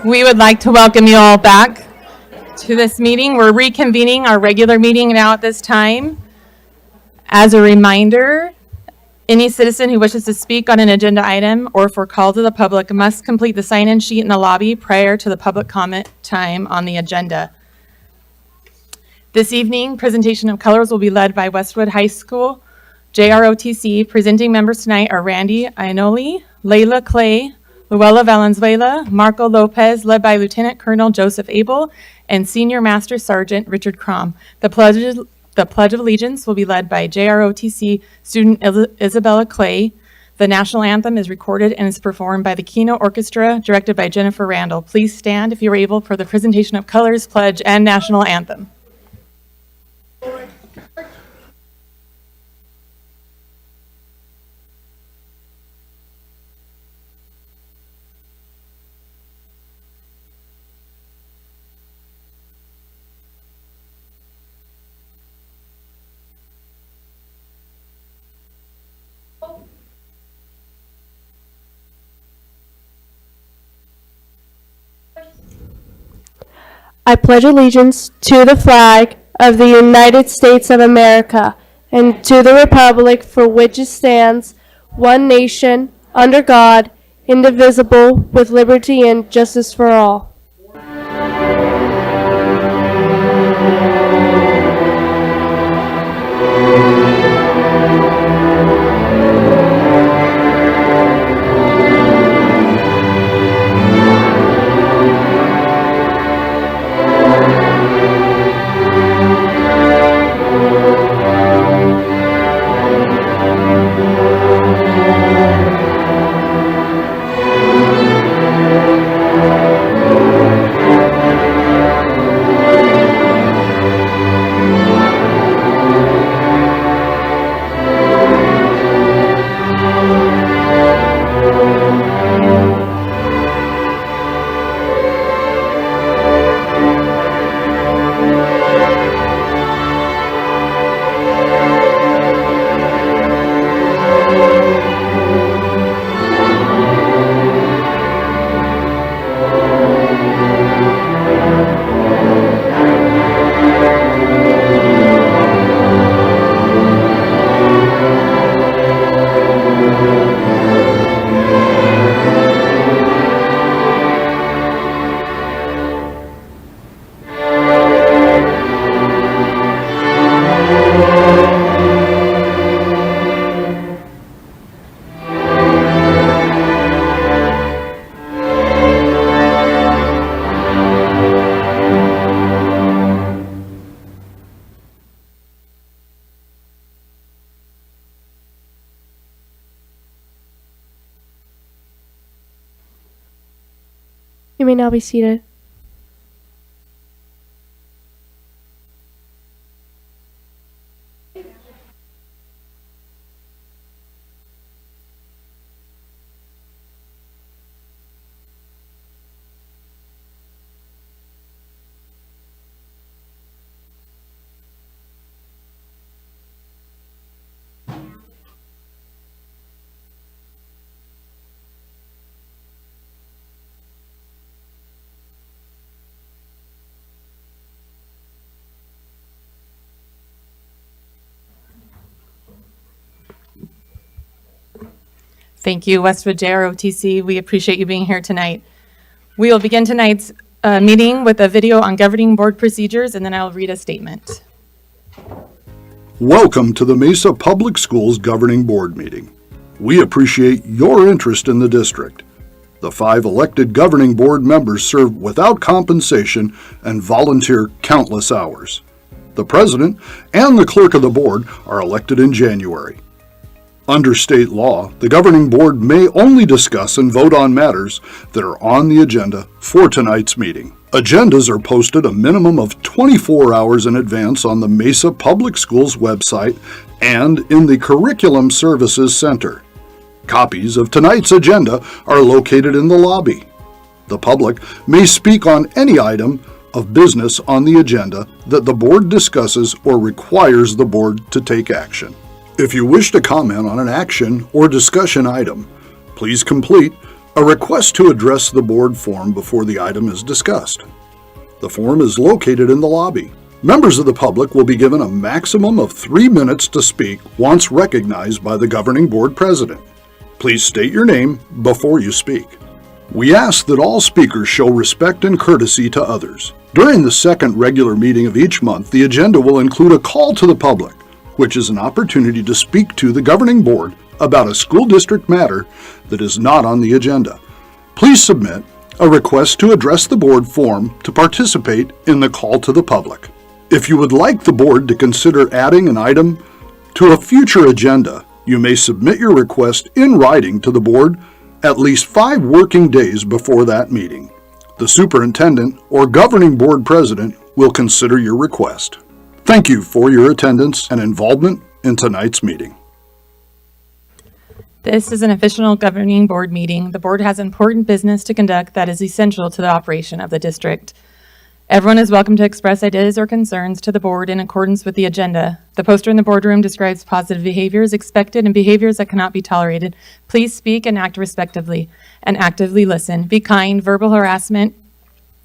We would like to welcome you all back to this meeting. We're reconvening our regular meeting now at this time. As a reminder, any citizen who wishes to speak on an agenda item or for call to the public must complete the sign-in sheet in the lobby prior to the public comment time on the agenda. This evening, presentation of colors will be led by Westwood High School JROTC. Presenting members tonight are Randy Ainoli, Layla Clay, Luella Valenzuela, Marco Lopez, led by Lieutenant Colonel Joseph Abel, and Senior Master Sergeant Richard Crom. The Pledge of Allegiance will be led by JROTC student Isabella Clay. The national anthem is recorded and is performed by the Keynote Orchestra, directed by Jennifer Randall. Please stand if you are able for the presentation of colors, pledge, and national anthem. I pledge allegiance to the flag of the United States of America and to the republic for which it stands, one nation, under God, indivisible, with liberty and justice for all. You may now be seated. Thank you, Westwood JROTC. We appreciate you being here tonight. We will begin tonight's meeting with a video on governing board procedures, and then I'll read a statement. Welcome to the Mesa Public Schools Governing Board meeting. We appreciate your interest in the district. The 5 elected governing board members serve without compensation and volunteer countless hours. The president and the clerk of the board are elected in January. Under state law, the governing board may only discuss and vote on matters that are on the agenda for tonight's meeting. Agendas are posted a minimum of 24 hours in advance on the Mesa Public Schools website and in the Curriculum Services Center. Copies of tonight's agenda are located in the lobby. The public may speak on any item of business on the agenda that the board discusses or requires the board to take action. If you wish to comment on an action or discussion item, please complete A request to address the board form before the item is discussed. The form is located in the lobby. Members of the public will be given a maximum of 3 minutes to speak once recognized by the governing board president. Please state your name before you speak. We ask that all speakers show respect and courtesy to others. During the second regular meeting of each month, the agenda will include a call to the public, which is an opportunity to speak to the governing board about a school district matter that is not on the agenda. Please submit a request to address the board form to participate in the call to the public. If you would like the board to consider adding an item to a future agenda, you may submit your request in writing to the board at least 5 working days before that meeting. The superintendent or governing board president will consider your request. Thank you for your attendance and involvement in tonight's meeting. This is an official governing board meeting. The board has important business to conduct that is essential to the operation of the district. Everyone is welcome to express ideas or concerns to the board in accordance with the agenda. The poster in the boardroom describes positive behaviors expected and behaviors that cannot be tolerated. Please speak and act respectively and actively listen. Be kind. Verbal harassment,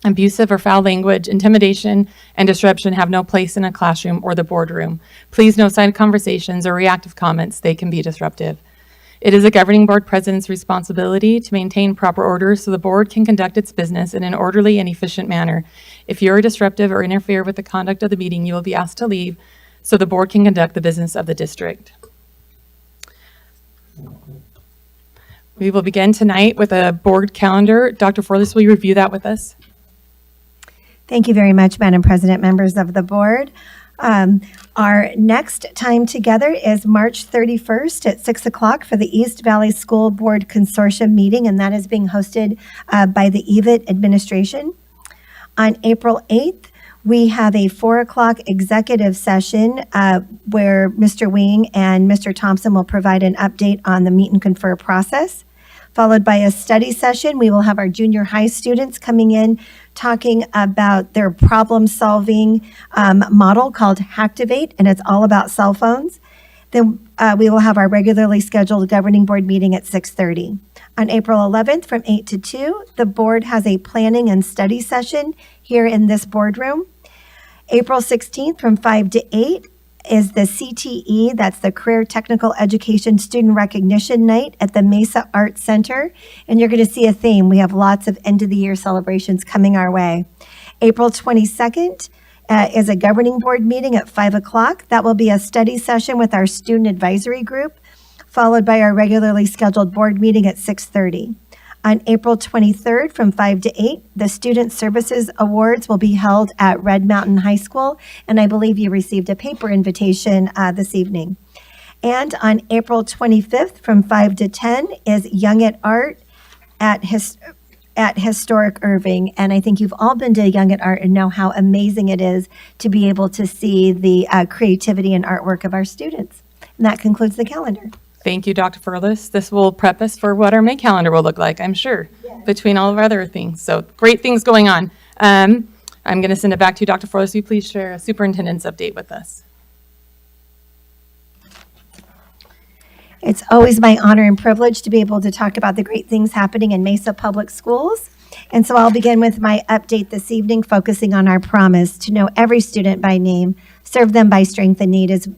abusive or foul language, intimidation, and disruption have no place in a classroom or the boardroom. Please no side conversations or reactive comments. They can be disruptive. It is a governing board president's responsibility to maintain proper order so the board can conduct its business in an orderly and efficient manner. If you are disruptive or interfere with the conduct of the meeting, you will be asked to leave so the board can conduct the business of the district. We will begin tonight with a board calendar. Dr. Forlis, will you review that with us? Thank you very much, Madam President, members of the board. Our next time together is March 31st at 6 o'clock for the East Valley School Board Consortium meeting, and that is being hosted by the EVIT administration. On April 8th, we have a 4 o'clock executive session where Mr. Wing and Mr. Thompson will provide an update on the meet and confer process. Followed by a study session, we will have our junior high students coming in talking about their problem-solving model called Hacktivate, and it's all about cell phones. Then we will have our regularly scheduled governing board meeting at 6:30. On April 11th from 8 to 2, the board has a planning and study session here in this boardroom. April 16th from 5 to 8 is the CTE, that's the Career Technical Education Student Recognition Night at the Mesa Arts Center. And you're going to see a theme. We have lots of end-of-the-year celebrations coming our way. April 22nd is a governing board meeting at 5 o'clock. That will be a study session with our student advisory group, followed by our regularly scheduled board meeting at 6:30. On April 23rd from 5 to 8, the Student Services Awards will be held at Red Mountain High School, and I believe you received a paper invitation this evening. And on April 25th from 5 to 10 is Young at Art at Historic Irving, and I think you've all been to Young at Art and know how amazing it is to be able to see the creativity and artwork of our students. And that concludes the calendar. Thank you, Dr. Furlis. This will prep us for what our May calendar will look like, I'm sure, between all of our other things. So great things going on. I'm going to send it back to you, Dr. Furlis. Will you please share a superintendent's update with us? It's always my honor and privilege to be able to talk about the great things happening in Mesa Public Schools. And so I'll begin with my update this evening, focusing on our promise to know every student by name, serve them by strength and need as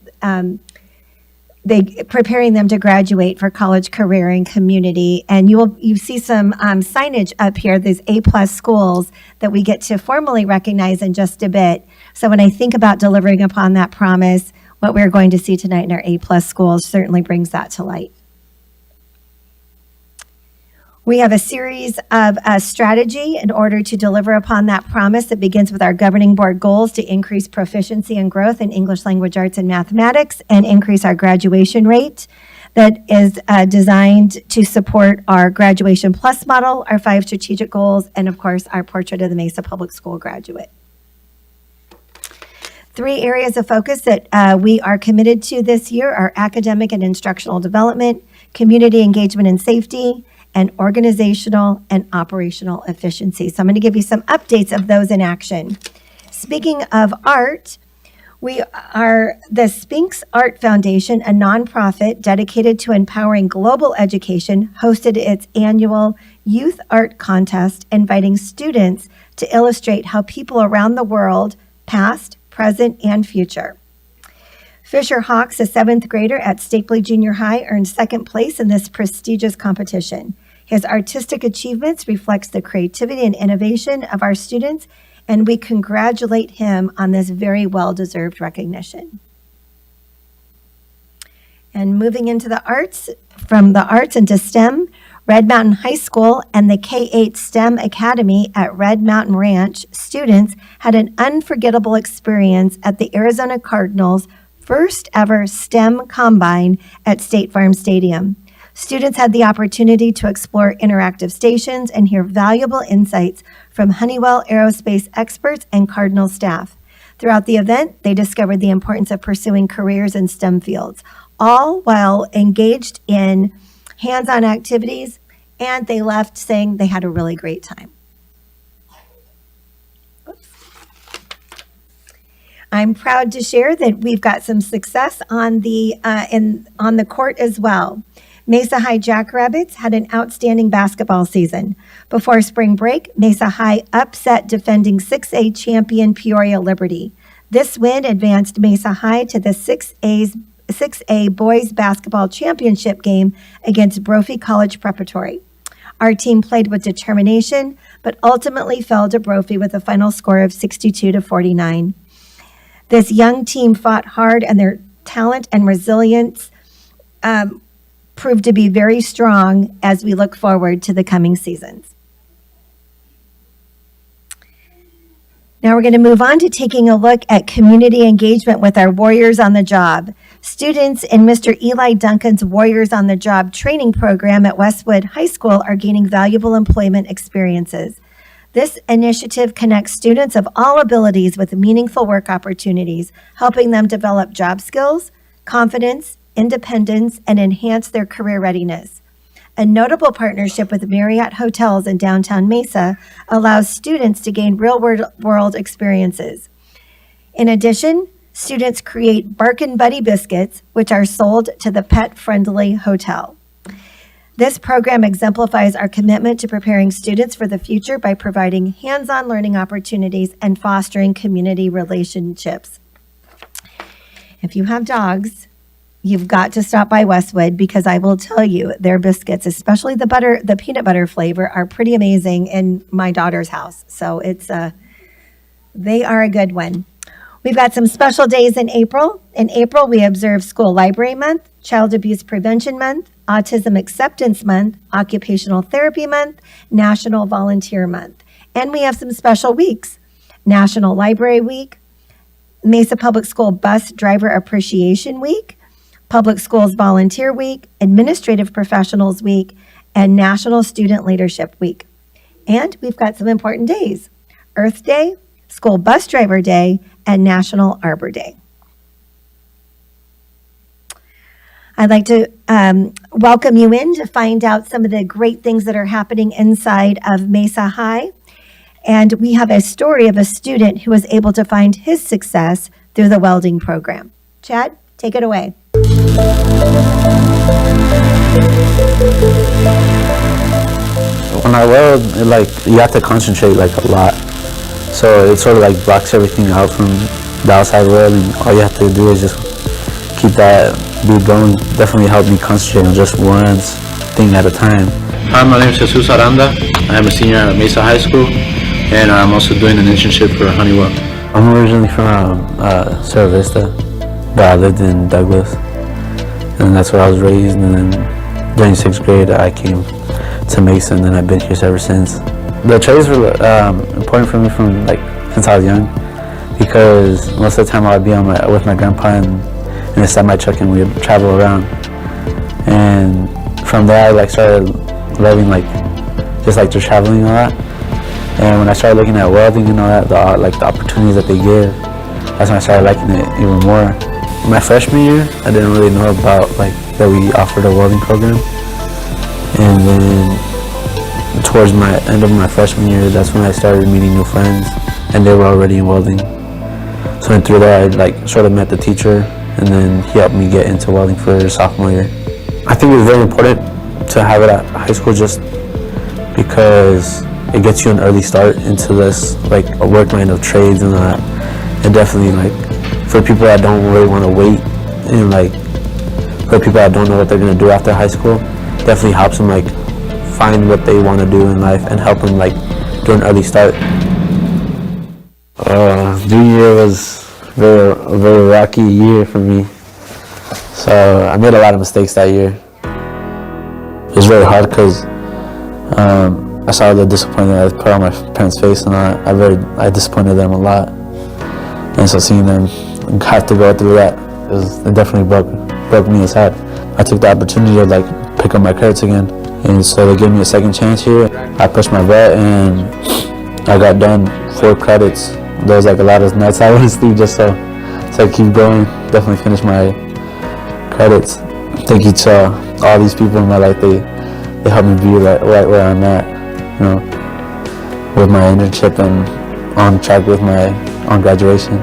preparing them to graduate for college, career, and community. And you see some signage up here, these A+ schools that we get to formally recognize in just a bit. So when I think about delivering upon that promise, what we're going to see tonight in our A+ schools certainly brings that to light. We have a series of strategy in order to deliver upon that promise that begins with our governing board goals to increase proficiency and growth in English language arts and mathematics and increase our graduation rate. That is designed to support our Graduation Plus model, our 5 strategic goals, and of course, our Portrait of the Mesa Public School Graduate. 3 areas of focus that we are committed to this year are academic and instructional development, community engagement and safety, and organizational and operational efficiency. So I'm going to give you some updates of those in action. Speaking of art, we are the Spinks Art Foundation, a nonprofit dedicated to empowering global education, hosted its annual youth art contest inviting students to illustrate how people around the world, past, present, and future. Fisher Hawks, a seventh grader at Stapley Junior High, earned second place in this prestigious competition. His artistic achievements reflects the creativity and innovation of our students, and we congratulate him on this very well-deserved recognition. And moving into the arts, from the arts into STEM, Red Mountain High School and the K-8 STEM Academy at Red Mountain Ranch students had an unforgettable experience at the Arizona Cardinals' first ever STEM Combine at State Farm Stadium. Students had the opportunity to explore interactive stations and hear valuable insights from Honeywell Aerospace experts and Cardinal staff. Throughout the event, they discovered the importance of pursuing careers in STEM fields, all while engaged in hands-on activities, and they left saying they had a really great time. I'm proud to share that we've got some success on the court as well. Mesa High Jackrabbits had an outstanding basketball season. Before spring break, Mesa High upset defending 6A champion Peoria Liberty. This win advanced Mesa High to the 6A boys basketball championship game against Brophy College Preparatory. Our team played with determination, but ultimately fell to Brophy with a final score of 62-49. This young team fought hard, and their talent and resilience proved to be very strong as we look forward to the coming seasons. Now we're going to move on to taking a look at community engagement with our Warriors on the Job. Students in Mr. Eli Duncan's Warriors on the Job training program at Westwood High School are gaining valuable employment experiences. This initiative connects students of all abilities with meaningful work opportunities, helping them develop job skills, confidence, independence, and enhance their career readiness. A notable partnership with Marriott Hotels in downtown Mesa allows students to gain real-world experiences. In addition, students create Barkin' Buddy biscuits, which are sold to the pet-friendly hotel. This program exemplifies our commitment to preparing students for the future by providing hands-on learning opportunities and fostering community relationships. If you have dogs, you've got to stop by Westwood, because I will tell you, their biscuits, especially the peanut butter flavor, are pretty amazing in my daughter's house. So they are a good one. We've got some special days in April. In April, we observe School Library Month, Child Abuse Prevention Month, Autism Acceptance Month, Occupational Therapy Month, National Volunteer Month. And we have some special weeks: National Library Week, Mesa Public School Bus Driver Appreciation Week, Public Schools Volunteer Week, Administrative Professionals Week, and National Student Leadership Week. And we've got some important days: Earth Day, School Bus Driver Day, and National Arbor Day. I'd like to welcome you in to find out some of the great things that are happening inside of Mesa High. And we have a story of a student who was able to find his success through the welding program. Chad, take it away. When I weld, you have to concentrate a lot. So it sort of blocks everything out from the outside world, and all you have to do is just keep that bead going. Definitely helped me concentrate on just one thing at a time. Hi, my name is Jesus Aranda. I am a senior at Mesa High School, and I'm also doing an internship for Honeywell. I'm originally from Cerro Vista, but I lived in Douglas, and that's where I was raised. And then during 6th grade, I came to Mesa, and then I've been here ever since. The trades were important for me from since I was young, because most of the time I'd be with my grandpa in a semi-truck, and we'd travel around. And from there, I started loving just traveling a lot. And when I started looking at welding and all that, the opportunities that they give, that's when I started liking it even more. My freshman year, I didn't really know about that we offered a welding program. And then towards my end of my freshman year, that's when I started meeting new friends, and they were already in welding. So through there, I sort of met the teacher, and then he helped me get into welding for sophomore year. I think it was very important to have it at high school, just because it gets you an early start into this like a work line of trades and that. And definitely like for people that don't really want to wait and like for people that don't know what they're going to do after high school, definitely helps them like find what they want to do in life and help them like do an early start. Junior year was a very rocky year for me. So I made a lot of mistakes that year. It was very hard because I saw the disappointment I put on my parents' face, and I disappointed them a lot. And so seeing them have to go through that, it definitely broke me inside. I took the opportunity to like pick up my credits again, and so they gave me a second chance here. I pushed my butt and I got done 4 credits. There was like a lot of nights I wouldn't sleep just so I keep going. Definitely finish my credits. Thank you to all these people in my life. They helped me be right where I'm at, you know, with my internship and on track with on graduation.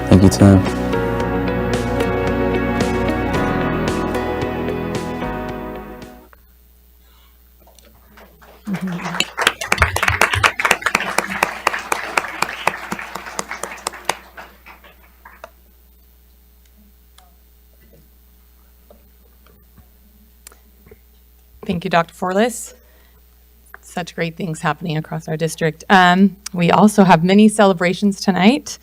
Thank you to them. Thank you, Dr. Forlis. Such great things happening across our district. We also have many celebrations tonight,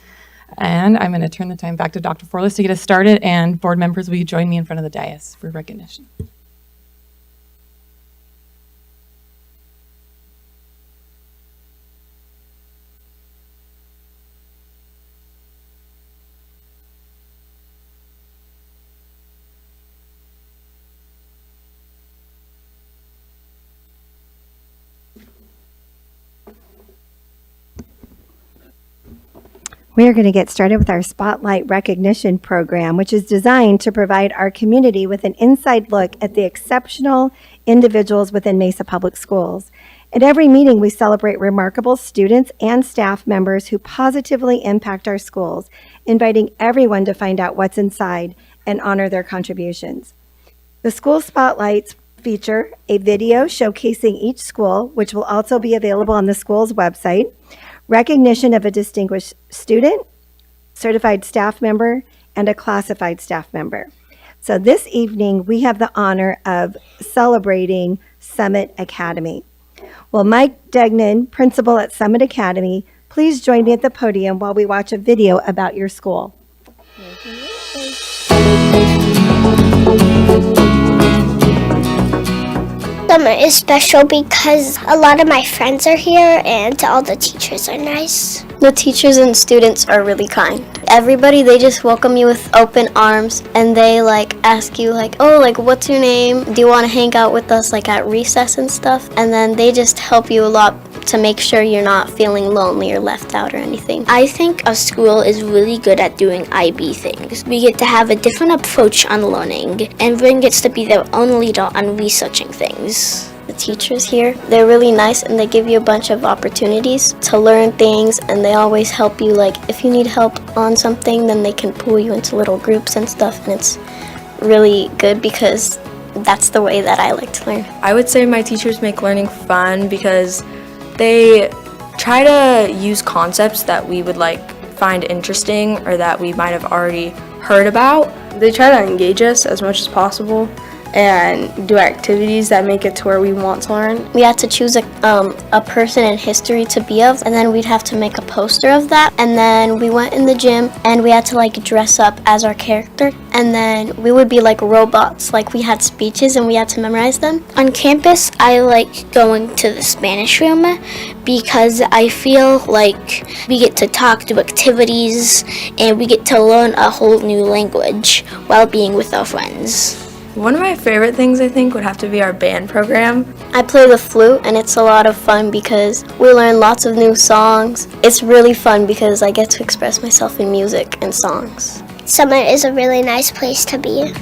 and I'm going to turn the time back to Dr. Forlis to get us started, and board members, will you join me in front of the dais for recognition? We are going to get started with our Spotlight Recognition Program, which is designed to provide our community with an inside look at the exceptional individuals within Mesa Public Schools. At every meeting, we celebrate remarkable students and staff members who positively impact our schools, inviting everyone to find out what's inside and honor their contributions. The school spotlights feature a video showcasing each school, which will also be available on the school's website, recognition of a distinguished student, certified staff member, and a classified staff member. So this evening, we have the honor of celebrating Summit Academy. Well, Mike Degnan, principal at Summit Academy, please join me at the podium while we watch a video about your school. Summer is special because a lot of my friends are here and all the teachers are nice. The teachers and students are really kind. Everybody, they just welcome you with open arms, and they ask you what's your name? Do you want to hang out with us at recess and stuff? And then they just help you a lot to make sure you're not feeling lonely or left out or anything. I think our school is really good at doing IB things. We get to have a different approach on learning, and everyone gets to be their own leader on researching things. The teachers here, they're really nice, and they give you a bunch of opportunities to learn things, and they always help you. If you need help on something, then they can pull you into little groups and stuff, and it's really good because that's the way that I like to learn. I would say my teachers make learning fun because they try to use concepts that we would find interesting or that we might have already heard about. They try to engage us as much as possible and do activities that make it to where we want to learn. We had to choose a person in history to be of, and then we'd have to make a poster of that. And then we went in the gym and we had to dress up as our character. And then we would be like robots, we had speeches and we had to memorize them. On campus, I like going to the Spanish room because I feel like we get to talk, do activities, and we get to learn a whole new language while being with our friends. One of my favorite things, I think, would have to be our band program. I play the flute, and it's a lot of fun because we learn lots of new songs. It's really fun because I get to express myself in music and songs. Summer is a really nice place to be.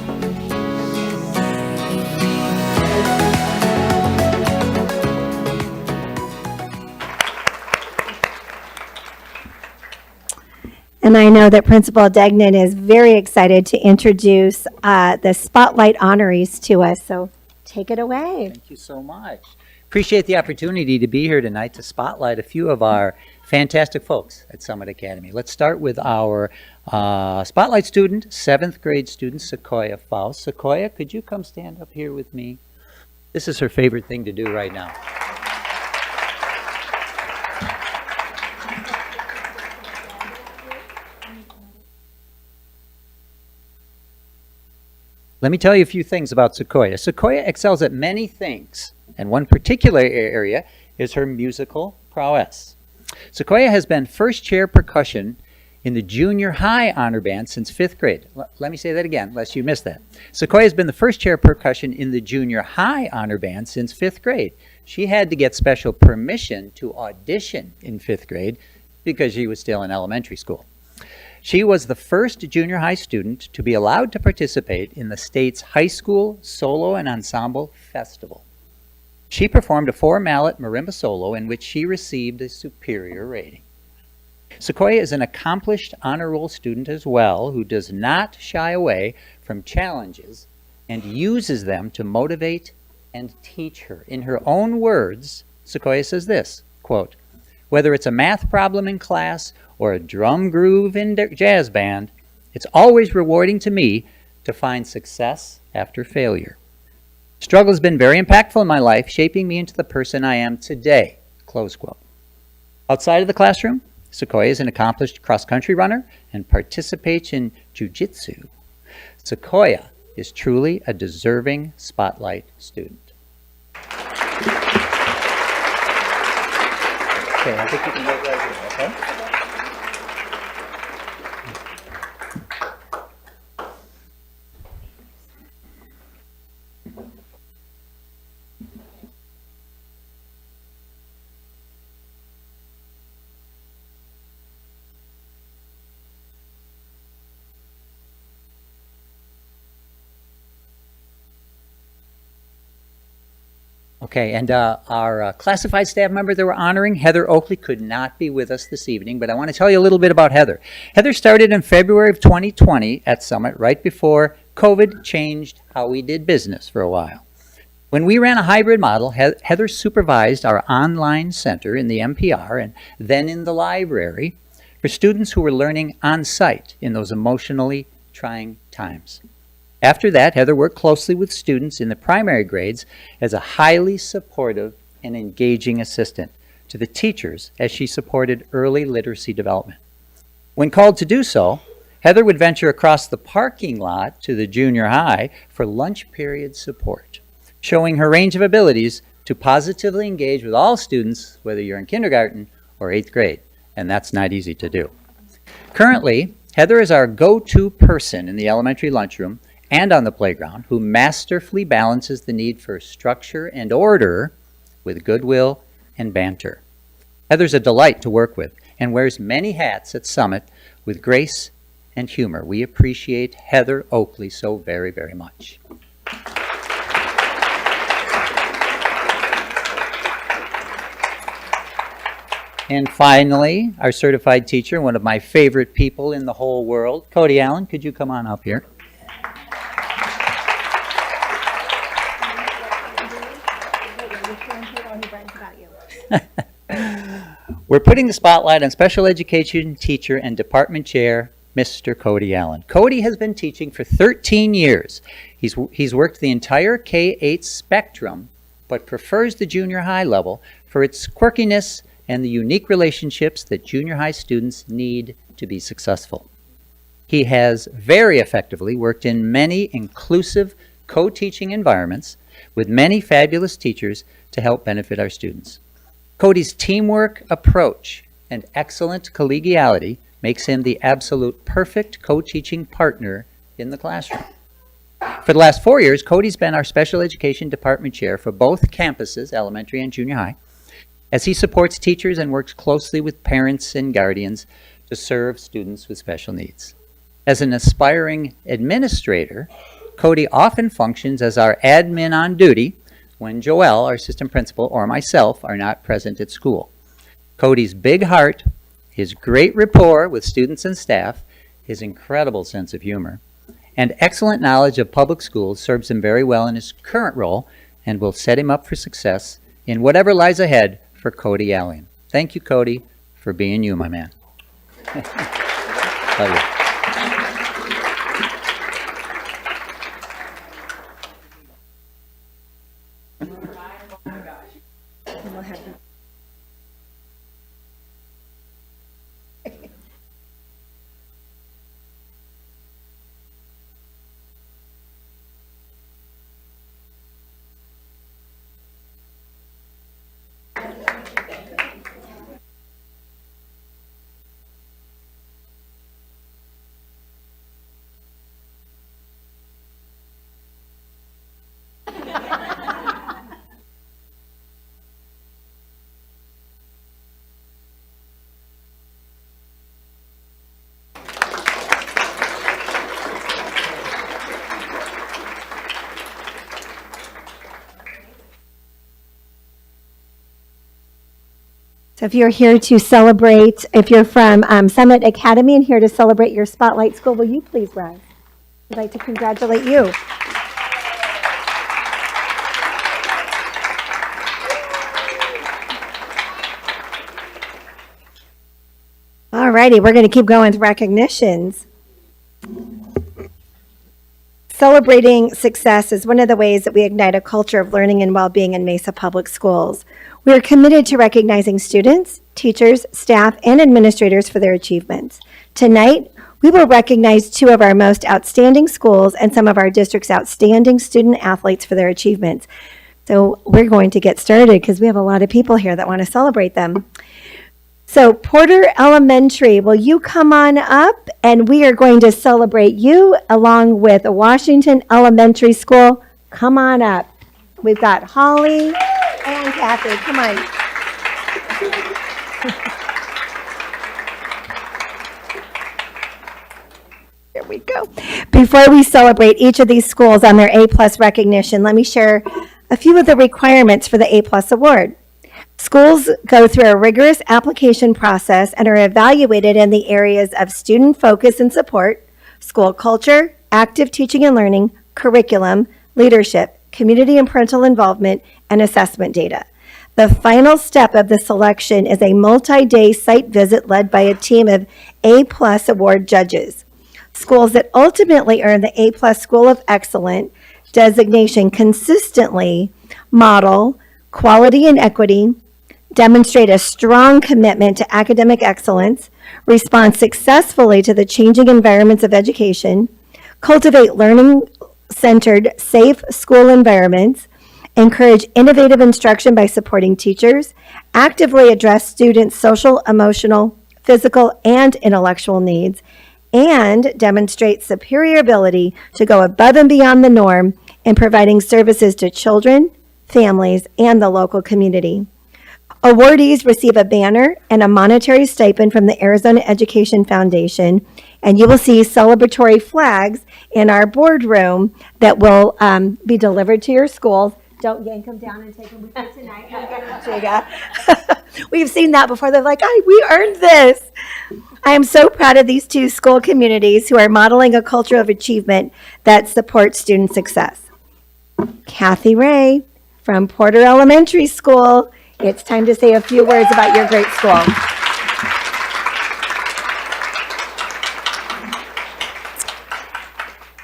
And I know that Principal Degnan is very excited to introduce the Spotlight honorees to us, so take it away. Thank you so much. Appreciate the opportunity to be here tonight to spotlight a few of our fantastic folks at Summit Academy. Let's start with our spotlight student, 7th grade student, Sequoia Faust. Sequoia, could you come stand up here with me? This is her favorite thing to do right now. Let me tell you a few things about Sequoia. Sequoia excels at many things, and one particular area is her musical prowess. Sequoia has been first chair percussion in the junior high honor band since 5th grade. Let me say that again, lest you missed that. Sequoia has been the first chair percussion in the junior high honor band since 5th grade. She had to get special permission to audition in 5th grade because she was still in elementary school. She was the first junior high student to be allowed to participate in the state's high school solo and ensemble festival. She performed a 4-mallet marimba solo in which she received a superior rating. Sequoia is an accomplished honor roll student as well, who does not shy away from challenges and uses them to motivate and teach her. In her own words, Sequoia says this, quote, "Whether it's a math problem in class or a drum groove in jazz band, it's always rewarding to me to find success after failure. Struggle has been very impactful in my life, shaping me into the person I am today," close quote. Outside of the classroom, Sequoia is an accomplished cross-country runner and participates in jiu-jitsu. Sequoia is truly a deserving spotlight student. Okay, I think you can wait right here, okay? Okay, and our classified staff member that we're honoring, Heather Oakley, could not be with us this evening, but I want to tell you a little bit about Heather. Heather started in February of 2020 at Summit, right before COVID changed how we did business for a while. When we ran a hybrid model, Heather supervised our online center in the MPR and then in the library for students who were learning on site in those emotionally trying times. After that, Heather worked closely with students in the primary grades as a highly supportive and engaging assistant to the teachers as she supported early literacy development. When called to do so, Heather would venture across the parking lot to the junior high for lunch period support, showing her range of abilities to positively engage with all students, whether you're in kindergarten or 8th grade, and that's not easy to do. Currently, Heather is our go-to person in the elementary lunchroom and on the playground, who masterfully balances the need for structure and order with goodwill and banter. Heather's a delight to work with and wears many hats at Summit with grace and humor. We appreciate Heather Oakley so very, very much. And finally, our certified teacher, one of my favorite people in the whole world, Cody Allen, could you come on up here? We're putting the spotlight on special education teacher and department chair, Mr. Cody Allen. Cody has been teaching for 13 years. He's worked the entire K-8 spectrum, but prefers the junior high level for its quirkiness and the unique relationships that junior high students need to be successful. He has very effectively worked in many inclusive co-teaching environments with many fabulous teachers to help benefit our students. Cody's teamwork approach and excellent collegiality makes him the absolute perfect co-teaching partner in the classroom. For the last 4 years, Cody's been our special education department chair for both campuses, elementary and junior high, as he supports teachers and works closely with parents and guardians to serve students with special needs. As an aspiring administrator, Cody often functions as our admin on duty when Joelle, our assistant principal, or myself are not present at school. Cody's big heart, his great rapport with students and staff, his incredible sense of humor, and excellent knowledge of public schools serves him very well in his current role and will set him up for success in whatever lies ahead for Cody Allen. Thank you, Cody, for being you, my man. Love you. So if you're here to celebrate, if you're from Summit Academy and here to celebrate your Spotlight School, will you please rise? I'd like to congratulate you. All righty, we're going to keep going with recognitions. Celebrating success is one of the ways that we ignite a culture of learning and well-being in Mesa Public Schools. We are committed to recognizing students, teachers, staff, and administrators for their achievements. Tonight, we will recognize two of our most outstanding schools and some of our district's outstanding student athletes for their achievements. So we're going to get started because we have a lot of people here that want to celebrate them. So Porter Elementary, will you come on up? And we are going to celebrate you along with Washington Elementary School. Come on up. We've got Holly and Kathy. Come on. There we go. Before we celebrate each of these schools on their A+ recognition, let me share a few of the requirements for the A+ award. Schools go through a rigorous application process and are evaluated in the areas of student focus and support, school culture, active teaching and learning, curriculum, leadership, community and parental involvement, and assessment data. The final step of the selection is a multi-day site visit led by a team of A+ award judges. Schools that ultimately earn the A+ School of Excellence designation consistently model quality and equity, demonstrate a strong commitment to academic excellence, respond successfully to the changing environments of education, cultivate learning-centered, safe school environments, encourage innovative instruction by supporting teachers, actively address students' social, emotional, physical, and intellectual needs, and demonstrate superior ability to go above and beyond the norm in providing services to children, families, and the local community. Awardees receive a banner and a monetary stipend from the Arizona Education Foundation, and you will see celebratory flags in our boardroom that will be delivered to your schools. Don't yank them down and take them with you tonight. We've seen that before. They're like, we earned this. I am so proud of these two school communities who are modeling a culture of achievement that supports student success. Kathy Ray from Porter Elementary School. It's time to say a few words about your great school.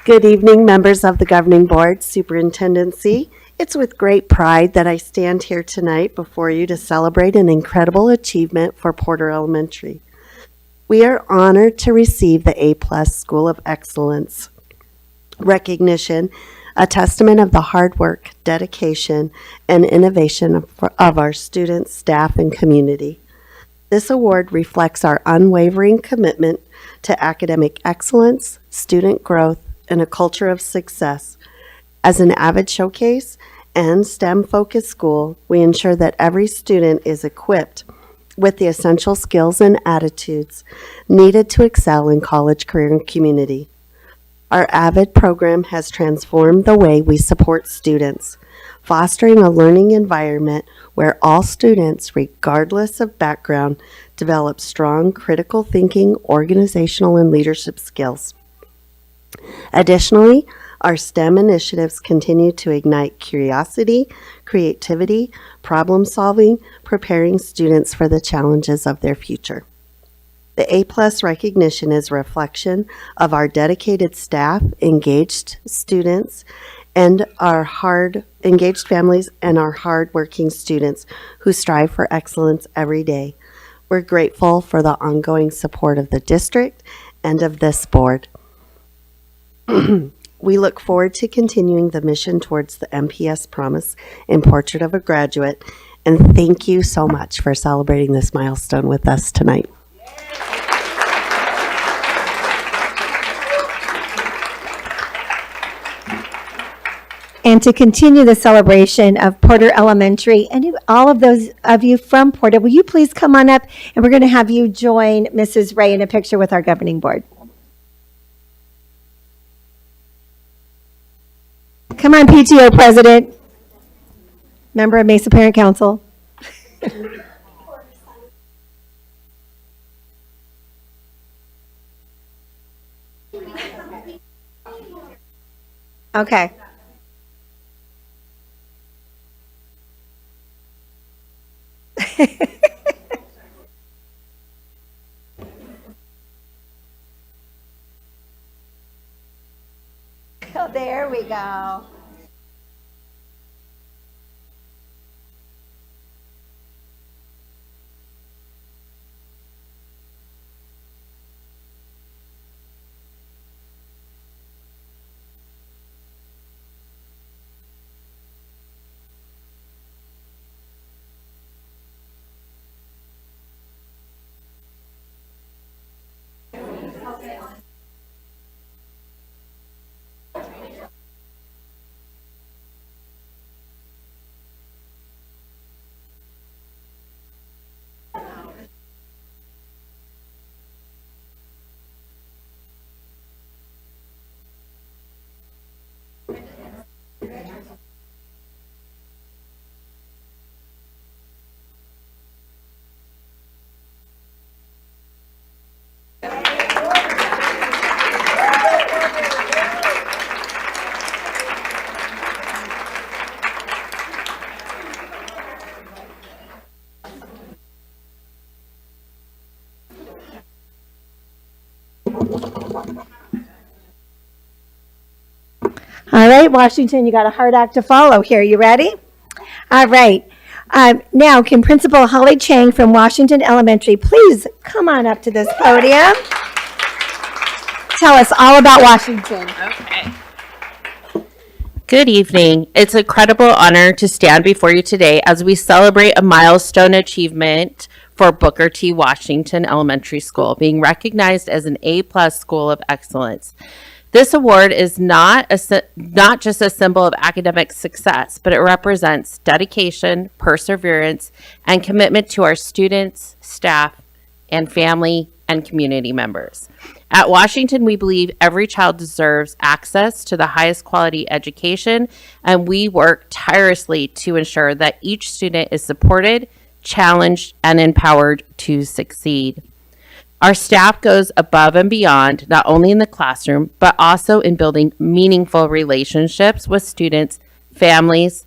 Good evening, members of the Governing Board, Superintendency. It's with great pride that I stand here tonight before you to celebrate an incredible achievement for Porter Elementary. We are honored to receive the A+ School of Excellence recognition, a testament of the hard work, dedication, and innovation of our students, staff, and community. This award reflects our unwavering commitment to academic excellence, student growth, and a culture of success. As an avid showcase and STEM-focused school, we ensure that every student is equipped with the essential skills and attitudes needed to excel in college, career, and community. Our AVID program has transformed the way we support students, fostering a learning environment where all students, regardless of background, develop strong critical thinking, organizational, and leadership skills. Additionally, Our STEM initiatives continue to ignite curiosity, creativity, problem solving, preparing students for the challenges of their future. The A+ recognition is a reflection of our dedicated staff, engaged students, and our engaged families and our hardworking students who strive for excellence every day. We're grateful for the ongoing support of the district and of this board. We look forward to continuing the mission towards the MPS promise in Portrait of a Graduate, and thank you so much for celebrating this milestone with us tonight. And to continue the celebration of Porter Elementary, and all of those of you from Porter, will you please come on up, and we're going to have you join Mrs. Ray in a picture with our governing board. Come on, PTO President, member of Mesa Parent Council. Okay. Oh, there we go. All right, Washington, you got a hard act to follow here. You ready? All right. Now, can Principal Holly Chang from Washington Elementary please come on up to this podium? Tell us all about Washington. Okay. Good evening. It's an incredible honor to stand before you today as we celebrate a milestone achievement for Booker T. Washington Elementary School, being recognized as an A+ school of excellence. This award is not just a symbol of academic success, but it represents dedication, perseverance, and commitment to our students, staff, and family and community members. At Washington, we believe every child deserves access to the highest quality education, and we work tirelessly to ensure that each student is supported, challenged, and empowered to succeed. Our staff goes above and beyond, not only in the classroom, but also in building meaningful relationships with students, families,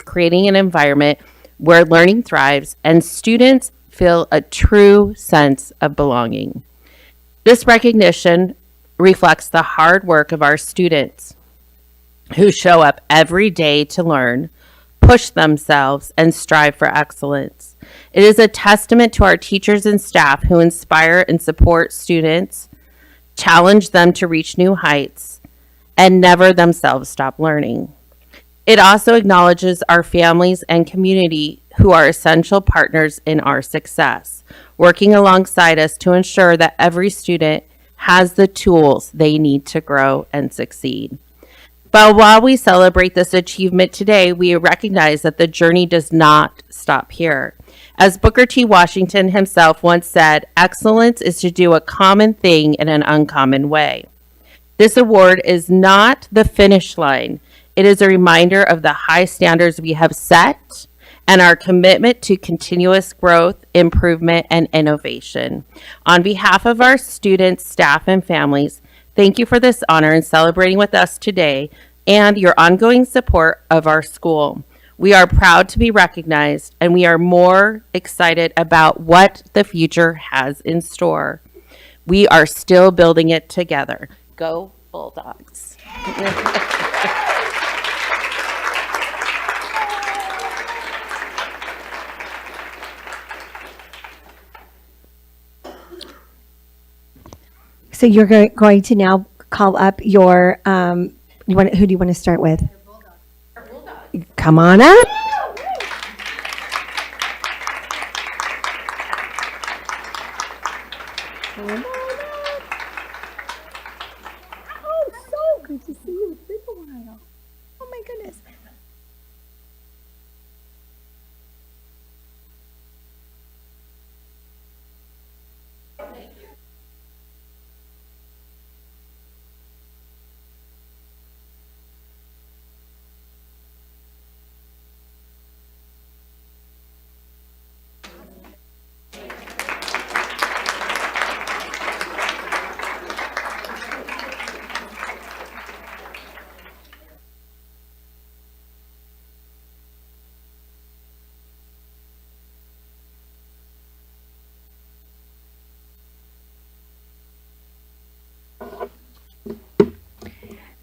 creating an environment where learning thrives and students feel a true sense of belonging. This recognition reflects the hard work of our students who show up every day to learn, push themselves, and strive for excellence. It is a testament to our teachers and staff who inspire and support students, challenge them to reach new heights, and never themselves stop learning. It also acknowledges our families and community who are essential partners in our success, working alongside us to ensure that every student has the tools they need to grow and succeed. But while we celebrate this achievement today, we recognize that the journey does not stop here. As Booker T. Washington himself once said, excellence is to do a common thing in an uncommon way. This award is not the finish line. It is a reminder of the high standards we have set and our commitment to continuous growth, improvement, and innovation. On behalf of our students, staff, and families, Thank you for this honor and celebrating with us today and your ongoing support of our school. We are proud to be recognized, and we are more excited about what the future has in store. We are still building it together. Go Bulldogs. So you're going to now call up your, who do you want to start with? Come on up. Oh, so good to see you. It's been a while. Oh my goodness.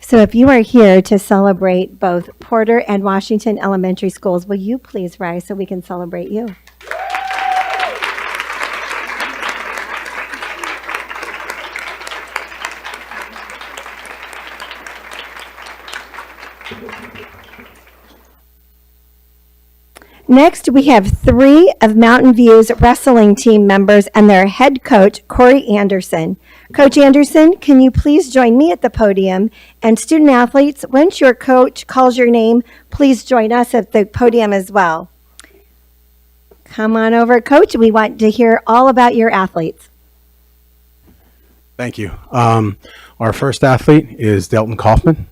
So if you are here to celebrate both Porter and Washington Elementary Schools, will you please rise so we can celebrate you? Next, we have 3 of Mountain View's wrestling team members and their head coach, Corey Anderson. Coach Anderson, can you please join me at the podium? And student athletes, once your coach calls your name, please join us at the podium as well. Come on over, Coach. We want to hear all about your athletes. Thank you. Our first athlete is Delton Kaufman.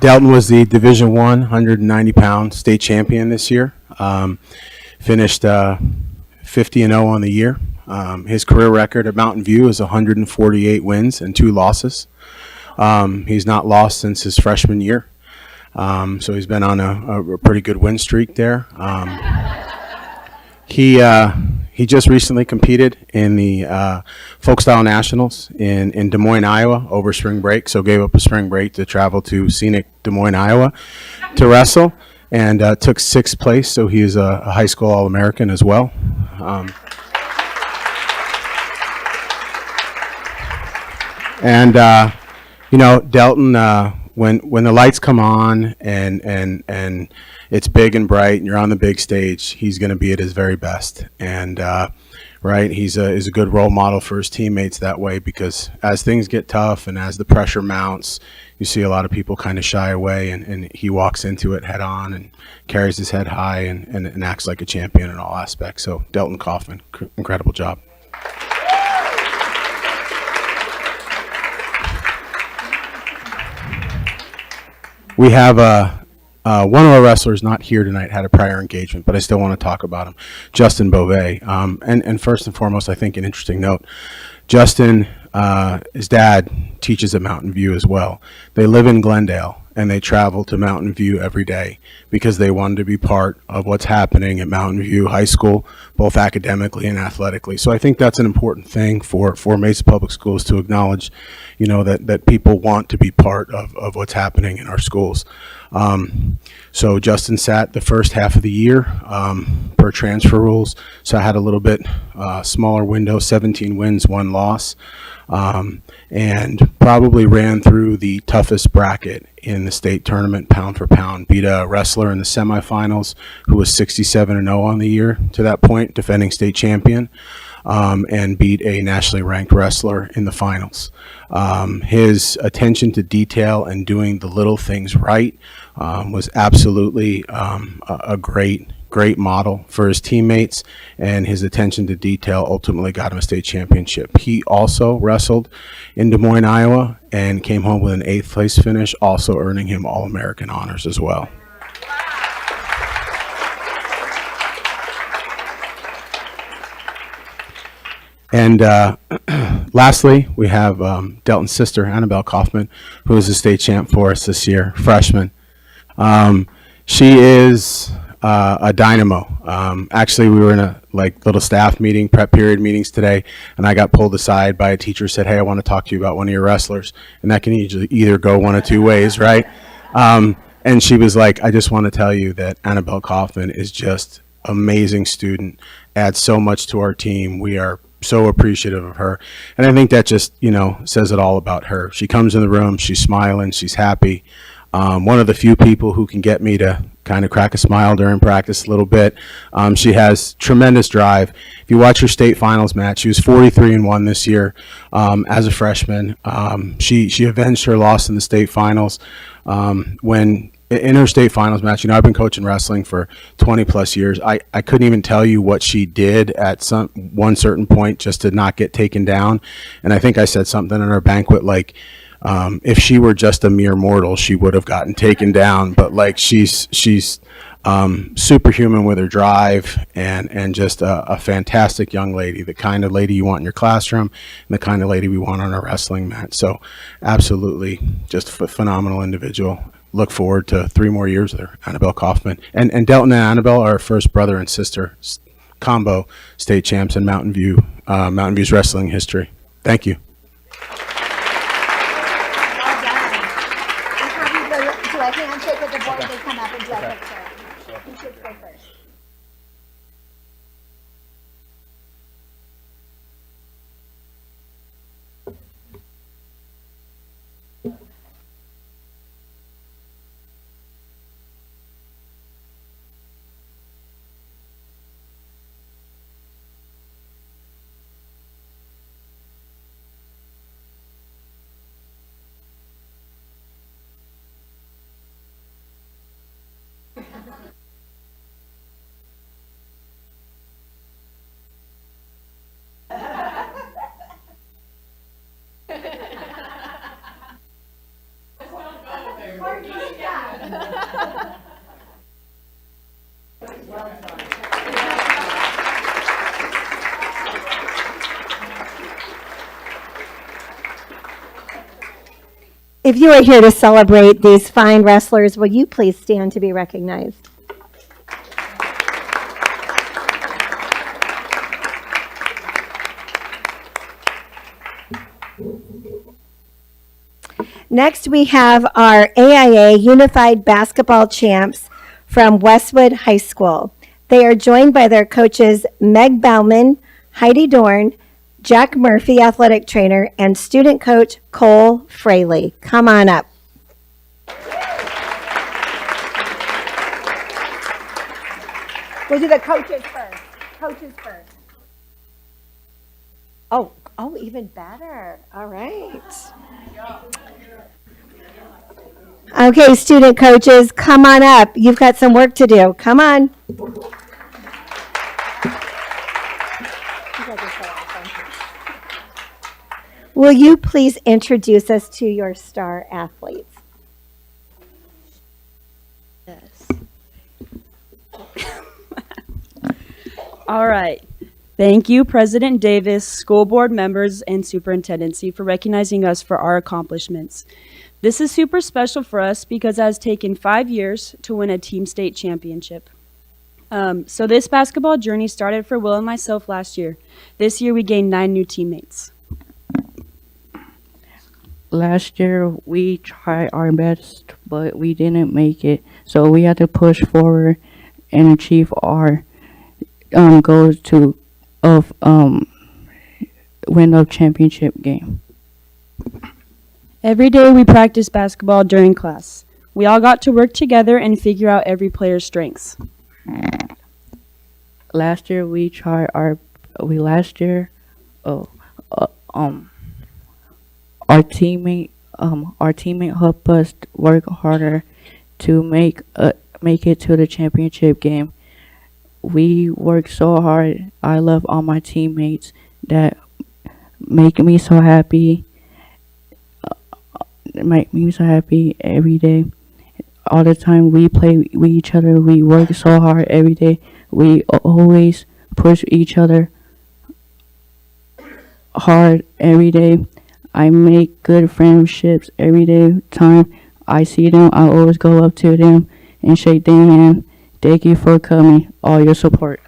Delton was the Division I 190-pound state champion this year. Finished 50-0 on the year. His career record at Mountain View is 148 wins and 2 losses. He's not lost since his freshman year, so he's been on a pretty good win streak there. He just recently competed in the Folk Style Nationals in Des Moines, Iowa over spring break, so gave up a spring break to travel to scenic Des Moines, Iowa to wrestle, and took 6th place, so he is a high school All-American as well. Delton, when the lights come on and it's big and bright and you're on the big stage, he's going to be at his very best. And he's a good role model for his teammates that way, because as things get tough and as the pressure mounts, you see a lot of people kind of shy away, and he walks into it head on and carries his head high and acts like a champion in all aspects. So Delton Kaufman, incredible job. We have one of our wrestlers not here tonight, had a prior engagement, but I still want to talk about him, Justin Beauvais. And first and foremost, I think an interesting note, Justin, his dad teaches at Mountain View as well. They live in Glendale, and they travel to Mountain View every day because they wanted to be part of what's happening at Mountain View High School, both academically and athletically. So I think that's an important thing for Mesa Public Schools to acknowledge, that people want to be part of what's happening in our schools. So Justin sat the first half of the year per transfer rules, so I had a little bit smaller window, 17 wins, 1 loss. And probably ran through the toughest bracket in the state tournament, pound for pound. Beat a wrestler in the semifinals who was 67-0 on the year to that point, defending state champion, and beat a nationally ranked wrestler in the finals. His attention to detail and doing the little things right was absolutely a great model for his teammates, and his attention to detail ultimately got him a state championship. He also wrestled in Des Moines, Iowa, and came home with an 8th place finish, also earning him All-American honors as well. And lastly, we have Delton's sister, Annabelle Kaufman, who is the state champ for us this year, freshman. She is a dynamo. Actually, we were in a little staff meeting, prep period meetings today, and I got pulled aside by a teacher who said, "Hey, I want to talk to you about one of your wrestlers," and that can either go one of two ways, right? And she was like, "I just want to tell you that Annabelle Kaufman is just amazing student, adds so much to our team. We are so appreciative of her." And I think that just, says it all about her. She comes in the room, she's smiling, she's happy. One of the few people who can get me to kind of crack a smile during practice a little bit. She has tremendous drive. If you watch her state finals match, she was 43-1 this year as a freshman. She avenged her loss in the state finals when in her state finals match. I've been coaching wrestling for 20 plus years. I couldn't even tell you what she did at one certain point just to not get taken down. And I think I said something in our banquet like, if she were just a mere mortal, she would have gotten taken down. But she's superhuman with her drive and just a fantastic young lady, the kind of lady you want in your classroom and the kind of lady we want on our wrestling mat. So absolutely just a phenomenal individual. Look forward to 3 more years with her, Annabelle Kaufman. And Delton and Annabelle are first brother and sister combo state champs in Mountain View's wrestling history. Thank you. Do a handshake with the board, they come up and do a picture. You should go first. If you are here to celebrate these fine wrestlers, will you please stand to be recognized? Next, we have our AIA Unified Basketball Champs from Westwood High School. They are joined by their coaches Meg Bauman, Heidi Dorn, Jack Murphy, athletic trainer, and student coach Cole Fraley. Come on up. We'll do the coaches first. Coaches first. Oh, even better. All right. Okay, student coaches, come on up. You've got some work to do. Come on. Will you please introduce us to your star athletes? Yes. All right. Thank you, President Davis, school board members, and superintendency for recognizing us for our accomplishments. This is super special for us because it has taken 5 years to win a team state championship. So this basketball journey started for Will and myself last year. This year we gained 9 new teammates. Last year we tried our best, but we didn't make it. So we had to push forward and achieve our goals to win a championship game. Every day we practiced basketball during class. We all got to work together and figure out every player's strengths. Last year we tried our teammate helped us work harder to make it to the championship game. We worked so hard. I love all my teammates that make me so happy. Make me so happy every day. All the time we play with each other. We work so hard every day. We always push each other. hard every day. I make good friendships every day. Time I see them, I always go up to them and shake their hand. Thank you for coming, all your support.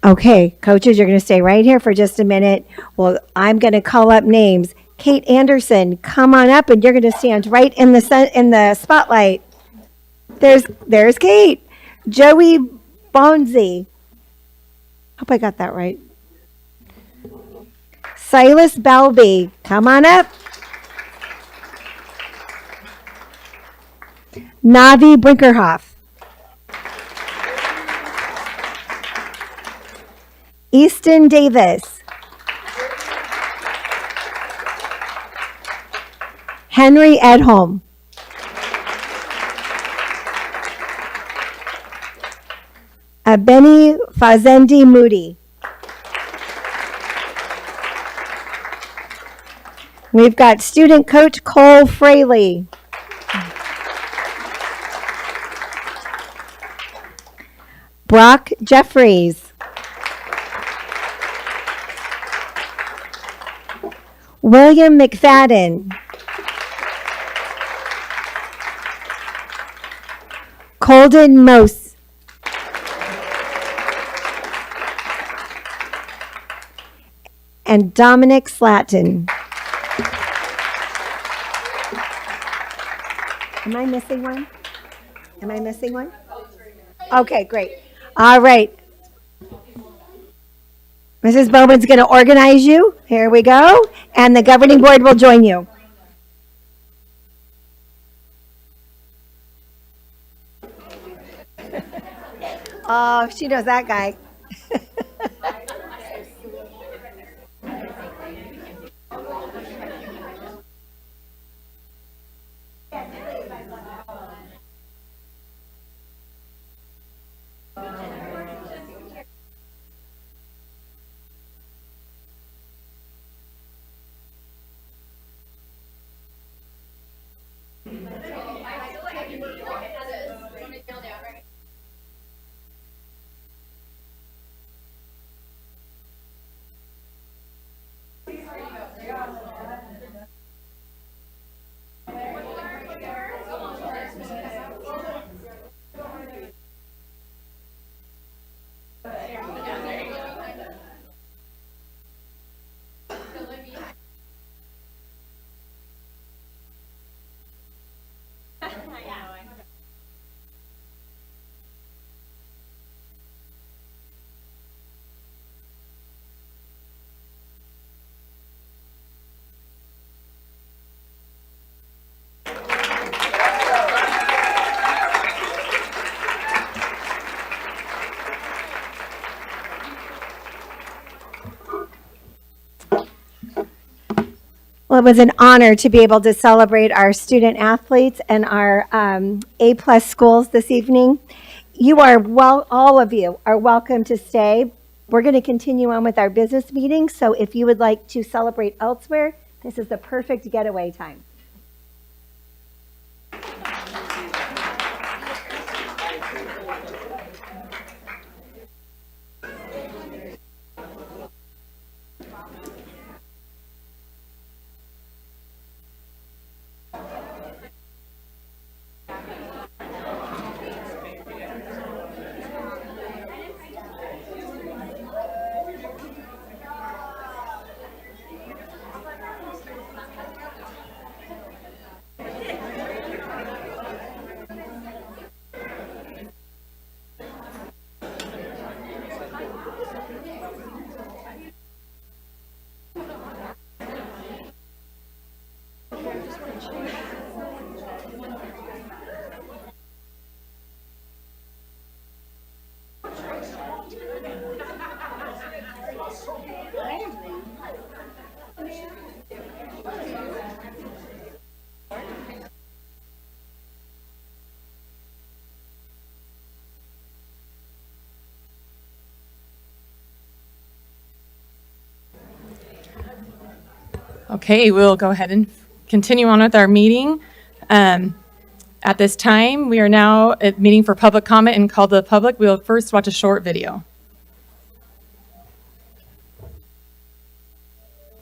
Okay, coaches, you're going to stay right here for just a minute. Well, I'm going to call up names. Kate Anderson, come on up, and you're going to stand right in the spotlight. There's Kate. Joey Bonzi. Hope I got that right. Silas Balby, come on up. Navi Brinkerhoff. Easton Davis. Henry Edholm. Benny Fazendi Moody. We've got student coach Cole Fraley. Brock Jeffries. William McFadden. Colden Mose. And Dominic Slatton. Am I missing one? Am I missing one? Okay, great. All right. Mrs. Bowman's going to organize you. Here we go. And the governing board will join you. Oh, she knows that guy. Well, it was an honor to be able to celebrate our student athletes and our A-plus schools this evening. All of you are welcome to stay. We're going to continue on with our business meeting, so if you would like to celebrate elsewhere, this is the perfect getaway time. Okay, we'll go ahead and continue on with our meeting. At this time, we are now at meeting for public comment and call to the public. We'll first watch a short video.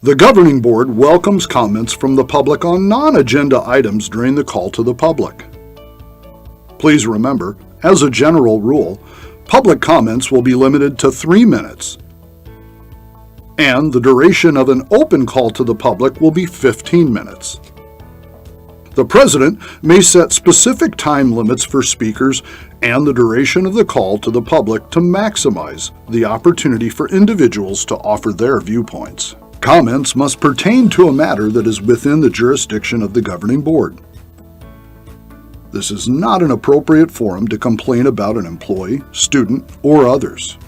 The Governing Board welcomes comments from the public on non-agenda items during the call to the public. Please remember, as a general rule, public comments will be limited to 3 minutes, and the duration of an open call to the public will be 15 minutes. The President may set specific time limits for speakers and the duration of the call to the public to maximize the opportunity for individuals to offer their viewpoints. Comments must pertain to a matter that is within the jurisdiction of the Governing Board. This is not an appropriate forum to complain about an employee, student, or others.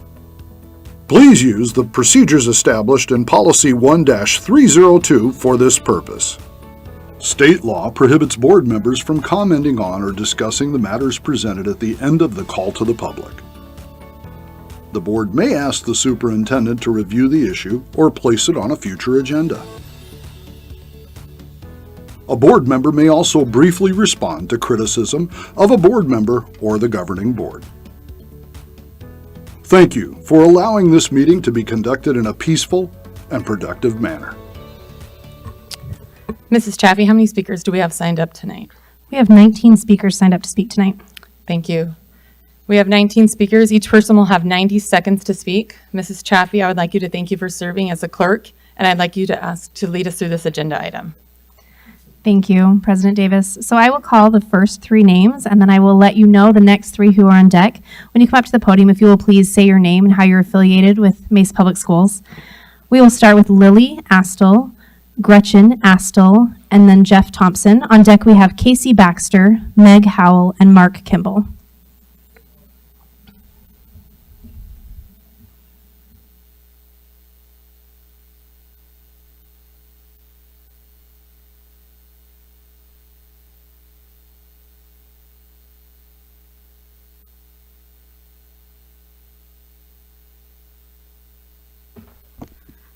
Please use the procedures established in Policy 1-302 for this purpose. State law prohibits board members from commenting on or discussing the matters presented at the end of the call to the public. The board may ask the superintendent to review the issue or place it on a future agenda. A board member may also briefly respond to criticism of a board member or the governing board. Thank you for allowing this meeting to be conducted in a peaceful and productive manner. Mrs. Chaffee, how many speakers do we have signed up tonight? We have 19 speakers signed up to speak tonight. Thank you. We have 19 speakers. Each person will have 90 seconds to speak. Mrs. Chaffee, I would like you to thank you for serving as a clerk, and I'd like you to ask to lead us through this agenda item. Thank you, President Davis. So I will call the first 3 names, and then I will let you know the next 3 who are on deck. When you come up to the podium, if you will please say your name and how you're affiliated with Mesa Public Schools. We will start with Lily Astle, Gretchen Astle, and then Jeff Thompson. On deck, we have Casey Baxter, Meg Howell, and Mark Kimball.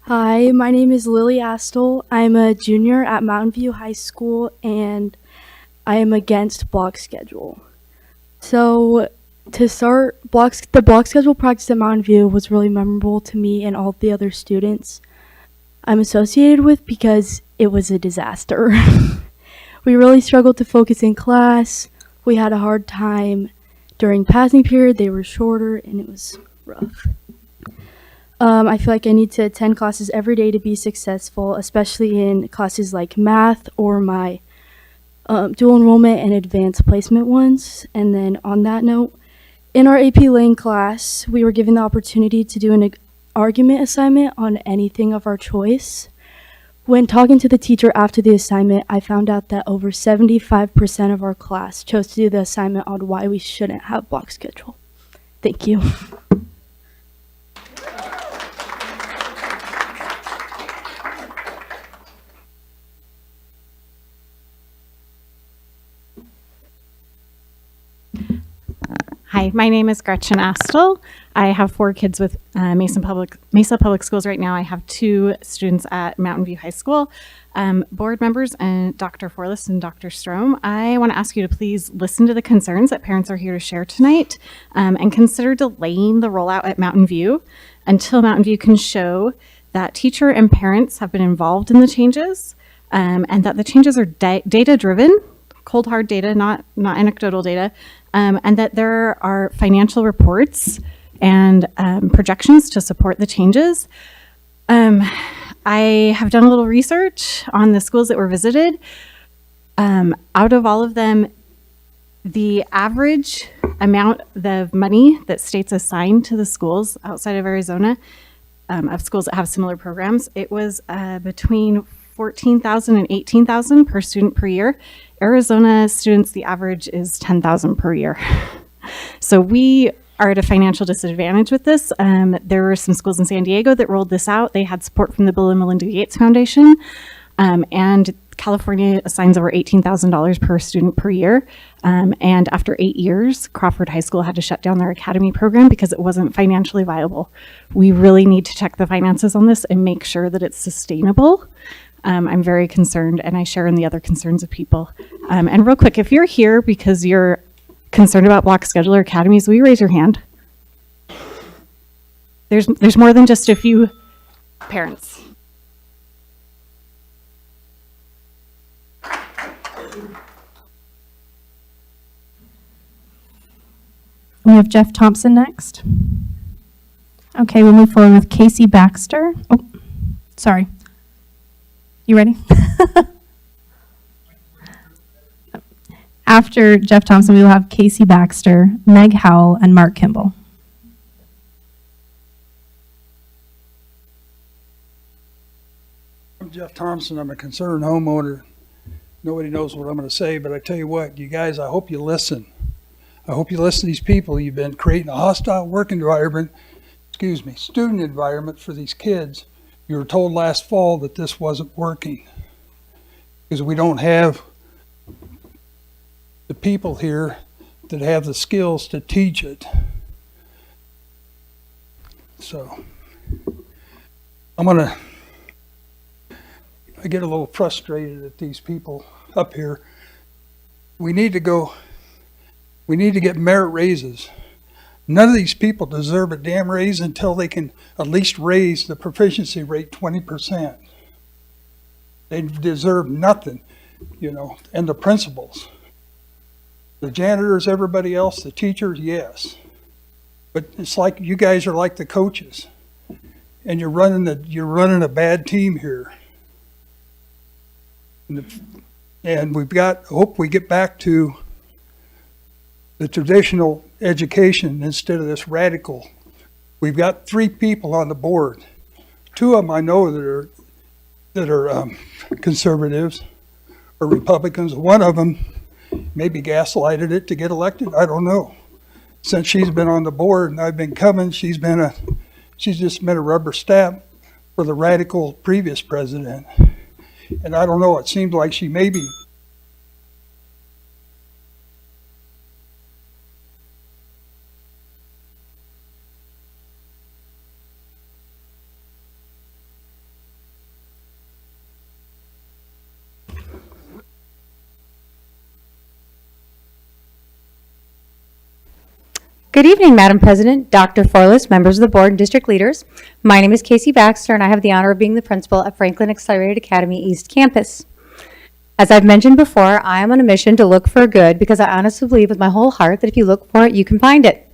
Hi, my name is Lily Astle. I'm a junior at Mountain View High School, and I am against block schedule. So to start, the block schedule practice at Mountain View was really memorable to me and all the other students I'm associated with because it was a disaster. We really struggled to focus in class. We had a hard time during passing period. They were shorter, and it was rough. I feel like I need to attend classes every day to be successful, especially in classes like math or my dual enrollment and advanced placement ones. And then on that note, in our AP Lang class, we were given the opportunity to do an argument assignment on anything of our choice. When talking to the teacher after the assignment, I found out that over 75% of our class chose to do the assignment on why we shouldn't have block schedule. Thank you. Hi, my name is Gretchen Astle. I have 4 kids with Mesa Public Schools right now. I have 2 students at Mountain View High School. Board members and Dr. Forlis and Dr. Strom, I want to ask you to please listen to the concerns that parents are here to share tonight and consider delaying the rollout at Mountain View until Mountain View can show that teacher and parents have been involved in the changes and that the changes are data-driven, cold hard data, not anecdotal data, and that there are financial reports and projections to support the changes. I have done a little research on the schools that were visited. Out of all of them, the average amount of money that states assign to the schools outside of Arizona, of schools that have similar programs, it was between $14,000 and $18,000 per student per year. Arizona students, the average is $10,000 per year. So we are at a financial disadvantage with this. There were some schools in San Diego that rolled this out. They had support from the Bill and Melinda Gates Foundation, and California assigns over $18,000 per student per year. And after 8 years, Crawford High School had to shut down their academy program because it wasn't financially viable. We really need to check the finances on this and make sure that it's sustainable. I'm very concerned, and I share in the other concerns of people. And real quick, if you're here because you're concerned about block scheduler academies, will you raise your hand? There's more than just a few parents. We have Jeff Thompson next. Okay, we'll move forward with Casey Baxter. Oh, sorry. You ready? After Jeff Thompson, we will have Casey Baxter, Meg Howell, and Mark Kimball. I'm Jeff Thompson. I'm a concerned homeowner. Nobody knows what I'm going to say, but I tell you what, you guys, I hope you listen. I hope you listen to these people. You've been creating a hostile work environment, student environment for these kids. You were told last fall that this wasn't working because we don't have the people here that have the skills to teach it. So I get a little frustrated at these people up here. We need to get merit raises. None of these people deserve a damn raise until they can at least raise the proficiency rate 20%. They deserve nothing, and the principals. The janitors, everybody else, the teachers, yes. But it's like you guys are like the coaches, and you're running a bad team here. And I hope we get back to the traditional education instead of this radical. We've got 3 people on the board. 2 of them I know that are conservatives or Republicans. One of them maybe gaslighted it to get elected. I don't know. Since she's been on the board and I've been coming, she's just been a rubber stamp for the radical previous president. And I don't know. It seems like she maybe. Good evening, Madam President, Dr. Forlis, members of the board, and district leaders. My name is Casey Baxter, and I have the honor of being the principal at Franklin Accelerated Academy East Campus. As I've mentioned before, I am on a mission to look for good because I honestly believe with my whole heart that if you look for it, you can find it.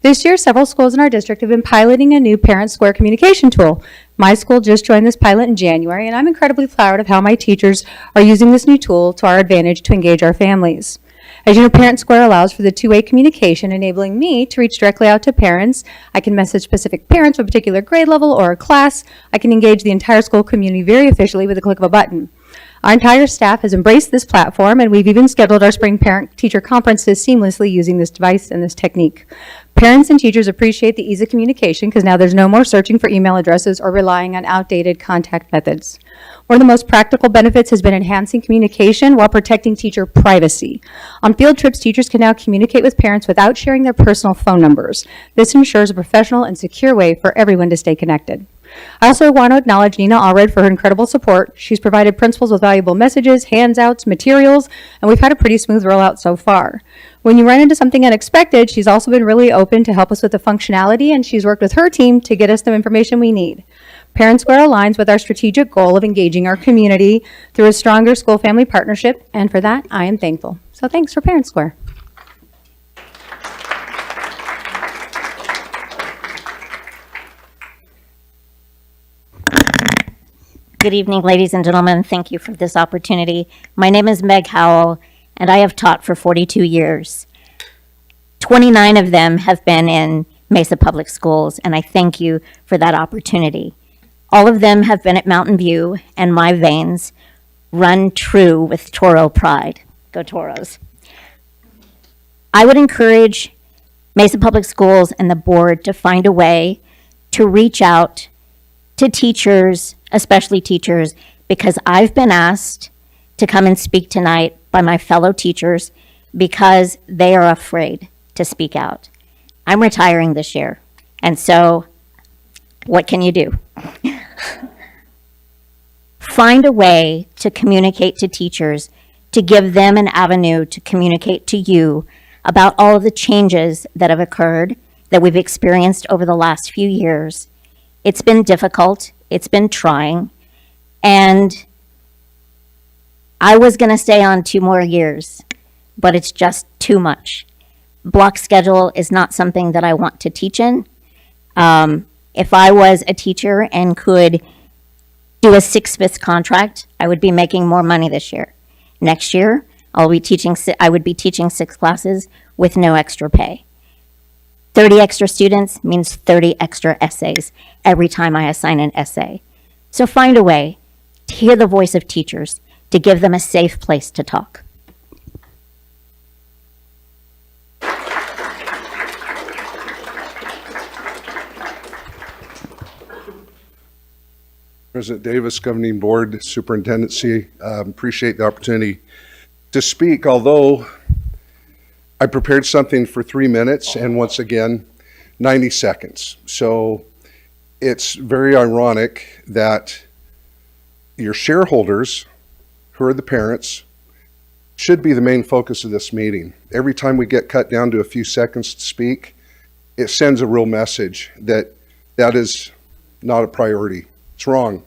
This year, several schools in our district have been piloting a new Parent Square communication tool. My school just joined this pilot in January, and I'm incredibly proud of how my teachers are using this new tool to our advantage to engage our families. As you know, Parent Square allows for the two-way communication, enabling me to reach directly out to parents. I can message specific parents of a particular grade level or a class. I can engage the entire school community very efficiently with a click of a button. Our entire staff has embraced this platform, and we've even scheduled our spring parent-teacher conferences seamlessly using this device and this technique. Parents and teachers appreciate the ease of communication because now there's no more searching for email addresses or relying on outdated contact methods. One of the most practical benefits has been enhancing communication while protecting teacher privacy. On field trips, teachers can now communicate with parents without sharing their personal phone numbers. This ensures a professional and secure way for everyone to stay connected. I also want to acknowledge Nina Allred for her incredible support. She's provided principals with valuable messages, handouts, materials, and we've had a pretty smooth rollout so far. When you run into something unexpected, she's also been really open to help us with the functionality, and she's worked with her team to get us the information we need. Parent Square aligns with our strategic goal of engaging our community through a stronger school-family partnership, and for that, I am thankful. So thanks for Parent Square. Good evening, ladies and gentlemen. Thank you for this opportunity. My name is Meg Howell, and I have taught for 42 years. 29 of them have been in Mesa Public Schools, and I thank you for that opportunity. All of them have been at Mountain View, and my veins run true with Toro pride. Go Toros. I would encourage Mesa Public Schools and the board to find a way to reach out to teachers, especially teachers, because I've been asked to come and speak tonight by my fellow teachers because they are afraid to speak out. I'm retiring this year, and so what can you do? find a way to communicate to teachers, to give them an avenue to communicate to you about all of the changes that have occurred, that we've experienced over the last few years. It's been difficult, it's been trying, and I was gonna stay on 2 more years, but it's just too much. Block schedule is not something that I want to teach in. If I was a teacher and could do a 6/5 contract, I would be making more money this year. Next year, I would be teaching 6 classes with no extra pay. 30 extra students means 30 extra essays every time I assign an essay. So find a way to hear the voice of teachers, to give them a safe place to talk. President Davis, Governing Board, Superintendency, appreciate the opportunity to speak, although I prepared something for 3 minutes and once again, 90 seconds. So it's very ironic that your shareholders, who are the parents, should be the main focus of this meeting. Every time we get cut down to a few seconds to speak, it sends a real message that that is not a priority. It's wrong.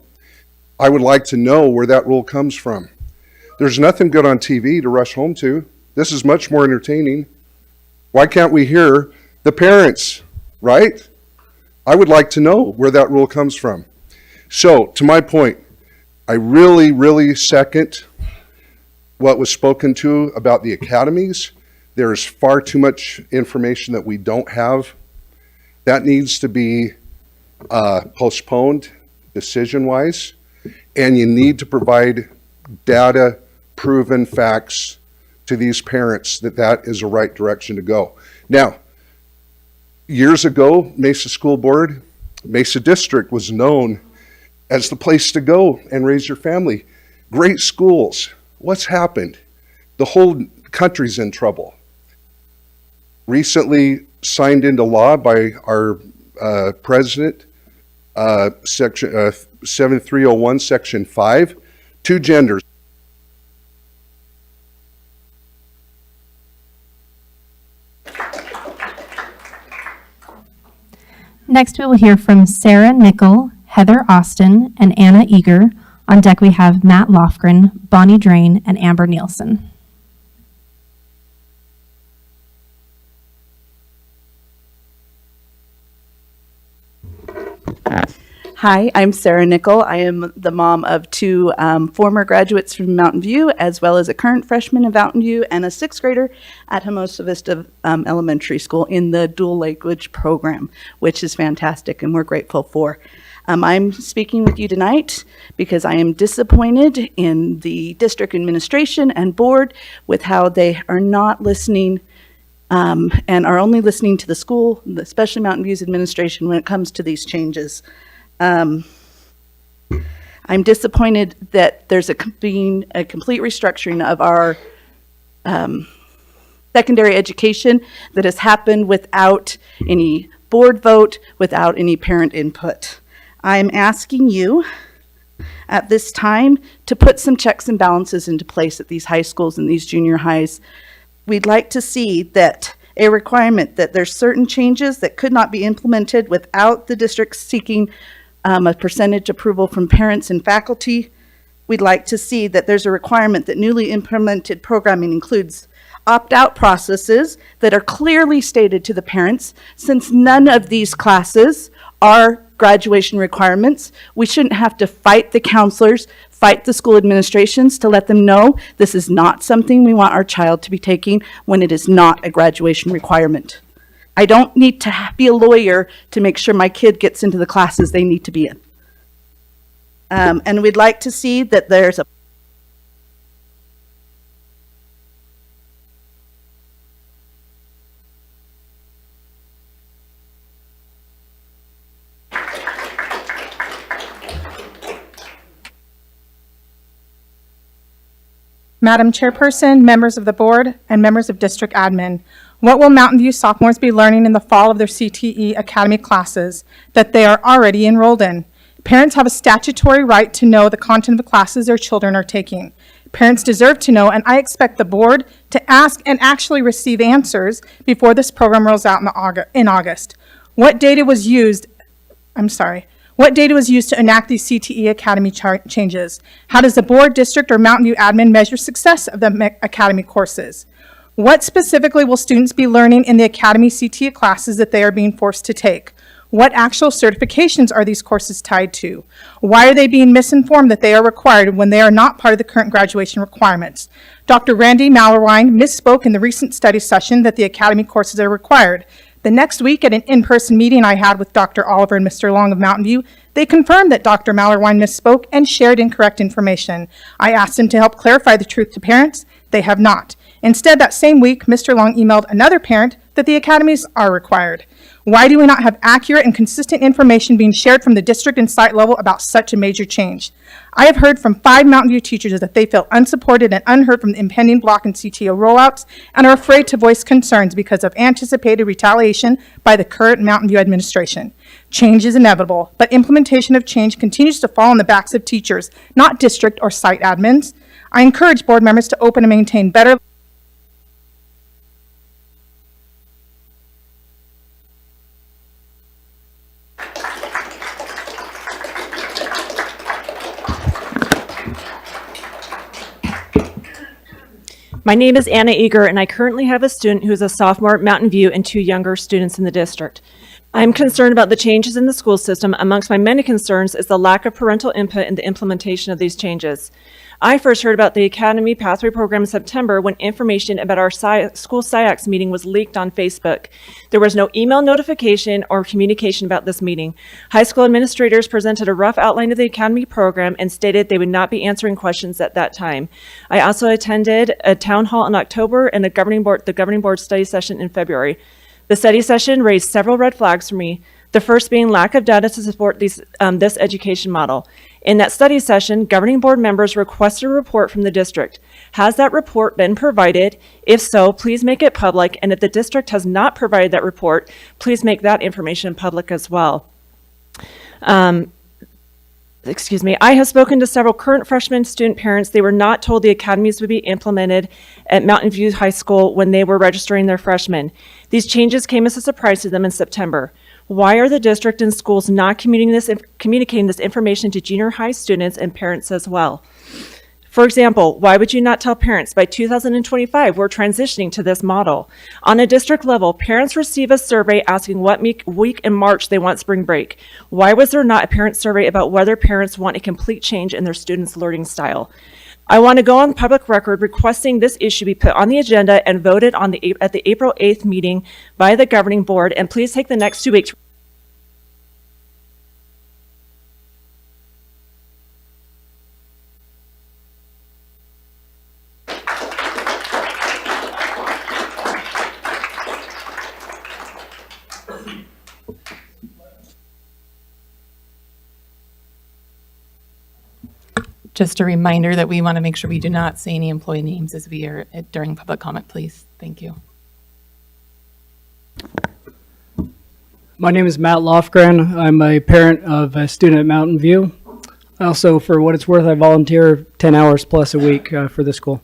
I would like to know where that rule comes from. There's nothing good on TV to rush home to. This is much more entertaining. Why can't we hear the parents, right? I would like to know where that rule comes from. So, to my point, I really, really second what was spoken to about the academies. There's far too much information that we don't have. That needs to be postponed decision-wise, and you need to provide data-proven facts to these parents that that is the right direction to go. Now, years ago, Mesa School Board, Mesa District was known as the place to go and raise your family. Great schools. What's happened? The whole country's in trouble. Recently signed into law by our president, Section 7301, Section 5, 2 genders. Next, we will hear from Sarah Nickel, Heather Austin, and Anna Eager. On deck, we have Matt Lofgren, Bonnie Drain, and Amber Nielsen. Hi, I'm Sarah Nickel. I am the mom of 2 former graduates from Mountain View, as well as a current freshman in Mountain View and a 6th grader at Hermosa Vista Elementary School in the dual language program, which is fantastic and we're grateful for. I'm speaking with you tonight because I am disappointed in the district administration and board with how they are not listening and are only listening to the school, especially Mountain View's administration, when it comes to these changes. I'm disappointed that there's being a complete restructuring of our secondary education that has happened without any board vote, without any parent input. I'm asking you at this time to put some checks and balances into place at these high schools and these junior highs. We'd like to see that a requirement that there's certain changes that could not be implemented without the district seeking a percentage approval from parents and faculty. We'd like to see that there's a requirement that newly implemented programming includes opt-out processes that are clearly stated to the parents. Since none of these classes are graduation requirements, we shouldn't have to fight the counselors, fight the school administrations to let them know this is not something we want our child to be taking when it is not a graduation requirement. I don't need to be a lawyer to make sure my kid gets into the classes they need to be in. And we'd like to see that there's a Madam Chairperson, members of the board, and members of District Admin, what will Mountain View sophomores be learning in the fall of their CTE Academy classes that they are already enrolled in? Parents have a statutory right to know the content of the classes their children are taking. Parents deserve to know, and I expect the board to ask and actually receive answers before this program rolls out in August. What data was used to enact these CTE Academy changes? How does the board, district, or Mountain View admin measure success of the Academy courses? What specifically will students be learning in the Academy CTE classes that they are being forced to take? What actual certifications are these courses tied to? Why are they being misinformed that they are required when they are not part of the current graduation requirements? Dr. Randy Mallerwine misspoke in the recent study session that the Academy courses are required. The next week at an in-person meeting I had with Dr. Oliver and Mr. Long of Mountain View, they confirmed that Dr. Mallerwine misspoke and shared incorrect information. I asked them to help clarify the truth to parents. They have not. Instead, that same week, Mr. Long emailed another parent that the academies are required. Why do we not have accurate and consistent information being shared from the district and site level about such a major change? I have heard from 5 Mountain View teachers that they feel unsupported and unheard from the impending block and CTO rollouts and are afraid to voice concerns because of anticipated retaliation by the current Mountain View administration. Change is inevitable, but implementation of change continues to fall on the backs of teachers, not district or site admins. I encourage board members to open and maintain better My name is Anna Eager, and I currently have a student who is a sophomore at Mountain View and 2 younger students in the district. I'm concerned about the changes in the school system. Amongst my many concerns is the lack of parental input in the implementation of these changes. I first heard about the Academy Pathway Program in September when information about our school SIACS meeting was leaked on Facebook. There was no email notification or communication about this meeting. High school administrators presented a rough outline of the Academy program and stated they would not be answering questions at that time. I also attended a town hall in October and the governing board study session in February. The study session raised several red flags for me. The first being lack of data to support this education model. In that study session, governing board members requested a report from the district. Has that report been provided? If so, please make it public. And if the district has not provided that report, please make that information public as well. I have spoken to several current freshman student parents. They were not told the academies would be implemented at Mountain View High School when they were registering their freshmen. These changes came as a surprise to them in September. Why are the district and schools not communicating this information to junior high students and parents as well? For example, why would you not tell parents by 2025 we're transitioning to this model? On a district level, parents receive a survey asking what week in March they want spring break. Why was there not a parent survey about whether parents want a complete change in their students' learning style? I want to go on public record requesting this issue be put on the agenda and voted on at the April 8th meeting by the governing board, and please take the next 2 weeks. Just a reminder that we want to make sure we do not say any employee names as we are during public comment, please. Thank you. My name is Matt Lofgren. I'm a parent of a student at Mountain View. Also, for what it's worth, I volunteer 10 hours plus a week for the school.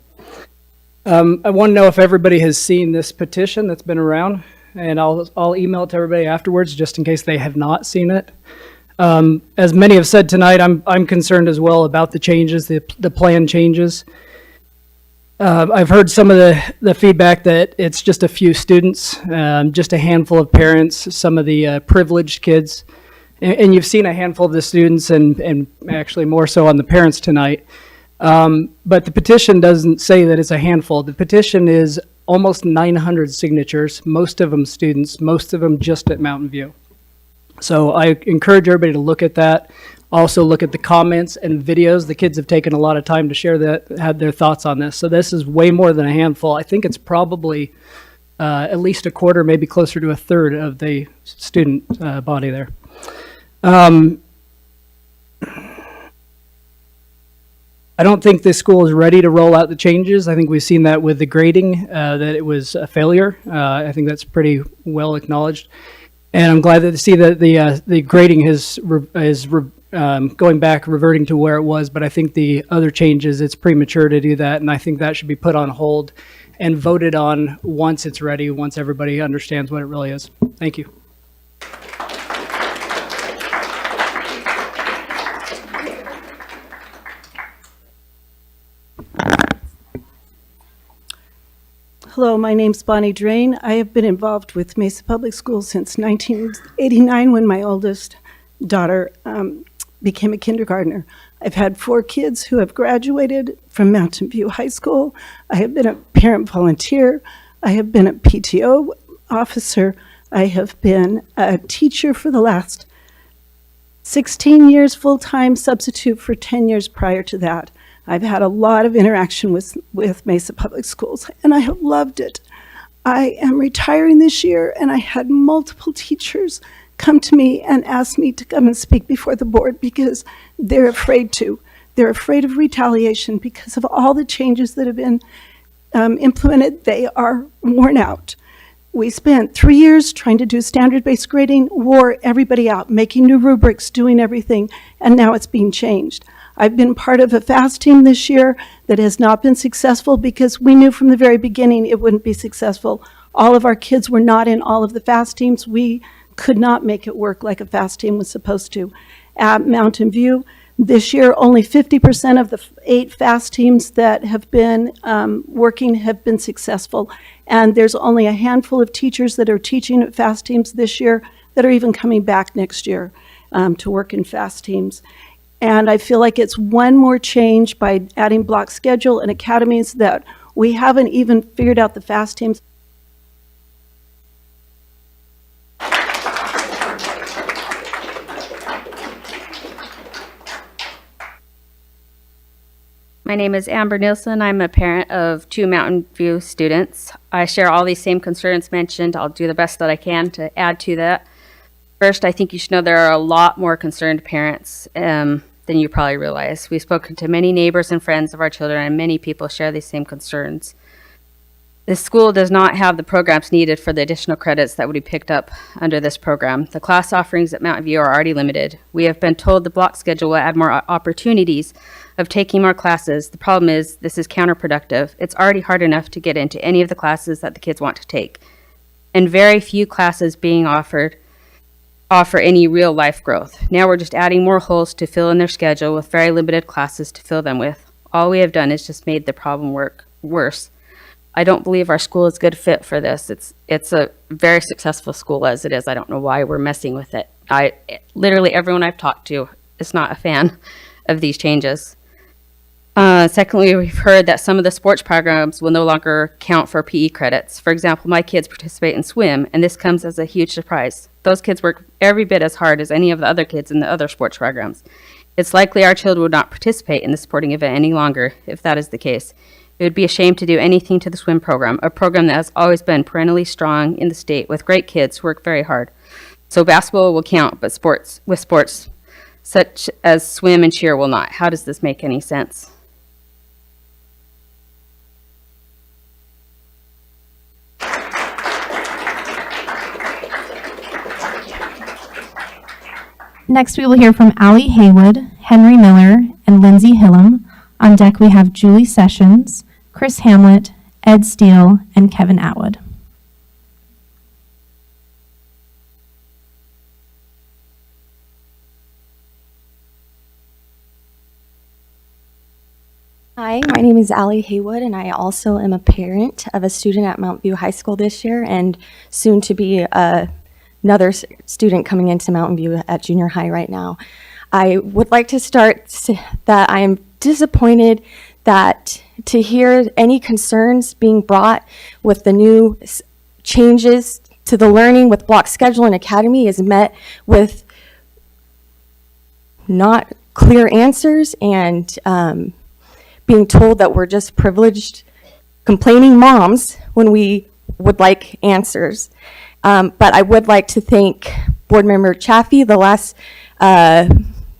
I want to know if everybody has seen this petition that's been around, and I'll email it to everybody afterwards just in case they have not seen it. As many have said tonight, I'm concerned as well about the changes, the plan changes. I've heard some of the feedback that it's just a few students, just a handful of parents, some of the privileged kids, and you've seen a handful of the students and actually more so on the parents tonight. But the petition doesn't say that it's a handful. The petition is almost 900 signatures, most of them students, most of them just at Mountain View. So I encourage everybody to look at that. Also look at the comments and videos. The kids have taken a lot of time to share had their thoughts on this. So this is way more than a handful. I think it's probably at least a quarter, maybe closer to a third of the student body there. I don't think this school is ready to roll out the changes. I think we've seen that with the grading, that it was a failure. I think that's pretty well acknowledged. And I'm glad to see that the grading has going back, reverting to where it was, but I think the other changes, it's premature to do that, and I think that should be put on hold and voted on once it's ready, once everybody understands what it really is. Thank you. Hello, my name's Bonnie Drain. I have been involved with Mesa Public Schools since 1989 when my oldest daughter became a kindergartner. I've had 4 kids who have graduated from Mountain View High School. I have been a parent volunteer. I have been a PTO officer. I have been a teacher for the last 16 years, full-time substitute for 10 years prior to that. I've had a lot of interaction with Mesa Public Schools, and I have loved it. I am retiring this year, and I had multiple teachers come to me and ask me to come and speak before the board because they're afraid to. They're afraid of retaliation because of all the changes that have been implemented. They are worn out. We spent 3 years trying to do standard-based grading, wore everybody out, making new rubrics, doing everything, and now it's being changed. I've been part of a FAST team this year that has not been successful because we knew from the very beginning it wouldn't be successful. All of our kids were not in all of the FAST teams. We could not make it work like a FAST team was supposed to. At Mountain View, this year, only 50% of the 8 FAST teams that have been working have been successful. And there's only a handful of teachers that are teaching at FAST teams this year that are even coming back next year to work in FAST teams. And I feel like it's one more change by adding block schedule and academies that we haven't even figured out the FAST teams. My name is Amber Nielsen. I'm a parent of 2 Mountain View students. I share all these same concerns mentioned. I'll do the best that I can to add to that. First, I think you should know there are a lot more concerned parents than you probably realize. We've spoken to many neighbors and friends of our children, and many people share these same concerns. The school does not have the programs needed for the additional credits that would be picked up under this program. The class offerings at Mountain View are already limited. We have been told the block schedule will add more opportunities of taking more classes. The problem is this is counterproductive. It's already hard enough to get into any of the classes that the kids want to take, and very few classes being offer any real life growth. Now we're just adding more holes to fill in their schedule with very limited classes to fill them with. All we have done is just made the problem worse. I don't believe our school is a good fit for this. It's a very successful school as it is. I don't know why we're messing with it. Literally everyone I've talked to is not a fan of these changes. Secondly, we've heard that some of the sports programs will no longer count for PE credits. For example, my kids participate in swim, and this comes as a huge surprise. Those kids work every bit as hard as any of the other kids in the other sports programs. It's likely our children would not participate in the sporting event any longer if that is the case. It would be a shame to do anything to the swim program, a program that has always been perennially strong in the state with great kids who work very hard. So basketball will count, but sports such as swim and cheer will not. How does this make any sense? Next, we will hear from Allie Haywood, Henry Miller, and Lindsay Hillam. On deck, we have Julie Sessions, Chris Hamlet, Ed Steele, and Kevin Atwood. Hi, my name is Allie Haywood, and I also am a parent of a student at Mount View High School this year, and soon to be another student coming into Mountain View at junior high right now. I would like to start that I am disappointed that to hear any concerns being brought with the new changes to the learning with block schedule and academy is met with not clear answers and being told that we're just privileged complaining moms when we would like answers. But I would like to thank Board Member Chaffee. The last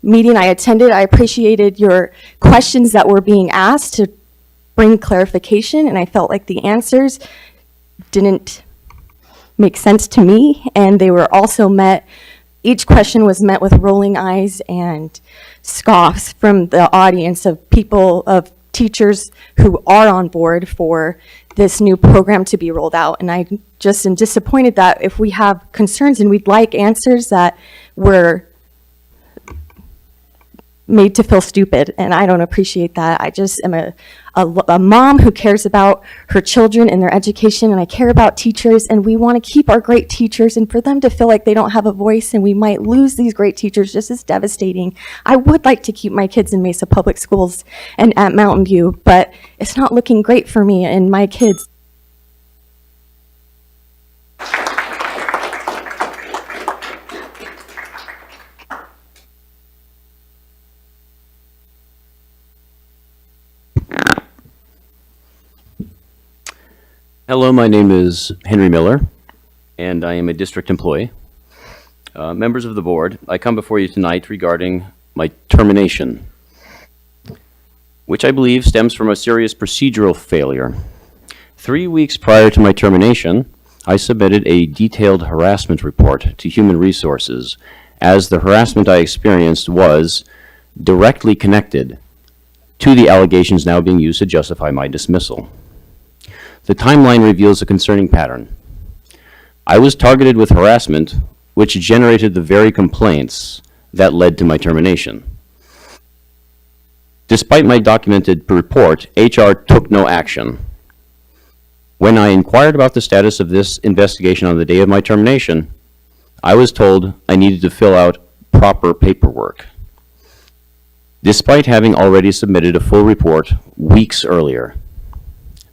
meeting I attended, I appreciated your questions that were being asked to bring clarification, and I felt like the answers didn't make sense to me, and they were also met each question was met with rolling eyes and scoffs from the audience of people, of teachers who are on board for this new program to be rolled out. And I just am disappointed that if we have concerns and we'd like answers, that we're made to feel stupid, and I don't appreciate that. I just am a mom who cares about her children and their education, and I care about teachers, and we want to keep our great teachers, and for them to feel like they don't have a voice and we might lose these great teachers just is devastating. I would like to keep my kids in Mesa Public Schools and at Mountain View, but it's not looking great for me and my kids. Hello, my name is Henry Miller, and I am a district employee. Members of the board, I come before you tonight regarding my termination, which I believe stems from a serious procedural failure. 3 weeks prior to my termination, I submitted a detailed harassment report to Human Resources, as the harassment I experienced was directly connected to the allegations now being used to justify my dismissal. The timeline reveals a concerning pattern. I was targeted with harassment, which generated the very complaints that led to my termination. Despite my documented report, HR took no action. When I inquired about the status of this investigation on the day of my termination, I was told I needed to fill out proper paperwork, despite having already submitted a full report weeks earlier.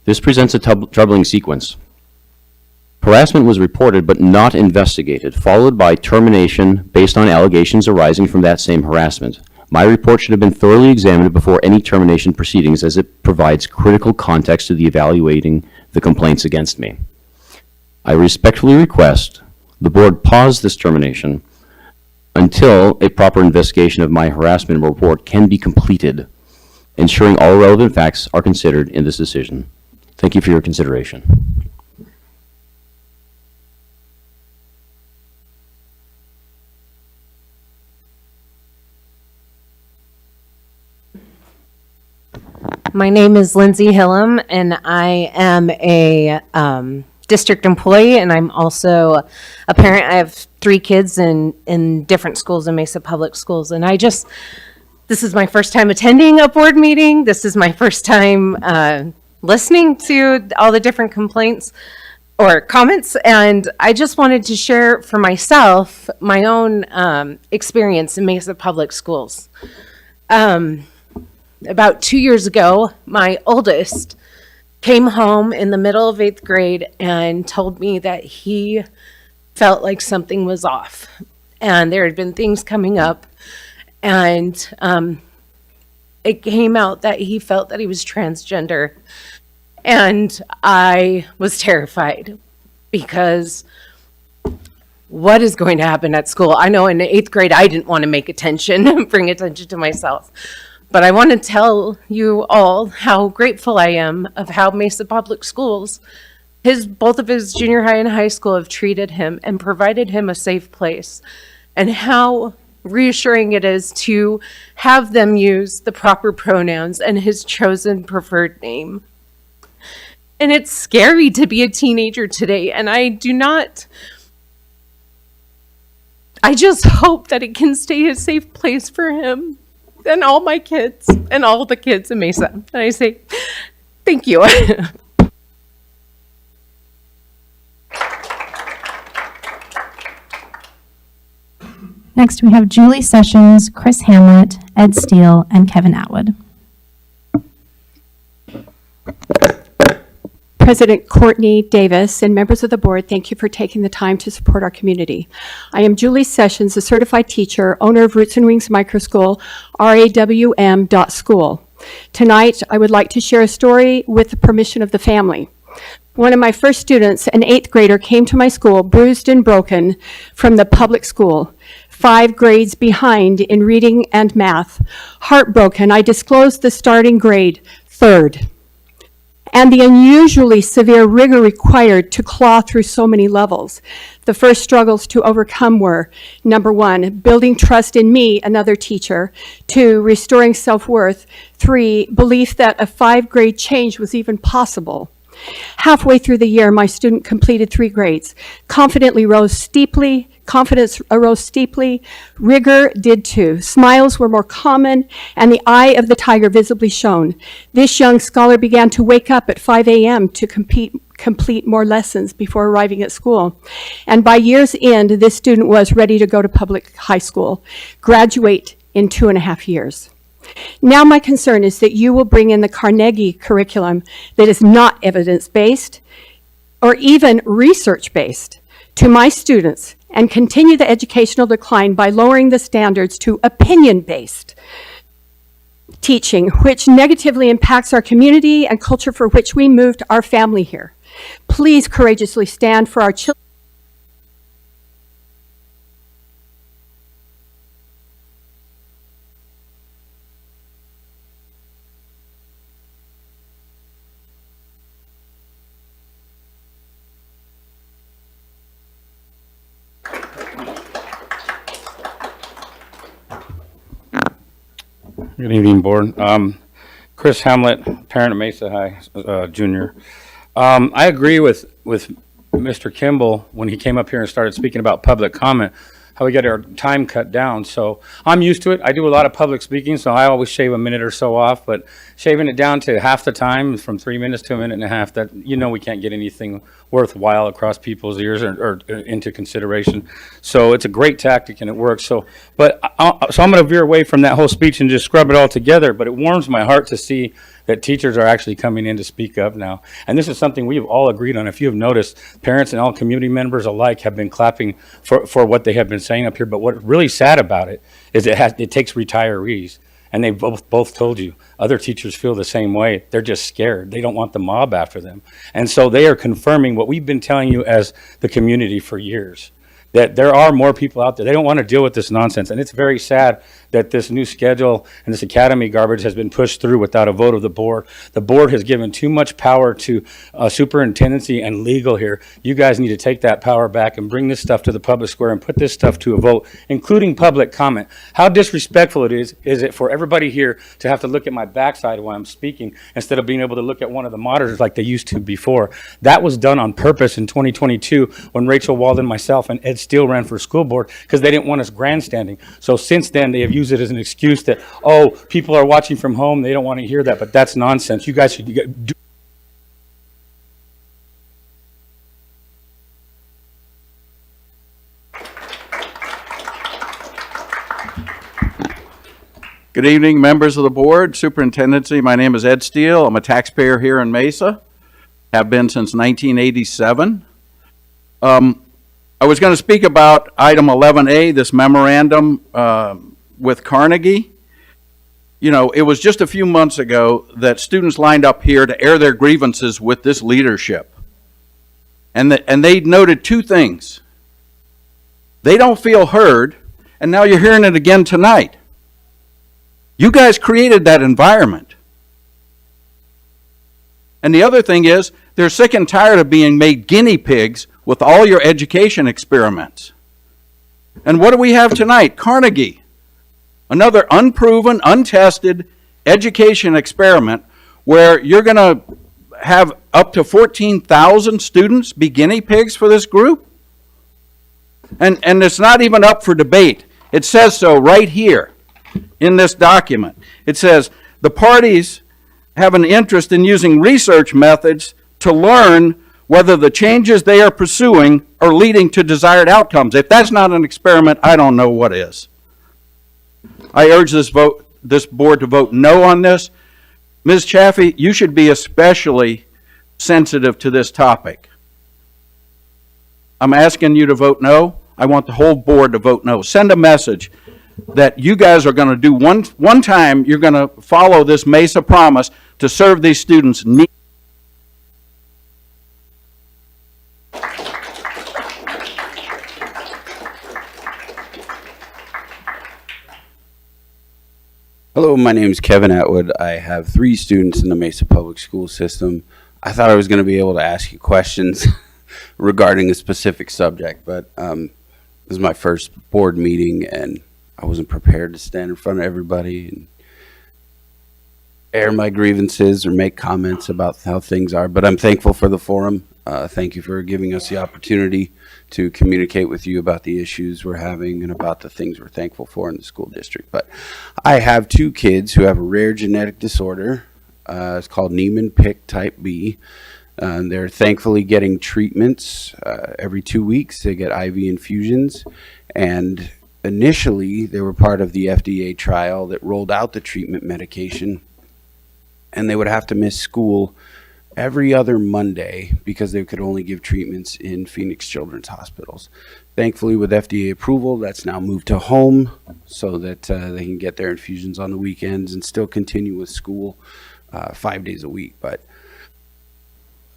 This presents a troubling sequence. Harassment was reported but not investigated, followed by termination based on allegations arising from that same harassment. My report should have been thoroughly examined before any termination proceedings, as it provides critical context to the evaluating the complaints against me. I respectfully request the board pause this termination until a proper investigation of my harassment report can be completed, ensuring all relevant facts are considered in this decision. Thank you for your consideration. My name is Lindsay Hillam, and I am a district employee, and I'm also a parent. I have 3 kids in different schools in Mesa Public Schools, and this is my first time attending a board meeting. This is my first time listening to all the different complaints or comments, and I just wanted to share for myself my own experience in Mesa Public Schools. About 2 years ago, my oldest came home in the middle of 8th grade and told me that he felt like something was off, and there had been things coming up, and it came out that he felt that he was transgender. And I was terrified, because what is going to happen at school? I know in 8th grade, I didn't want to make attention, bring attention to myself. But I want to tell you all how grateful I am of how Mesa Public Schools, both of his junior high and high school, have treated him and provided him a safe place, and how reassuring it is to have them use the proper pronouns and his chosen preferred name. And it's scary to be a teenager today, and I just hope that it can stay a safe place for him and all my kids and all the kids in Mesa. And I say, thank you. Next, we have Julie Sessions, Chris Hamlet, Ed Steele, and Kevin Atwood. President Courtney Davis and members of the board, thank you for taking the time to support our community. I am Julie Sessions, a certified teacher, owner of Roots and Wings Micro School, rawm.school. Tonight, I would like to share a story with the permission of the family. One of my first students, an 8th grader, came to my school bruised and broken from the public school, 5 grades behind in reading and math. Heartbroken, I disclosed the starting grade, 3rd. and the unusually severe rigor required to claw through so many levels. The first struggles to overcome were, number one, building trust in me, another teacher; two, restoring self-worth; three, belief that a 5-grade change was even possible. Halfway through the year, my student completed 3 grades. Confidence rose steeply, rigor did too. Smiles were more common, and the eye of the tiger visibly shone. This young scholar began to wake up at 5 a.m. to complete more lessons before arriving at school. And by year's end, this student was ready to go to public high school, graduate in 2.5 years. Now my concern is that you will bring in the Carnegie curriculum that is not evidence-based or even research-based to my students and continue the educational decline by lowering the standards to opinion-based teaching, which negatively impacts our community and culture for which we moved our family here. Please courageously stand for our children. Good evening, Board. Chris Hamlet, parent of Mesa High Junior. I agree with Mr. Kimball when he came up here and started speaking about public comment, how we got our time cut down. So I'm used to it. I do a lot of public speaking, so I always shave a minute or so off, but shaving it down to half the time, from 3 minutes to a minute and a half, that, you know, we can't get anything worthwhile across people's ears or into consideration. So it's a great tactic and it works. So I'm going to veer away from that whole speech and just scrub it all together, but it warms my heart to see that teachers are actually coming in to speak up now. And this is something we've all agreed on. If you have noticed, parents and all community members alike have been clapping for what they have been saying up here. But what's really sad about it is it takes retirees. And they both told you, other teachers feel the same way. They're just scared. They don't want the mob after them. And so they are confirming what we've been telling you as the community for years, that there are more people out there. They don't want to deal with this nonsense. And it's very sad that this new schedule and this academy garbage has been pushed through without a vote of the board. The board has given too much power to superintendency and legal here. You guys need to take that power back and bring this stuff to the public square and put this stuff to a vote, including public comment. How disrespectful it is it for everybody here to have to look at my backside while I'm speaking instead of being able to look at one of the monitors like they used to before. That was done on purpose in 2022 when Rachel Walden, myself, and Ed Steele ran for school board because they didn't want us grandstanding. So since then, they have used it as an excuse that, oh, people are watching from home, they don't want to hear that, but that's nonsense. You guys should do. Good evening, members of the board, superintendency. My name is Ed Steele. I'm a taxpayer here in Mesa. Have been since 1987. I was going to speak about item 11A, this memorandum with Carnegie. You know, it was just a few months ago that students lined up here to air their grievances with this leadership. And they noted 2 things. They don't feel heard, and now you're hearing it again tonight. You guys created that environment. And the other thing is, they're sick and tired of being made guinea pigs with all your education experiments. And what do we have tonight? Carnegie. Another unproven, untested education experiment where you're going to have up to 14,000 students be guinea pigs for this group? And it's not even up for debate. It says so right here in this document. It says the parties have an interest in using research methods to learn whether the changes they are pursuing are leading to desired outcomes. If that's not an experiment, I don't know what is. I urge this board to vote no on this. Ms. Chaffee, you should be especially sensitive to this topic. I'm asking you to vote no. I want the whole board to vote no. Send a message that you guys are going to do one time, you're going to follow this Mesa promise to serve these students' needs. Hello, my name is Kevin Atwood. I have 3 students in the Mesa Public School System. I thought I was going to be able to ask you questions regarding a specific subject, but this is my first board meeting, and I wasn't prepared to stand in front of everybody and air my grievances or make comments about how things are. But I'm thankful for the forum. Thank you for giving us the opportunity to communicate with you about the issues we're having and about the things we're thankful for in the school district. But I have 2 kids who have a rare genetic disorder. It's called Niemann-Pick type B. They're thankfully getting treatments every 2 weeks. They get IV infusions. And initially, they were part of the FDA trial that rolled out the treatment medication. And they would have to miss school every other Monday because they could only give treatments in Phoenix Children's Hospitals. Thankfully, with FDA approval, that's now moved to home so that they can get their infusions on the weekends and still continue with school 5 days a week. But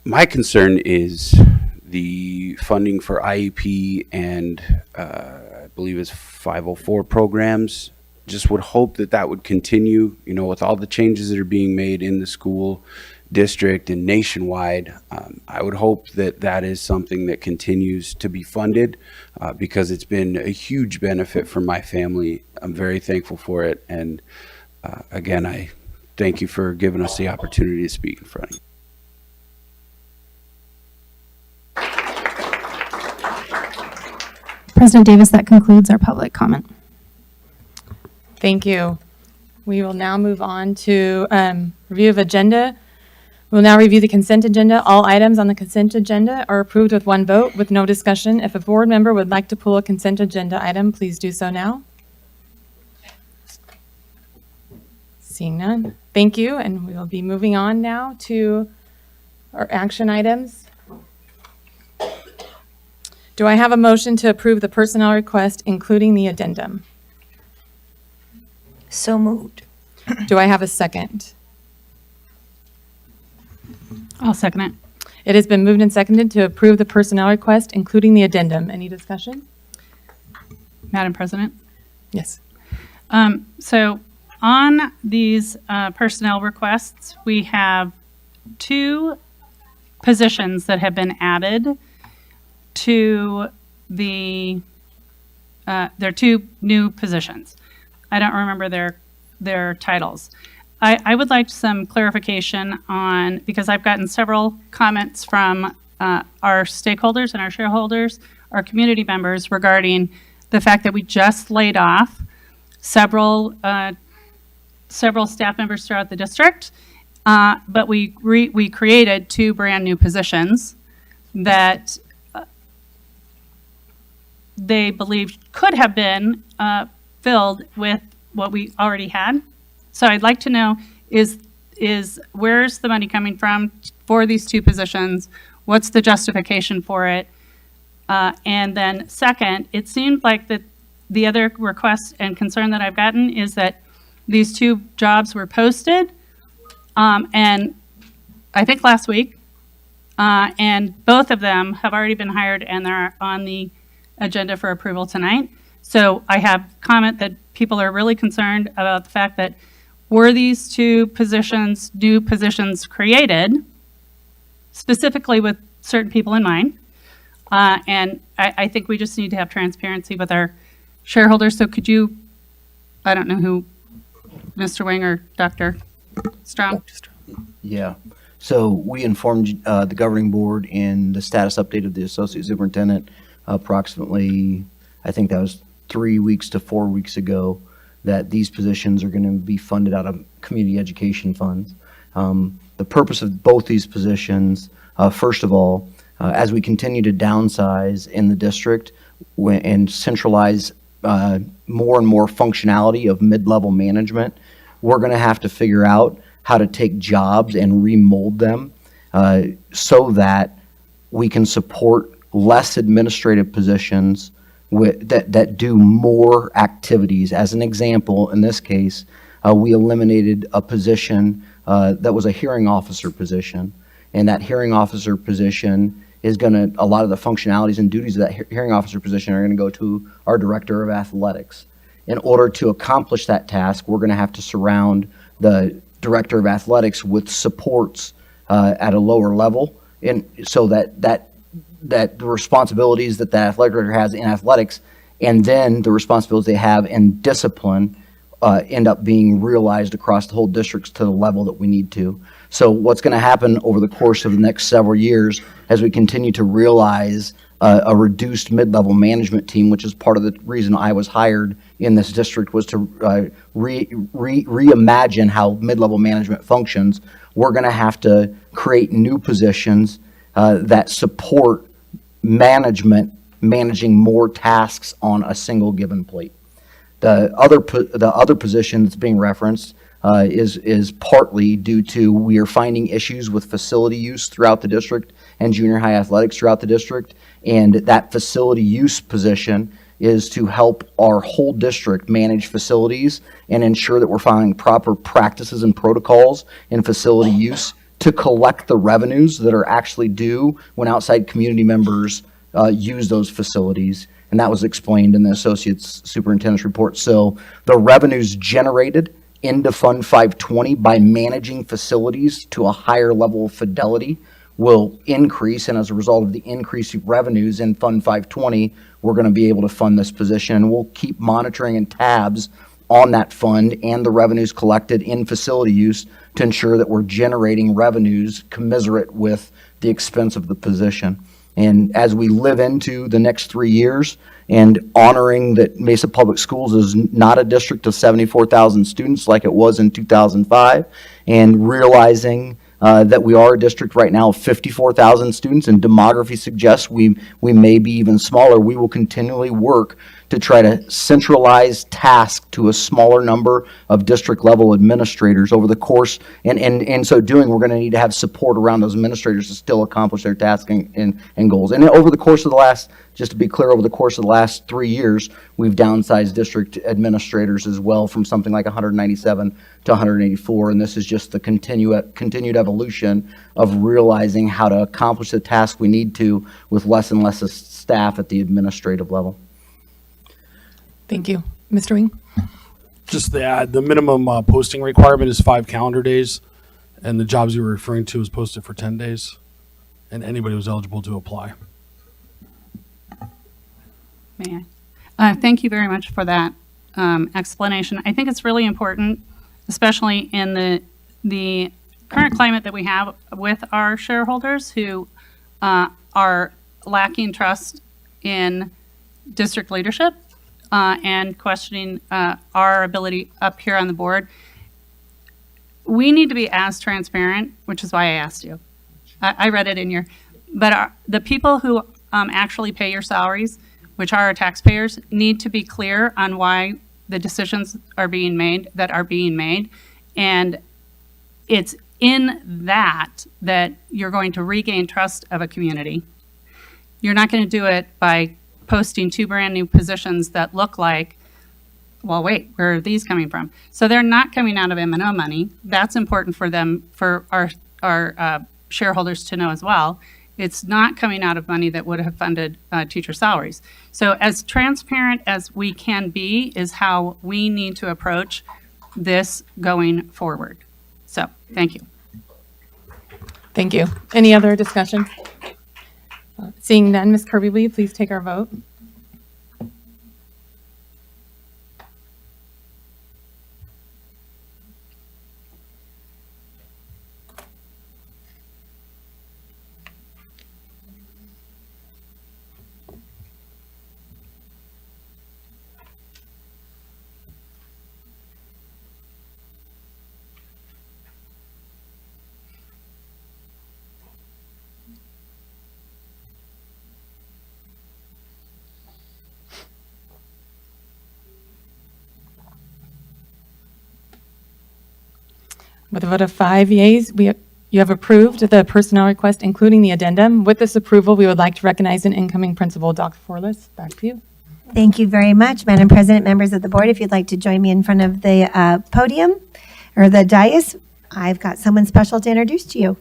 my concern is the funding for IEP and I believe it's 504 programs. Just would hope that that would continue, you know, with all the changes that are being made in the school district and nationwide. I would hope that that is something that continues to be funded because it's been a huge benefit for my family. I'm very thankful for it. And again, I thank you for giving us the opportunity to speak in front of you. President Davis, that concludes our public comment. Thank you. We will now move on to review of agenda. We'll now review the consent agenda. All items on the consent agenda are approved with one vote with no discussion. If a board member would like to pull a consent agenda item, please do so now. Seeing none. Thank you, and we will be moving on now to our action items. Do I have a motion to approve the personnel request, including the addendum? So moved. Do I have a second? I'll second it. It has been moved and seconded to approve the personnel request, including the addendum. Any discussion? Madam President? Yes. So on these personnel requests, we have 2 positions that have been added to the, there are 2 new positions. I don't remember their titles. I would like some clarification on, because I've gotten several comments from our stakeholders and our shareholders, our community members regarding the fact that we just laid off several staff members throughout the district, but we created 2 brand new positions that they believed could have been filled with what we already had. So I'd like to know is where's the money coming from for these 2 positions? What's the justification for it? And then second, it seemed like that the other request and concern that I've gotten is that these 2 jobs were posted, and I think last week, and both of them have already been hired and they're on the agenda for approval tonight. So I have comment that people are really concerned about the fact that were these 2 positions, new positions created specifically with certain people in mind? And I think we just need to have transparency with our shareholders. So could you, I don't know who, Mr. Wing or Dr. Strong? Yeah. So we informed the governing board in the status update of the associate superintendent approximately, I think that was 3 weeks to 4 weeks ago, that these positions are going to be funded out of community education funds. The purpose of both these positions, first of all, as we continue to downsize in the district and centralize more and more functionality of mid-level management, we're going to have to figure out how to take jobs and remold them so that we can support less administrative positions that do more activities. As an example, in this case, we eliminated a position that was a hearing officer position, and that hearing officer position is going to, a lot of the functionalities and duties of that hearing officer position are going to go to our director of athletics. In order to accomplish that task, we're going to have to surround the director of athletics with supports at a lower level, and so that the responsibilities that the athletic director has in athletics, and then the responsibilities they have in discipline, end up being realized across the whole districts to the level that we need to. So what's going to happen over the course of the next several years as we continue to realize a reduced mid-level management team, which is part of the reason I was hired in this district, was to reimagine how mid-level management functions. We're going to have to create new positions that support management managing more tasks on a single given plate. The other position that's being referenced is partly due to we are finding issues with facility use throughout the district and junior high athletics throughout the district, and that facility use position is to help our whole district manage facilities and ensure that we're following proper practices and protocols in facility use to collect the revenues that are actually due when outside community members use those facilities. And that was explained in the Associate's Superintendent's report. So the revenues generated into Fund 520 by managing facilities to a higher level of fidelity will increase. And as a result of the increased revenues in Fund 520, we're going to be able to fund this position. And we'll keep monitoring and tabs on that fund and the revenues collected in facility use to ensure that we're generating revenues commensurate with the expense of the position. And as we live into the next 3 years and honoring that Mesa Public Schools is not a district of 74,000 students like it was in 2005, and realizing that we are a district right now of 54,000 students, and demography suggests we may be even smaller, we will continually work to try to centralize tasks to a smaller number of district level administrators over the course. And in so doing, we're going to need to have support around those administrators to still accomplish their tasks and goals. And over the course of the last, just to be clear, over the course of the last 3 years, we've downsized district administrators as well from something like 197 to 184. And this is just the continued evolution of realizing how to accomplish the task we need to with less and less staff at the administrative level. Thank you. Mr. Wing? Just to add, the minimum posting requirement is 5 calendar days, and the jobs you were referring to is posted for 10 days, and anybody was eligible to apply. May I? Thank you very much for that explanation. I think it's really important, especially in the current climate that we have with our shareholders who are lacking trust in district leadership and questioning our ability up here on the board. We need to be as transparent, which is why I asked you. I read it in your, but the people who actually pay your salaries, which are our taxpayers, need to be clear on why the decisions are being made that are being made. And it's in that you're going to regain trust of a community. You're not going to do it by posting 2 brand new positions that look like, well, wait, where are these coming from? So they're not coming out of M&O money. That's important for them, for our shareholders to know as well. It's not coming out of money that would have funded teacher salaries. So as transparent as we can be is how we need to approach this going forward. So, thank you. Thank you. Any other discussion? Seeing none, Ms. Kirby, will you please take our vote? With a vote of 5 yeas, you have approved the personnel request, including the addendum. With this approval, we would like to recognize an incoming principal, Dr. Forlis. Back to you. Thank you very much, Madam President, members of the board. If you'd like to join me in front of the podium or the dais, I've got someone special to introduce to you.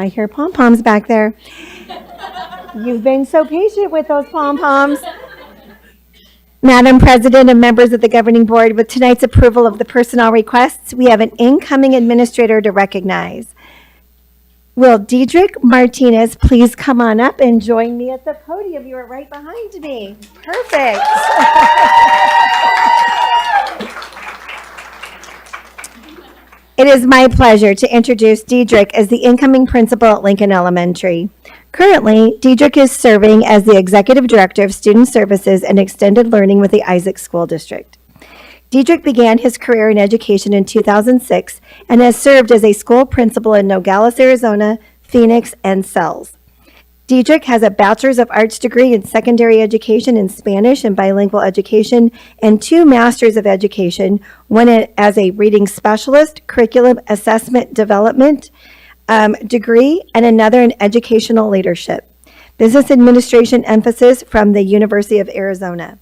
I hear pom-poms back there. You've been so patient with those pom-poms. Madam President and members of the governing board, with tonight's approval of the personnel requests, we have an incoming administrator to recognize. Will Diedrich Martinez please come on up and join me at the podium? You are right behind me. Perfect. It is my pleasure to introduce Diedrich as the incoming principal at Lincoln Elementary. Currently, Diedrich is serving as the Executive Director of Student Services and Extended Learning with the Isaac School District. Diedrich began his career in education in 2006 and has served as a school principal in Nogales, Arizona, Phoenix, and Sells. Diedrich has a Bachelor's of Arts degree in secondary education in Spanish and bilingual education and 2 Masters of Education, one as a reading specialist, curriculum assessment development degree, and another in educational leadership. Business administration emphasis from the University of Arizona.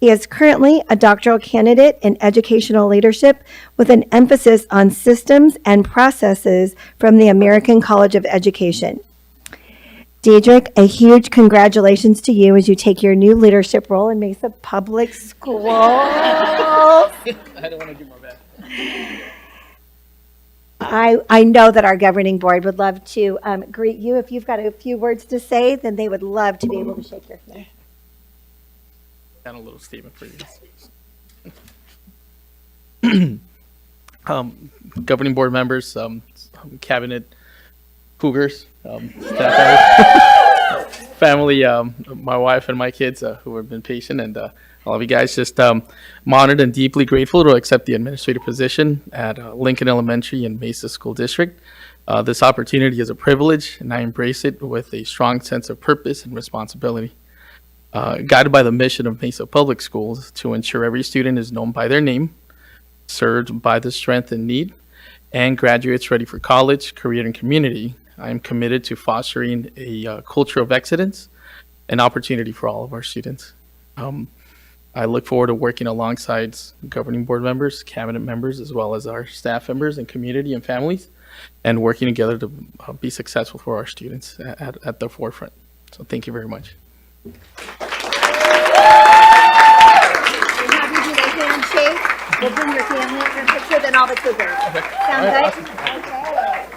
He is currently a doctoral candidate in educational leadership with an emphasis on systems and processes from the American College of Education. Diedrich, a huge congratulations to you as you take your new leadership role in Mesa Public Schools. I don't want to do more bad. I know that our governing board would love to greet you. If you've got a few words to say, then they would love to be able to shake your hand. Got a little statement for you. Governing board members, cabinet cougars, staff members, family, my wife and my kids who have been patient, and all of you guys, just I'm honored and deeply grateful to accept the administrative position at Lincoln Elementary and Mesa School District. This opportunity is a privilege, and I embrace it with a strong sense of purpose and responsibility. Guided by the mission of Mesa Public Schools to ensure every student is known by their name, served by the strength and need, and graduates ready for college, career, and community, I am committed to fostering a culture of excellence and opportunity for all of our students. I look forward to working alongside governing board members, cabinet members, as well as our staff members and community and families, and working together to be successful for our students at the forefront. So thank you very much. We'll bring your family in your picture, then all the cougars. Sound good? Okay.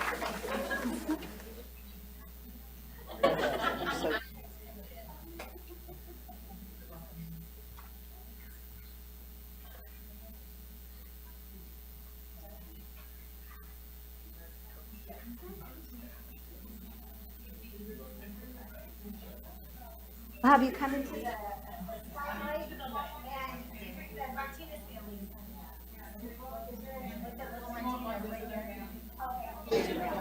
I'll have you come into the spotlight and bring the Martinez family. With the little Martinez right there. Okay.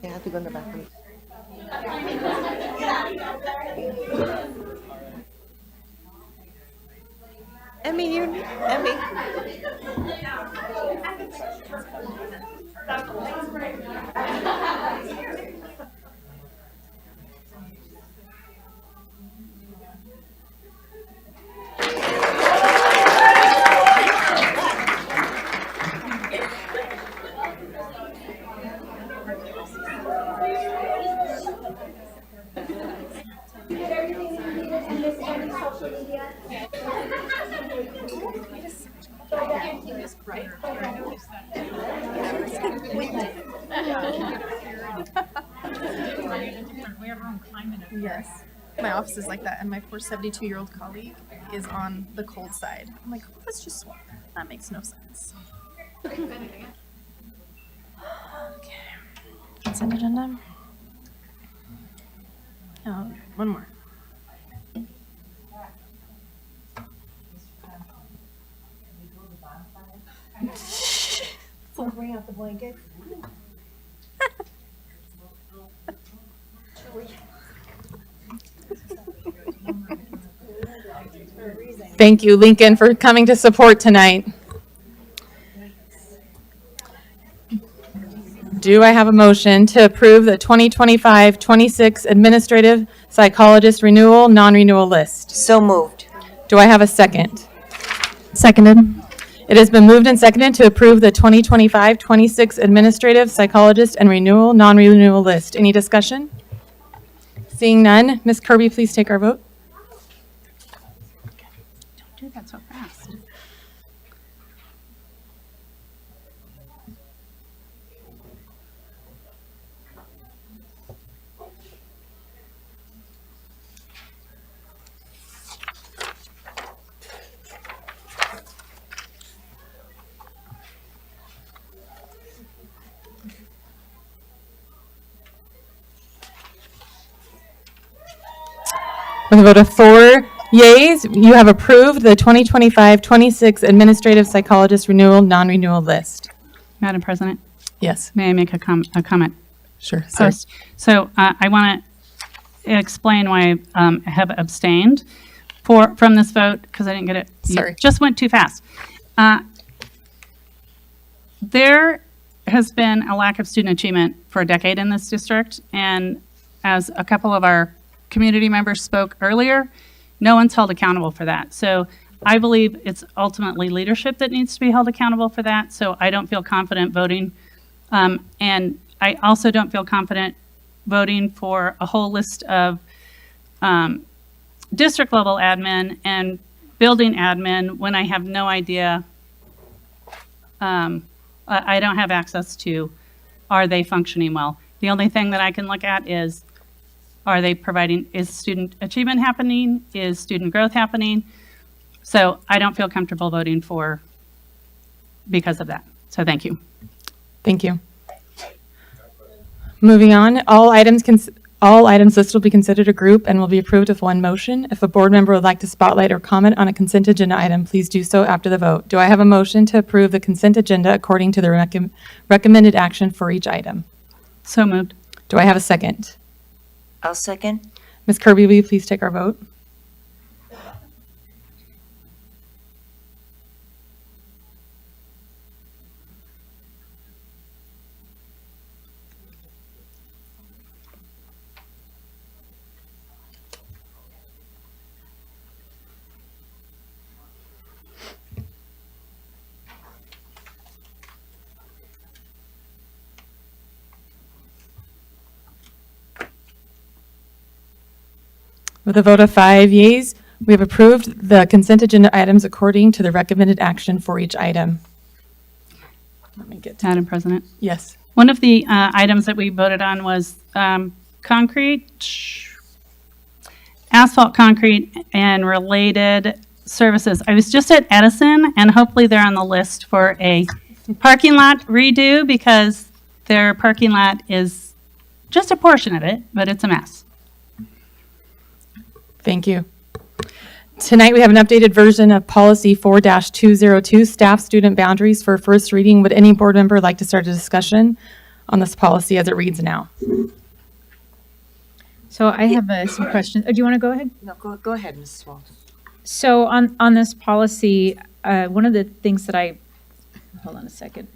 Yeah, I have to go in the bathroom. Emmy, Emmy. Yes. My office is like that, and my poor 72-year-old colleague is on the cold side. I'm like, let's just swap. That makes no sense. Okay. Consent agenda. Oh, one more. Bring out the blanket. Thank you, Lincoln, for coming to support tonight. Do I have a motion to approve the 2025-26 Administrative Psychologist Renewal, Non-Renewal List? So moved. Do I have a second? Seconded. It has been moved and seconded to approve the 2025-26 Administrative Psychologist and Renewal, Non-Renewal List. Any discussion? Seeing none, Ms. Kirby, please take our vote. Don't do that so fast. With a vote of 4 yeas, you have approved the 2025-26 Administrative Psychologist Renewal, Non-Renewal List. Madam President, Yes, may I make a comment? sure. Sorry. First, so I want to explain why I have abstained from this vote, because I didn't get it. You Sorry. just went too fast. There has been a lack of student achievement for a decade in this district, and as a couple of our community members spoke earlier, no one's held accountable for that. So I believe it's ultimately leadership that needs to be held accountable for that, so I don't feel confident voting. And I also don't feel confident voting for a whole list of district level admin and building admin when I have no idea, I don't have access to, are they functioning well? The only thing that I can look at is, are they providing, is student achievement happening? Is student growth happening? So I don't feel comfortable voting for because of that. So thank you. Thank you. Moving on, all items listed will be considered a group and will be approved with one motion. If a board member would like to spotlight or comment on a consent agenda item, please do so after the vote. Do I have a motion to approve the consent agenda according to the recommended action for each item? So moved. Do I have a second? I'll second. Ms. Kirby, will you please take our vote? With a vote of 5 yeas, we have approved the consent agenda items according to the recommended action for each item. Let me get to Madam President. Yes. One of the items that we voted on was asphalt concrete and related services. I was just at Edison, and hopefully they're on the list for a parking lot redo, because their parking lot is just a portion of it, but it's a mess. Thank you. Tonight, we have an updated version of Policy 4-202, Staff Student Boundaries for first reading. Would any board member like to start a discussion on this policy as it reads now? So I have some questions. Do you want to go ahead? No, go ahead, Mrs. Walsh. So on this policy, one of the things that hold on a second,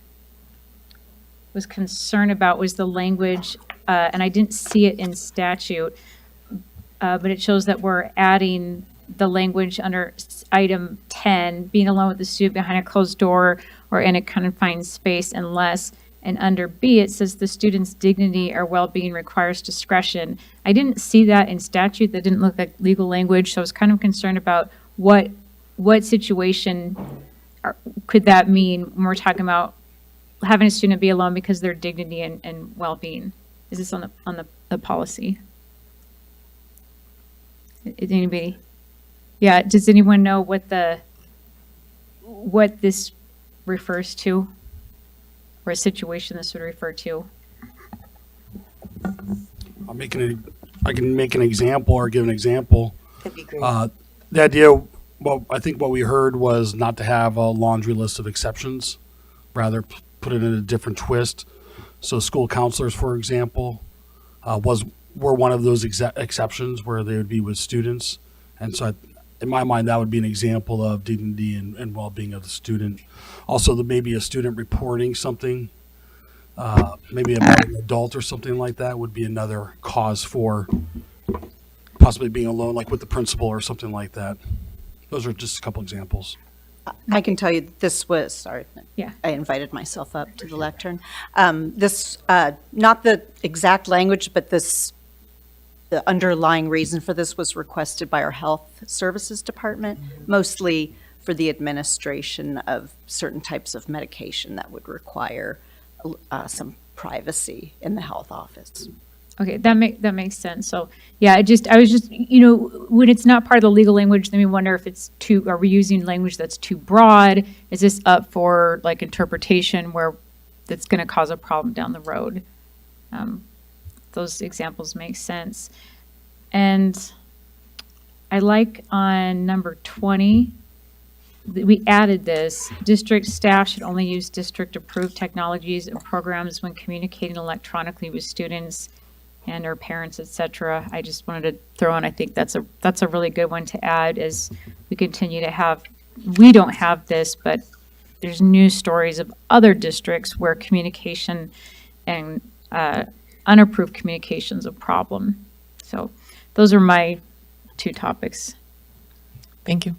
was concerned about was the language, and I didn't see it in statute, but it shows that we're adding the language under item 10, being alone with the student behind a closed door or in a confined space unless, and under B, it says the student's dignity or well-being requires discretion. I didn't see that in statute. That didn't look like legal language, so I was kind of concerned about what situation could that mean when we're talking about having a student be alone because of their dignity and well-being. Is this on the policy? Anybody? Yeah, does anyone know what this refers to? Or a situation this would refer to? I can make an example or give an example. That'd be great. The idea, well, I think what we heard was not to have a laundry list of exceptions, rather put it in a different twist. So school counselors, for example, were one of those exceptions where they would be with students. And so in my mind, that would be an example of dignity and well-being of the student. Also, maybe a student reporting something, maybe about an adult or something like that would be another cause for possibly being alone, like with the principal or something like that. Those are just a couple examples. I can tell you this was, sorry. Yeah. I invited myself up to the lectern. This, not the exact language, but the underlying reason for this was requested by our Health Services Department, mostly for the administration of certain types of medication that would require some privacy in the health office. Okay, that makes sense. So, yeah, I was just, when it's not part of the legal language, then we wonder if it's are we using language that's too broad? Is this up for like interpretation where that's going to cause a problem down the road? Those examples make sense. And I like on number 20, we added this, district staff should only use district-approved technologies and programs when communicating electronically with students and our parents, et cetera. I just wanted to throw in, I think that's a really good one to add as we continue to have, we don't have this, but there's news stories of other districts where communication and unapproved communication is a problem. So those are my two topics. Thank you.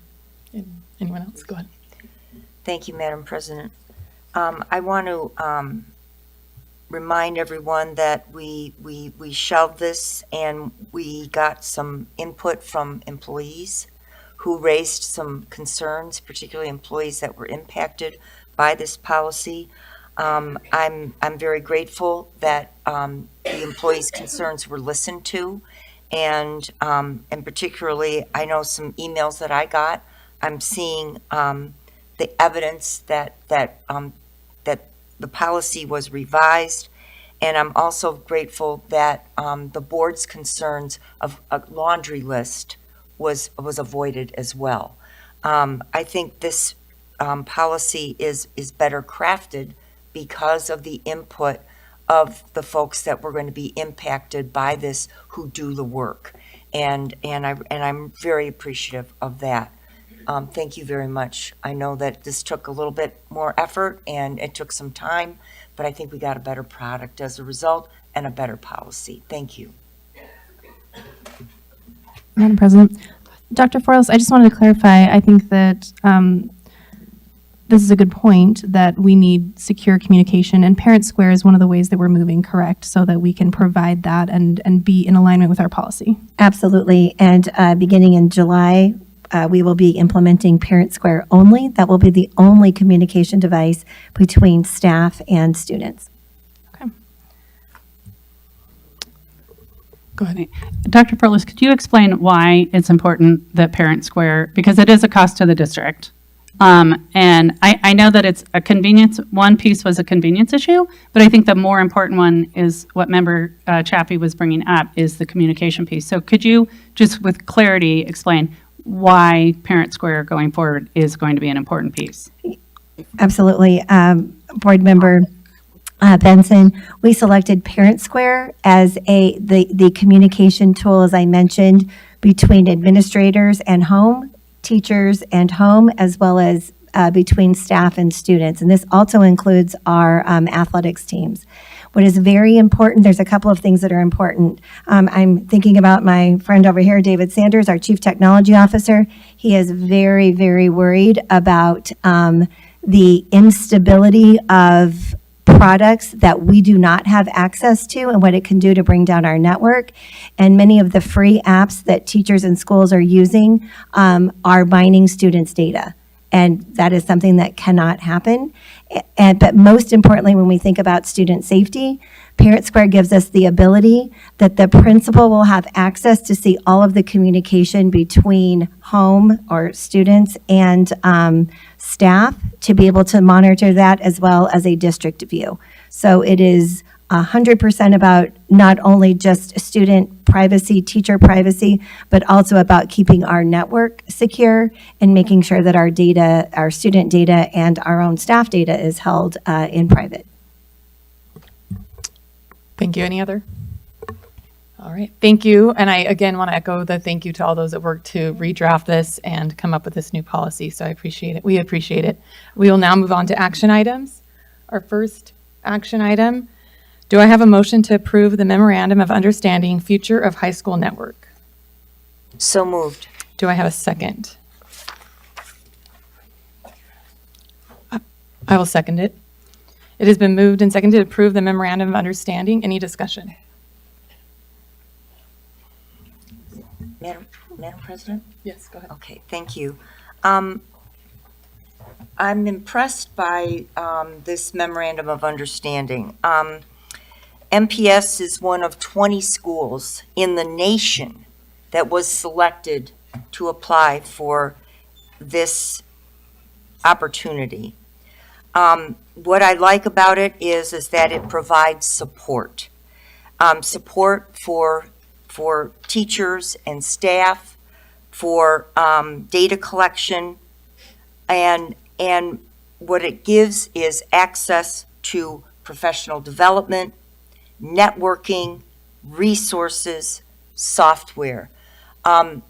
Anyone else? Go ahead. Thank you, Madam President. I want to remind everyone that we shelved this and we got some input from employees who raised some concerns, particularly employees that were impacted by this policy. I'm very grateful that the employees' concerns were listened to, and particularly, I know some emails that I got. I'm seeing the evidence that the policy was revised, and I'm also grateful that the board's concerns of a laundry list was avoided as well. I think this policy is better crafted because of the input of the folks that were going to be impacted by this, who do the work, and I'm very appreciative of that. Thank you very much. I know that this took a little bit more effort and it took some time, but I think we got a better product as a result and a better policy. Thank you. Madam President, Dr. Forles, I just wanted to clarify, I think that this is a good point, that we need secure communication, and Parent Square is one of the ways that we're moving, correct, so that we can provide that and be in alignment with our policy. Absolutely. And beginning in July, we will be implementing Parent Square only. That will be the only communication device between staff and students. Okay. Go ahead. Dr. Furlis, could you explain why it's important that Parent Square, because it is a cost to the district. And I know that it's a convenience, one piece was a convenience issue, but I think the more important one is what Member Chappie was bringing up, is the communication piece. So could you just with clarity explain why Parent Square going forward is going to be an important piece? Absolutely. Board Member Benson, we selected Parent Square as the communication tool, as I mentioned, between administrators and home, teachers and home, as well as between staff and students. And this also includes our athletics teams. What is very important, there's a couple of things that are important. I'm thinking about my friend over here, David Sanders, our Chief Technology Officer. He is very, very worried about the instability of products that we do not have access to and what it can do to bring down our network. And many of the free apps that teachers and schools are using are mining students' data. And that is something that cannot happen. But most importantly, when we think about student safety, Parent Square gives us the ability that the principal will have access to see all of the communication between home or students and staff to be able to monitor that as well as a district view. So it is 100% about not only just student privacy, teacher privacy, but also about keeping our network secure and making sure that our data, our student data and our own staff data is held in private. Thank you. Any other? All right. Thank you. And I again want to echo the thank you to all those that worked to redraft this and come up with this new policy. So I appreciate it. We appreciate it. We will now move on to action items. Our first action item. Do I have a motion to approve the Memorandum of Understanding Future of High School Network? So moved. Do I have a second? I will second it. It has been moved and seconded to approve the Memorandum of Understanding. Any discussion? Madam President? Yes, go ahead. Okay, thank you. I'm impressed by this Memorandum of Understanding. MPS is one of 20 schools in the nation that was selected to apply for this opportunity. What I like about it is that it provides support. Support for teachers and staff, for data collection, and what it gives is access to professional development, networking, resources, software. One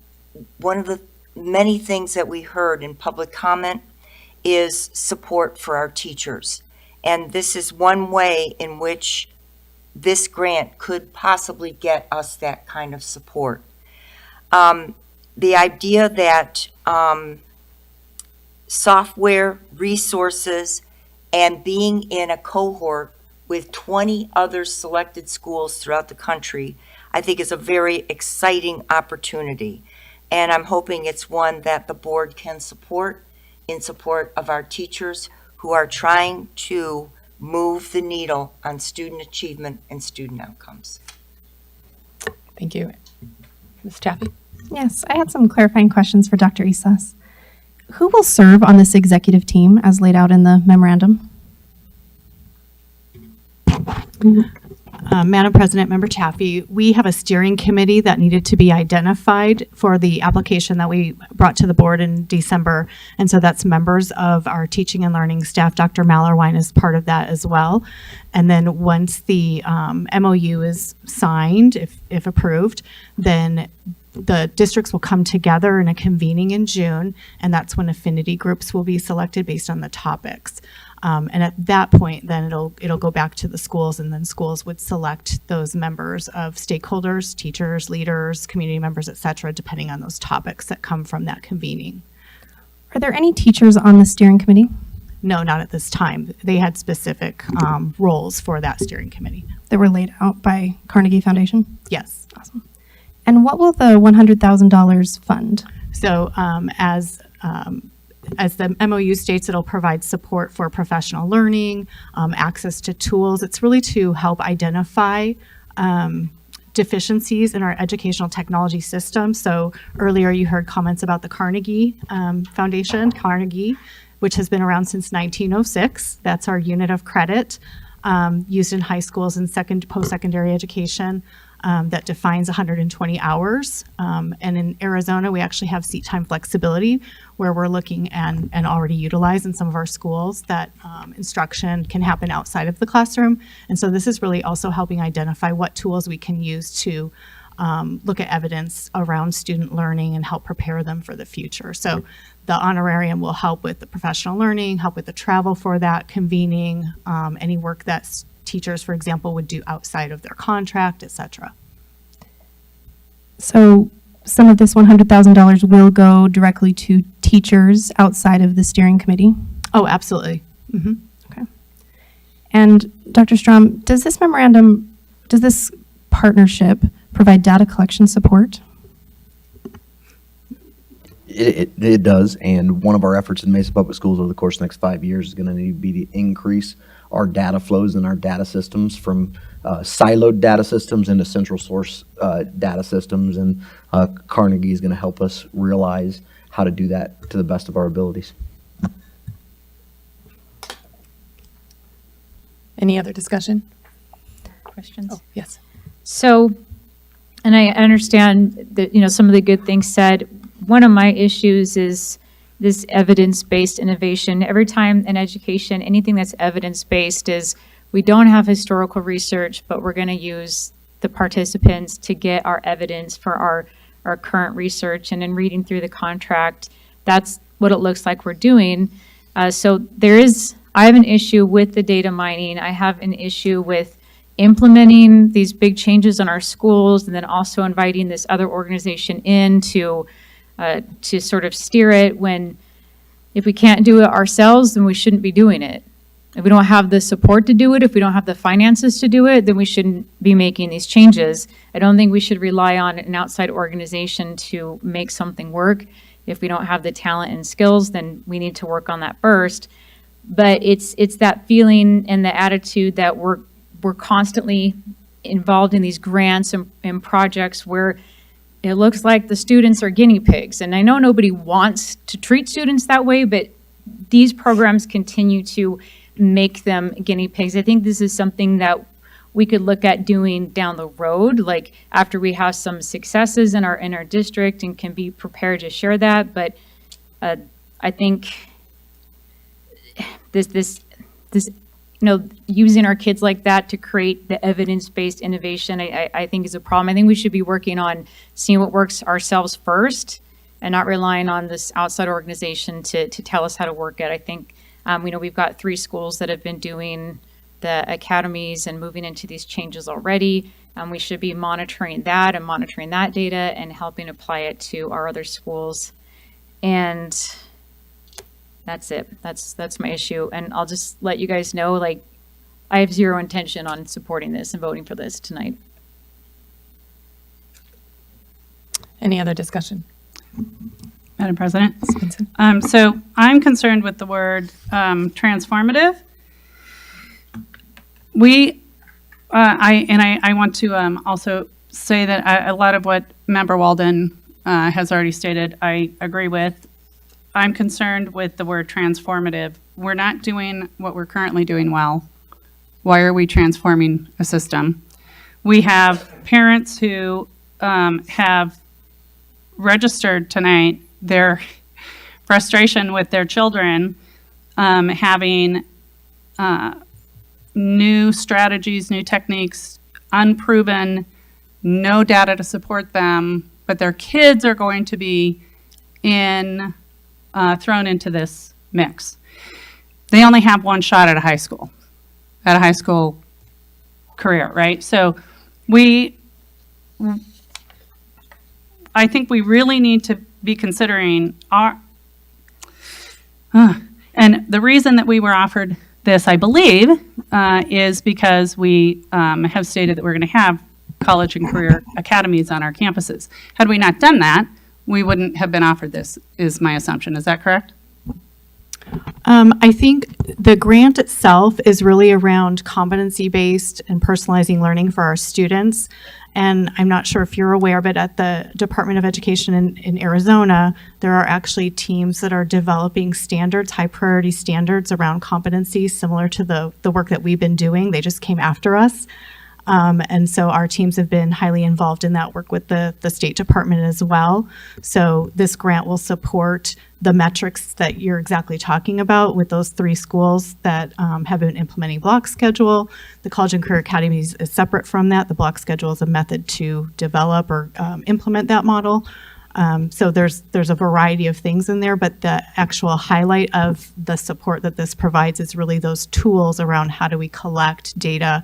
of the many things that we heard in public comment is support for our teachers. And this is one way in which this grant could possibly get us that kind of support. The idea that software, resources, and being in a cohort with 20 other selected schools throughout the country, I think is a very exciting opportunity. And I'm hoping it's one that the board can support in support of our teachers who are trying to move the needle on student achievement and student outcomes. Thank you. Ms. Chaffee? Yes, I had some clarifying questions for Dr. Isas. Who will serve on this executive team as laid out in the memorandum? Madam President, Member Chaffee, we have a steering committee that needed to be identified for the application that we brought to the board in December. And so that's members of our teaching and learning staff. Dr. Mallerwine is part of that as well. And then once the MOU is signed, if approved, then the districts will come together in a convening in June, and that's when affinity groups will be selected based on the topics. And at that point, then it'll go back to the schools, and then schools would select those members of stakeholders, teachers, leaders, community members, et cetera, depending on those topics that come from that convening. Are there any teachers on the steering committee? No, not at this time. They had specific roles for that steering committee. That were laid out by Carnegie Foundation? Yes. Awesome. And what will the $100,000 fund? So as the MOU states, it'll provide support for professional learning, access to tools. It's really to help identify deficiencies in our educational technology system. So earlier you heard comments about the Carnegie Foundation, Carnegie, which has been around since 1906. That's our unit of credit used in high schools and post-secondary education. That defines 120 hours. And in Arizona, we actually have seat time flexibility where we're looking and already utilize in some of our schools that instruction can happen outside of the classroom. And so this is really also helping identify what tools we can use to look at evidence around student learning and help prepare them for the future. So the honorarium will help with the professional learning, help with the travel for that, convening, any work that's teachers, for example, would do outside of their contract, et cetera. So some of this $100,000 will go directly to teachers outside of the steering committee? Oh, absolutely. Mm-hmm. Okay. And Dr. Strom, does this partnership provide data collection support? It does, and one of our efforts in Mesa Public Schools over the course of the next 5 years is going to need to be to increase our data flows and our data systems from siloed data systems into central source data systems. And Carnegie is going to help us realize how to do that to the best of our abilities. Any other discussion? Questions? Oh, yes. So, and I understand that, some of the good things said. One of my issues is this evidence-based innovation. Every time in education, anything that's evidence-based is we don't have historical research, but we're going to use the participants to get our evidence for our current research. And in reading through the contract, that's what it looks like we're doing. So I have an issue with the data mining. I have an issue with implementing these big changes in our schools, and then also inviting this other organization in to sort of steer it, when if we can't do it ourselves, then we shouldn't be doing it. If we don't have the support to do it, if we don't have the finances to do it, then we shouldn't be making these changes. I don't think we should rely on an outside organization to make something work. If we don't have the talent and skills, then we need to work on that first. But it's that feeling and the attitude that we're constantly involved in these grants and projects where it looks like the students are guinea pigs. And I know nobody wants to treat students that way, but these programs continue to make them guinea pigs. I think this is something that we could look at doing down the road, like after we have some successes in our district and can be prepared to share that. But I think this using our kids like that to create the evidence-based innovation, I think is a problem. I think we should be working on seeing what works ourselves first and not relying on this outside organization to tell us how to work it. I think, we've got 3 schools that have been doing the academies and moving into these changes already. We should be monitoring that data and helping apply it to our other schools. And that's it. That's my issue. And I'll just let you guys know, I have zero intention on supporting this and voting for this tonight. Any other discussion? Madam President. So I'm concerned with the word transformative. I want to also say that a lot of what Member Walden has already stated, I agree with. I'm concerned with the word transformative. We're not doing what we're currently doing well. Why are we transforming a system? We have parents who have registered tonight their frustration with their children having new strategies, new techniques, unproven, no data to support them, but their kids are going to be thrown into this mix. They only have one shot at a high school career, right? So I think we really need to be considering and the reason that we were offered this, I believe, is because we have stated that we're going to have college and career academies on our campuses. Had we not done that, we wouldn't have been offered this, is my assumption. Is that correct? I think the grant itself is really around competency-based and personalizing learning for our students. And I'm not sure if you're aware, but at the Department of Education in Arizona, there are actually teams that are developing standards, high priority standards around competency, similar to the work that we've been doing. They just came after us. And so our teams have been highly involved in that work with the State Department as well. So this grant will support the metrics that you're exactly talking about with those 3 schools that have been implementing block schedule. The College and Career Academies is separate from that. The block schedule is a method to develop or implement that model. So there's a variety of things in there, but the actual highlight of the support that this provides is really those tools around how do we collect data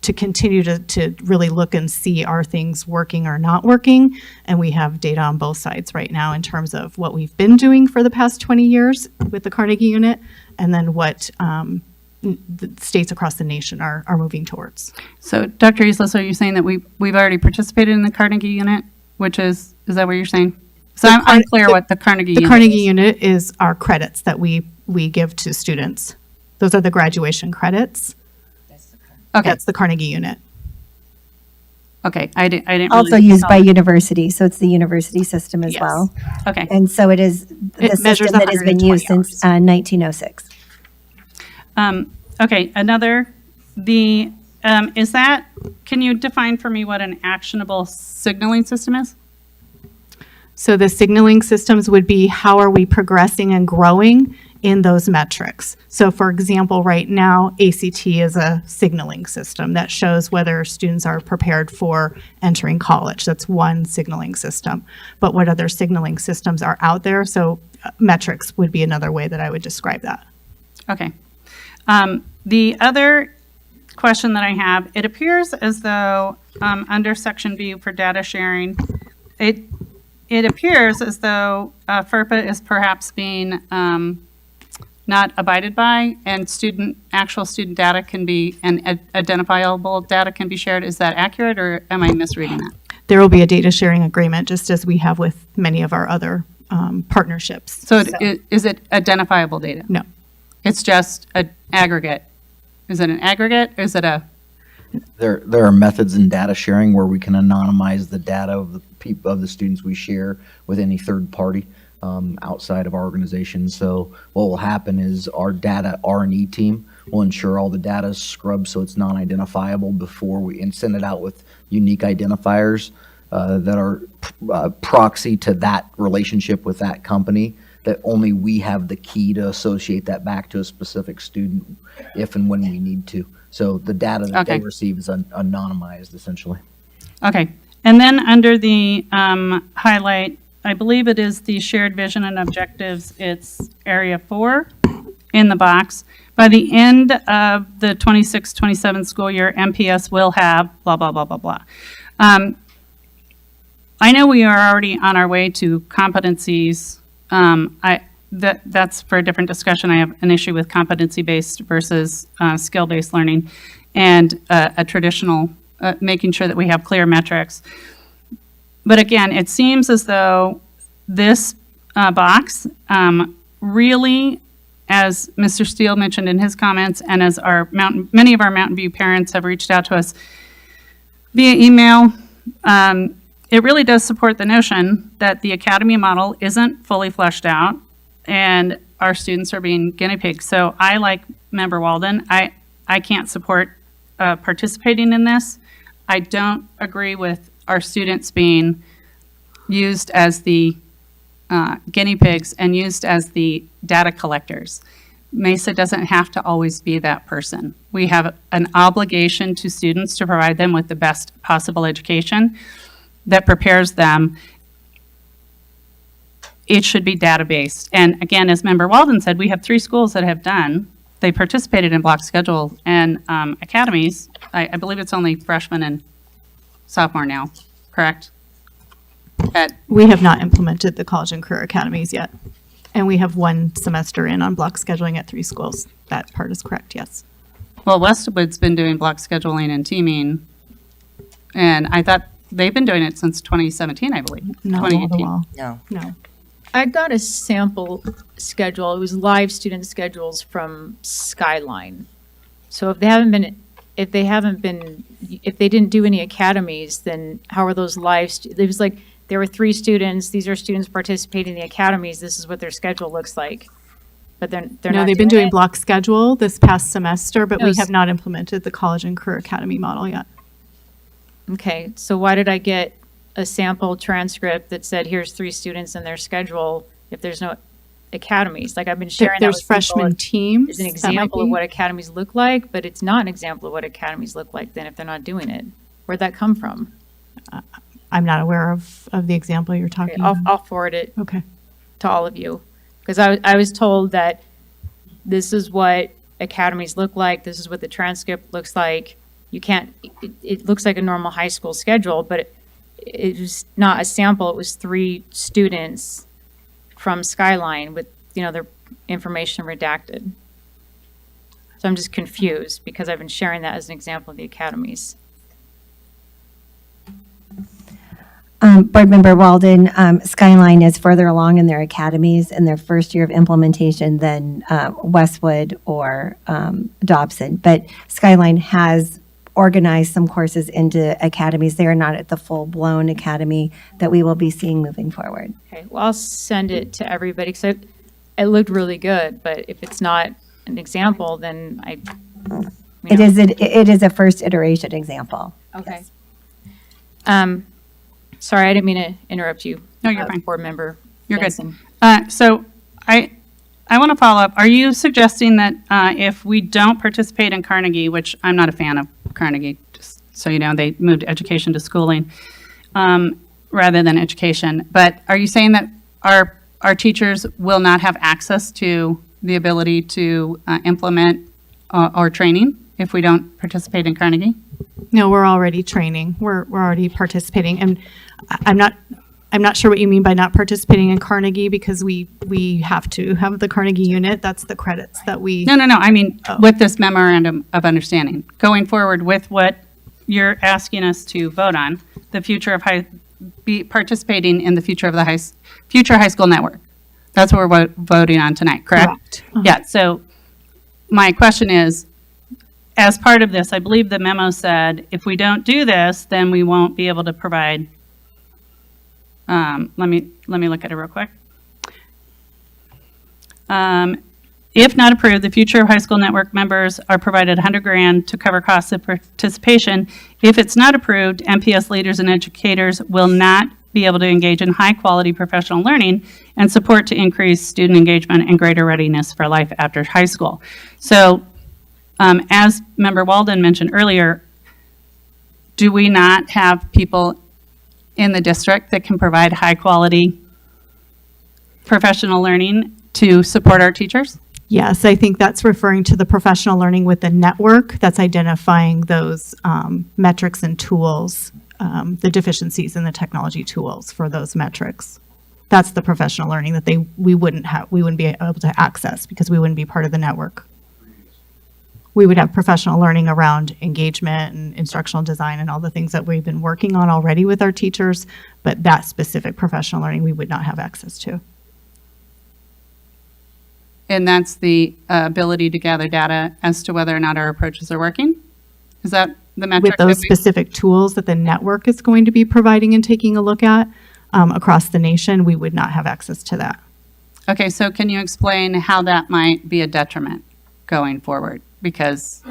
to continue to really look and see are things working or not working. And we have data on both sides right now in terms of what we've been doing for the past 20 years with the Carnegie unit, and then what the states across the nation are moving towards. So Dr. Isla, so you're saying that we've already participated in the Carnegie unit, which is that what you're saying? So I'm unclear what the Carnegie unit is. The Carnegie unit is our credits that we give to students. Those are the graduation credits. Okay, That's the Carnegie unit. okay, I didn't Also really used by follow. university, so it's the university system as Yes. well. Okay, And so it is the It measures system that has been 120 used since 1906. okay, is that, can you define for me what an actionable signaling system is? So the signaling systems would be how are we progressing and growing in those metrics. So for example, right now, ACT is a signaling system that shows whether students are prepared for entering college. That's one signaling system. But what other signaling systems are out there? So metrics would be another way that I would describe that. Okay. The other question that I have, it appears as though under section B for data sharing, it appears as though FERPA is perhaps being not abided by, and actual student data can be, and identifiable data can be shared. Is that accurate, or am I misreading that? There will be a data sharing agreement, just as we have with many of our other partnerships. So is it identifiable data? No. It's just an aggregate. Is it an aggregate? Is it a? There are methods in data sharing where we can anonymize the data of the students we share with any third party outside of our organization. So what will happen is our data R&E team will ensure all the data is scrubbed so it's non-identifiable before we send it out with unique identifiers that are proxy to that relationship with that company, that only we have the key to associate that back to a specific student if and when we need to. So the data that they Okay. receive is anonymized, essentially. Okay. And then under the highlight, I believe it is the shared vision and objectives, it's area 4 in the box. By the end of the 26-27 school year, MPS will have blah, blah, blah, blah, blah. I know we are already on our way to competencies. That's for a different discussion. I have an issue with competency-based versus skill-based learning, and a traditional, making sure that we have clear metrics. But again, it seems as though this box really, as Mr. Steele mentioned in his comments, and as many of our Mountain View parents have reached out to us via email, it really does support the notion that the academy model isn't fully fleshed out and our students are being guinea pigs. So I, like Member Walden, I can't support participating in this. I don't agree with our students being used as the guinea pigs and used as the data collectors. Mesa doesn't have to always be that person. We have an obligation to students to provide them with the best possible education that prepares them. It should be data-based. And again, as Member Walden said, we have 3 schools that have done. They participated in block schedule and academies. I believe it's only freshman and sophomore now, correct? We have not implemented the college and career academies yet. And we have 1 semester in on block scheduling at 3 schools. That part is correct, yes. Well, Westwood's been doing block scheduling and teaming, and I thought they've been doing it since 2017, I believe. Not all the 2018. while. No. No. I got a sample schedule. It was live student schedules from Skyline. So if they didn't do any academies, then how are those live? It was like there were 3 students. These are students participating in the academies. This is what their schedule looks like. But they're No, not they've been doing it. block schedule this past semester, but we Those- have not implemented the college and career academy model yet. Okay, so why did I get a sample transcript that said, here's 3 students and their schedule if there's no academies? Like I've been sharing that There's with people freshman teams. as an that might example of be. what academies look like, but it's not an example of what academies look like then if they're not doing it. Where'd that come from? I'm not aware of the example you're Okay, talking about. I'll forward it Okay. to all of you. Because I was told that this is what academies look like, this is what the transcript looks like. You can't, it looks like a normal high school schedule, but it was not a sample, it was 3 students from Skyline with, their information redacted. So I'm just confused because I've been sharing that as an example of the academies. Board Member Walden, Skyline is further along in their academies in their first year of implementation than Westwood or Dobson. But Skyline has organized some courses into academies. They are not at the full-blown academy that we will be seeing moving forward. Okay, well, I'll send it to everybody because it looked really good, but if it's not an example, then It is a first iteration example. Okay. Sorry, I didn't mean to interrupt you. No, you're fine. Board member. You're Benson. good. So I want to follow up. Are you suggesting that if we don't participate in Carnegie, which I'm not a fan of Carnegie, just so you know, they moved education to schooling rather than education. But are you saying that our teachers will not have access to the ability to implement or training if we don't participate in Carnegie? No, we're already training. We're already participating. And I'm not sure what you mean by not participating in Carnegie, because we have to have the Carnegie unit. That's the credits that we. No. I mean, with this memorandum of understanding, going forward with what you're asking us to vote on, the future of participating in the future of the future high school network. That's what we're voting on tonight, correct? Yeah. So my question is, as part of this, I believe the memo said, if we don't do this, then we won't be able to provide. Let me look at it real quick. If not approved, the future of high school network members are provided $100,000 to cover costs of participation. If it's not approved, MPS leaders and educators will not be able to engage in high-quality professional learning and support to increase student engagement and greater readiness for life after high school. So, as Member Walden mentioned earlier, do we not have people in the district that can provide high-quality professional learning to support our teachers? Yes, I think that's referring to the professional learning with the network. That's identifying those metrics and tools, the deficiencies in the technology tools for those metrics. That's the professional learning that we wouldn't be able to access because we wouldn't be part of the network. We would have professional learning around engagement and instructional design and all the things that we've been working on already with our teachers, but that specific professional learning we would not have access to. And that's the ability to gather data as to whether or not our approaches are working? Is that the metric? With those specific tools that the network is going to be providing and taking a look at across the nation, we would not have access to that. Okay, so can you explain how that might be a detriment going forward? Because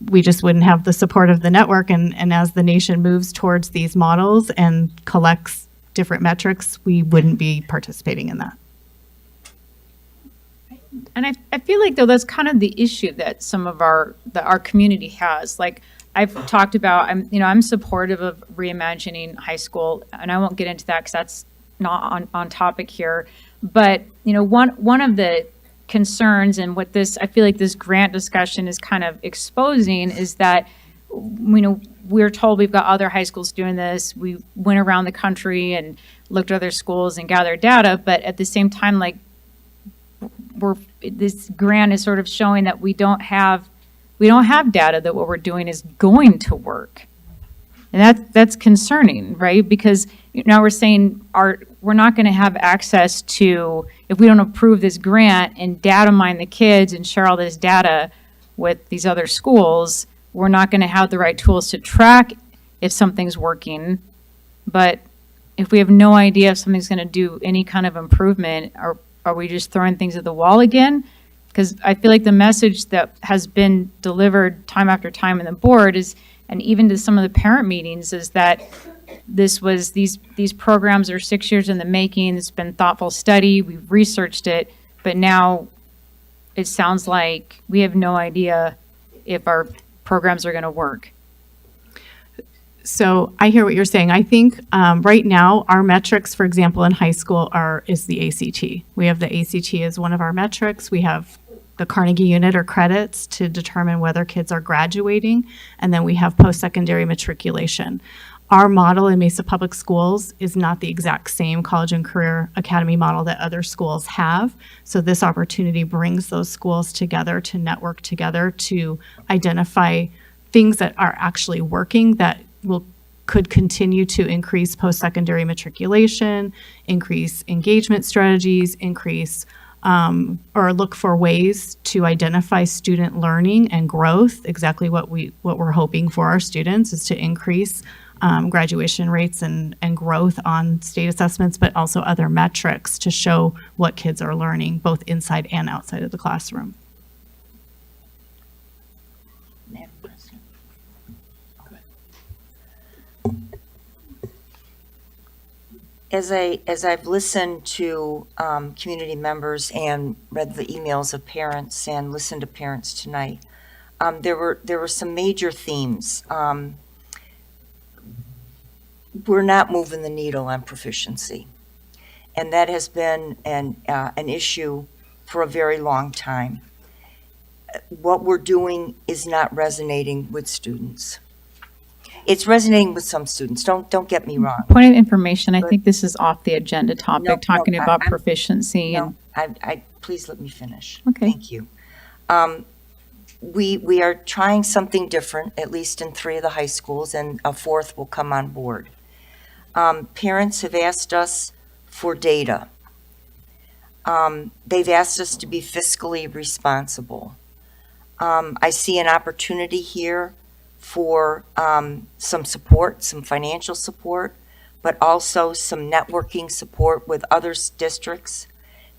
we just wouldn't have the support of the network, and as the nation moves towards these models and collects different metrics, we wouldn't be participating in that. And I feel like, though, that's kind of the issue that some of our community has. Like, I've talked about, I'm supportive of reimagining high school, and I won't get into that because that's not on topic here. But, one of the concerns and what I feel like this grant discussion is kind of exposing is that, we're told we've got other high schools doing this. We went around the country and looked at other schools and gathered data, but at the same time, like, this grant is sort of showing that we don't have data that what we're doing is going to work. And that's concerning, right? Because now we're saying we're not going to have access to, if we don't approve this grant and data mine the kids and share all this data with these other schools, we're not going to have the right tools to track if something's working. But if we have no idea if something's going to do any kind of improvement, are we just throwing things at the wall again? Because I feel like the message that has been delivered time after time in the board is, and even to some of the parent meetings, is that these programs are 6 years in the making. It's been thoughtful study. We've researched it, but now it sounds like we have no idea if our programs are going to work. So I hear what you're saying. I think right now our metrics, for example, in high school is the ACT. We have the ACT as one of our metrics. We have the Carnegie unit or credits to determine whether kids are graduating, and then we have post-secondary matriculation. Our model in Mesa Public Schools is not the exact same college and career academy model that other schools have. So this opportunity brings those schools together to network together to identify things that are actually working that will could continue to increase post-secondary matriculation, increase engagement strategies, increase or look for ways to identify student learning and growth. Exactly what we're hoping for our students is to increase graduation rates and growth on state assessments, but also other metrics to show what kids are learning, both inside and outside of the classroom. Madam President. As I've listened to community members and read the emails of parents and listened to parents tonight, there were some major themes. We're not moving the needle on proficiency, and that has been an issue for a very long time. What we're doing is not resonating with students. It's resonating with some students. Don't get me wrong. Point of information, I think this is off the agenda topic, No, talking about I'm- proficiency. No, And please let me finish. Okay. Thank you. We are trying something different, at least in 3 of the high schools, and a 4th will come on board. Parents have asked us for data. They've asked us to be fiscally responsible. I see an opportunity here for some support, some financial support, but also some networking support with other districts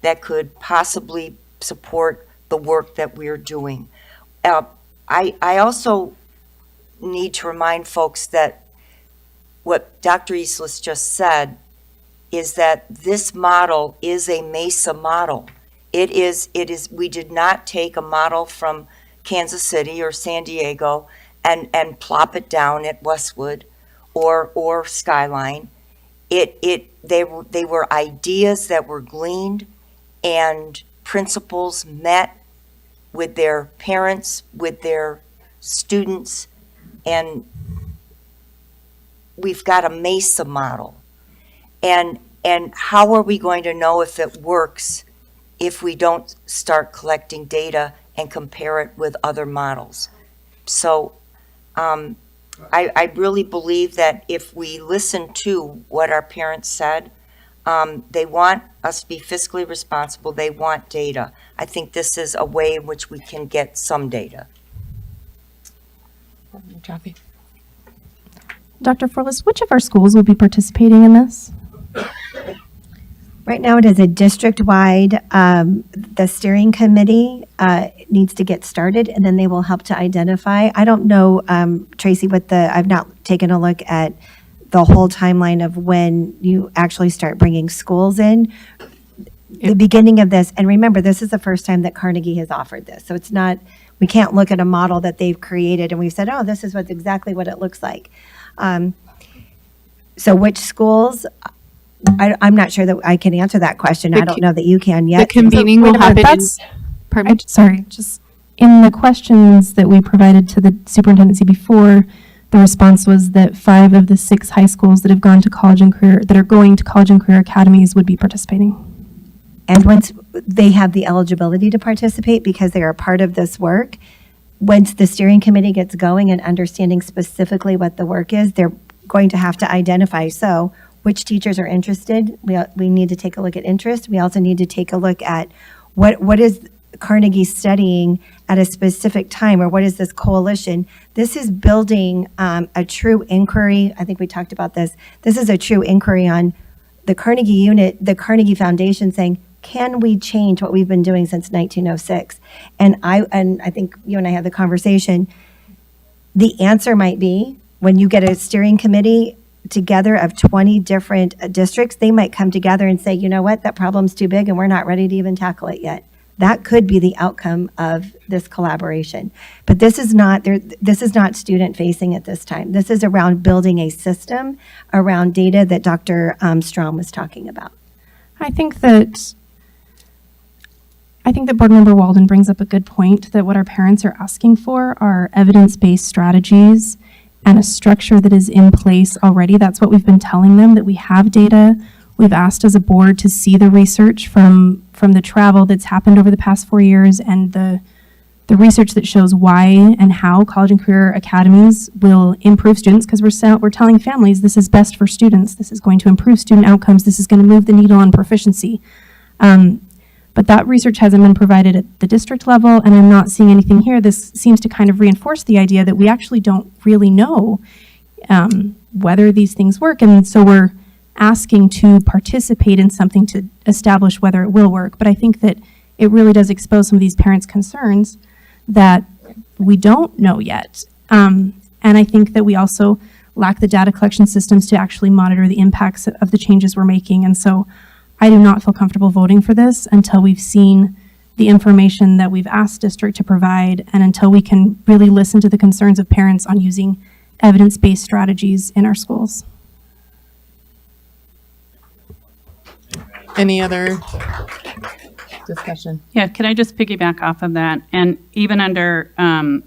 that could possibly support the work that we're doing. I also need to remind folks that what Dr. Eastlis just said is that this model is a Mesa model. It is, we did not take a model from Kansas City or San Diego and plop it down at Westwood or Skyline. They were ideas that were gleaned and principals met with their parents, with their students, and we've got a Mesa model. And how are we going to know if it works if we don't start collecting data and compare it with other models? So I really believe that if we listen to what our parents said, they want us to be fiscally responsible. They want data. I think this is a way in which we can get some data. Dr. Forlis, which of our schools will be participating in this? Right now, it is a district-wide, the steering committee needs to get started, and then they will help to identify. I don't know, Tracy, I've not taken a look at the whole timeline of when you actually start bringing schools in. The beginning of this, and remember, this is the first time that Carnegie has offered this, so it's not, we can't look at a model that they've created and we've said, oh, this is exactly what it looks like. So which schools? I'm not sure that I can answer that question. I don't know that you can yet. The convening will happen in, Sorry, just in the questions that we provided to the superintendency before, the response was that 5 of the 6 high schools that have gone to college and career, that are going to college and career academies would be participating. And once they have the eligibility to participate because they are part of this work, once the steering committee gets going and understanding specifically what the work is, they're going to have to identify, so which teachers are interested. We need to take a look at interest. We also need to take a look at what is Carnegie studying at a specific time, or what is this coalition? This is building a true inquiry. I think we talked about this. This is a true inquiry on the Carnegie unit, the Carnegie Foundation saying, can we change what we've been doing since 1906? And I think you and I had the conversation. The answer might be when you get a steering committee together of 20 different districts, they might come together and say, you know what, that problem's too big and we're not ready to even tackle it yet. That could be the outcome of this collaboration. But this is not student facing at this time. This is around building a system around data that Dr. Strom was talking about. I think that Board Member Walden brings up a good point, that what our parents are asking for are evidence-based strategies and a structure that is in place already. That's what we've been telling them, that we have data. We've asked as a board to see the research from the travel that's happened over the past 4 years and the the research that shows why and how college and career academies will improve students, because we're telling families this is best for students, this is going to improve student outcomes, this is going to move the needle on proficiency. But that research hasn't been provided at the district level, and I'm not seeing anything here. This seems to kind of reinforce the idea that we actually don't really know whether these things work, and so we're asking to participate in something to establish whether it will work. But I think that it really does expose some of these parents' concerns that we don't know yet. And I think that we also lack the data collection systems to actually monitor the impacts of the changes we're making. And so I do not feel comfortable voting for this until we've seen the information that we've asked district to provide, and until we can really listen to the concerns of parents on using evidence-based strategies in our schools. Any other discussion? Yeah, could I just piggyback off of that? And even under, on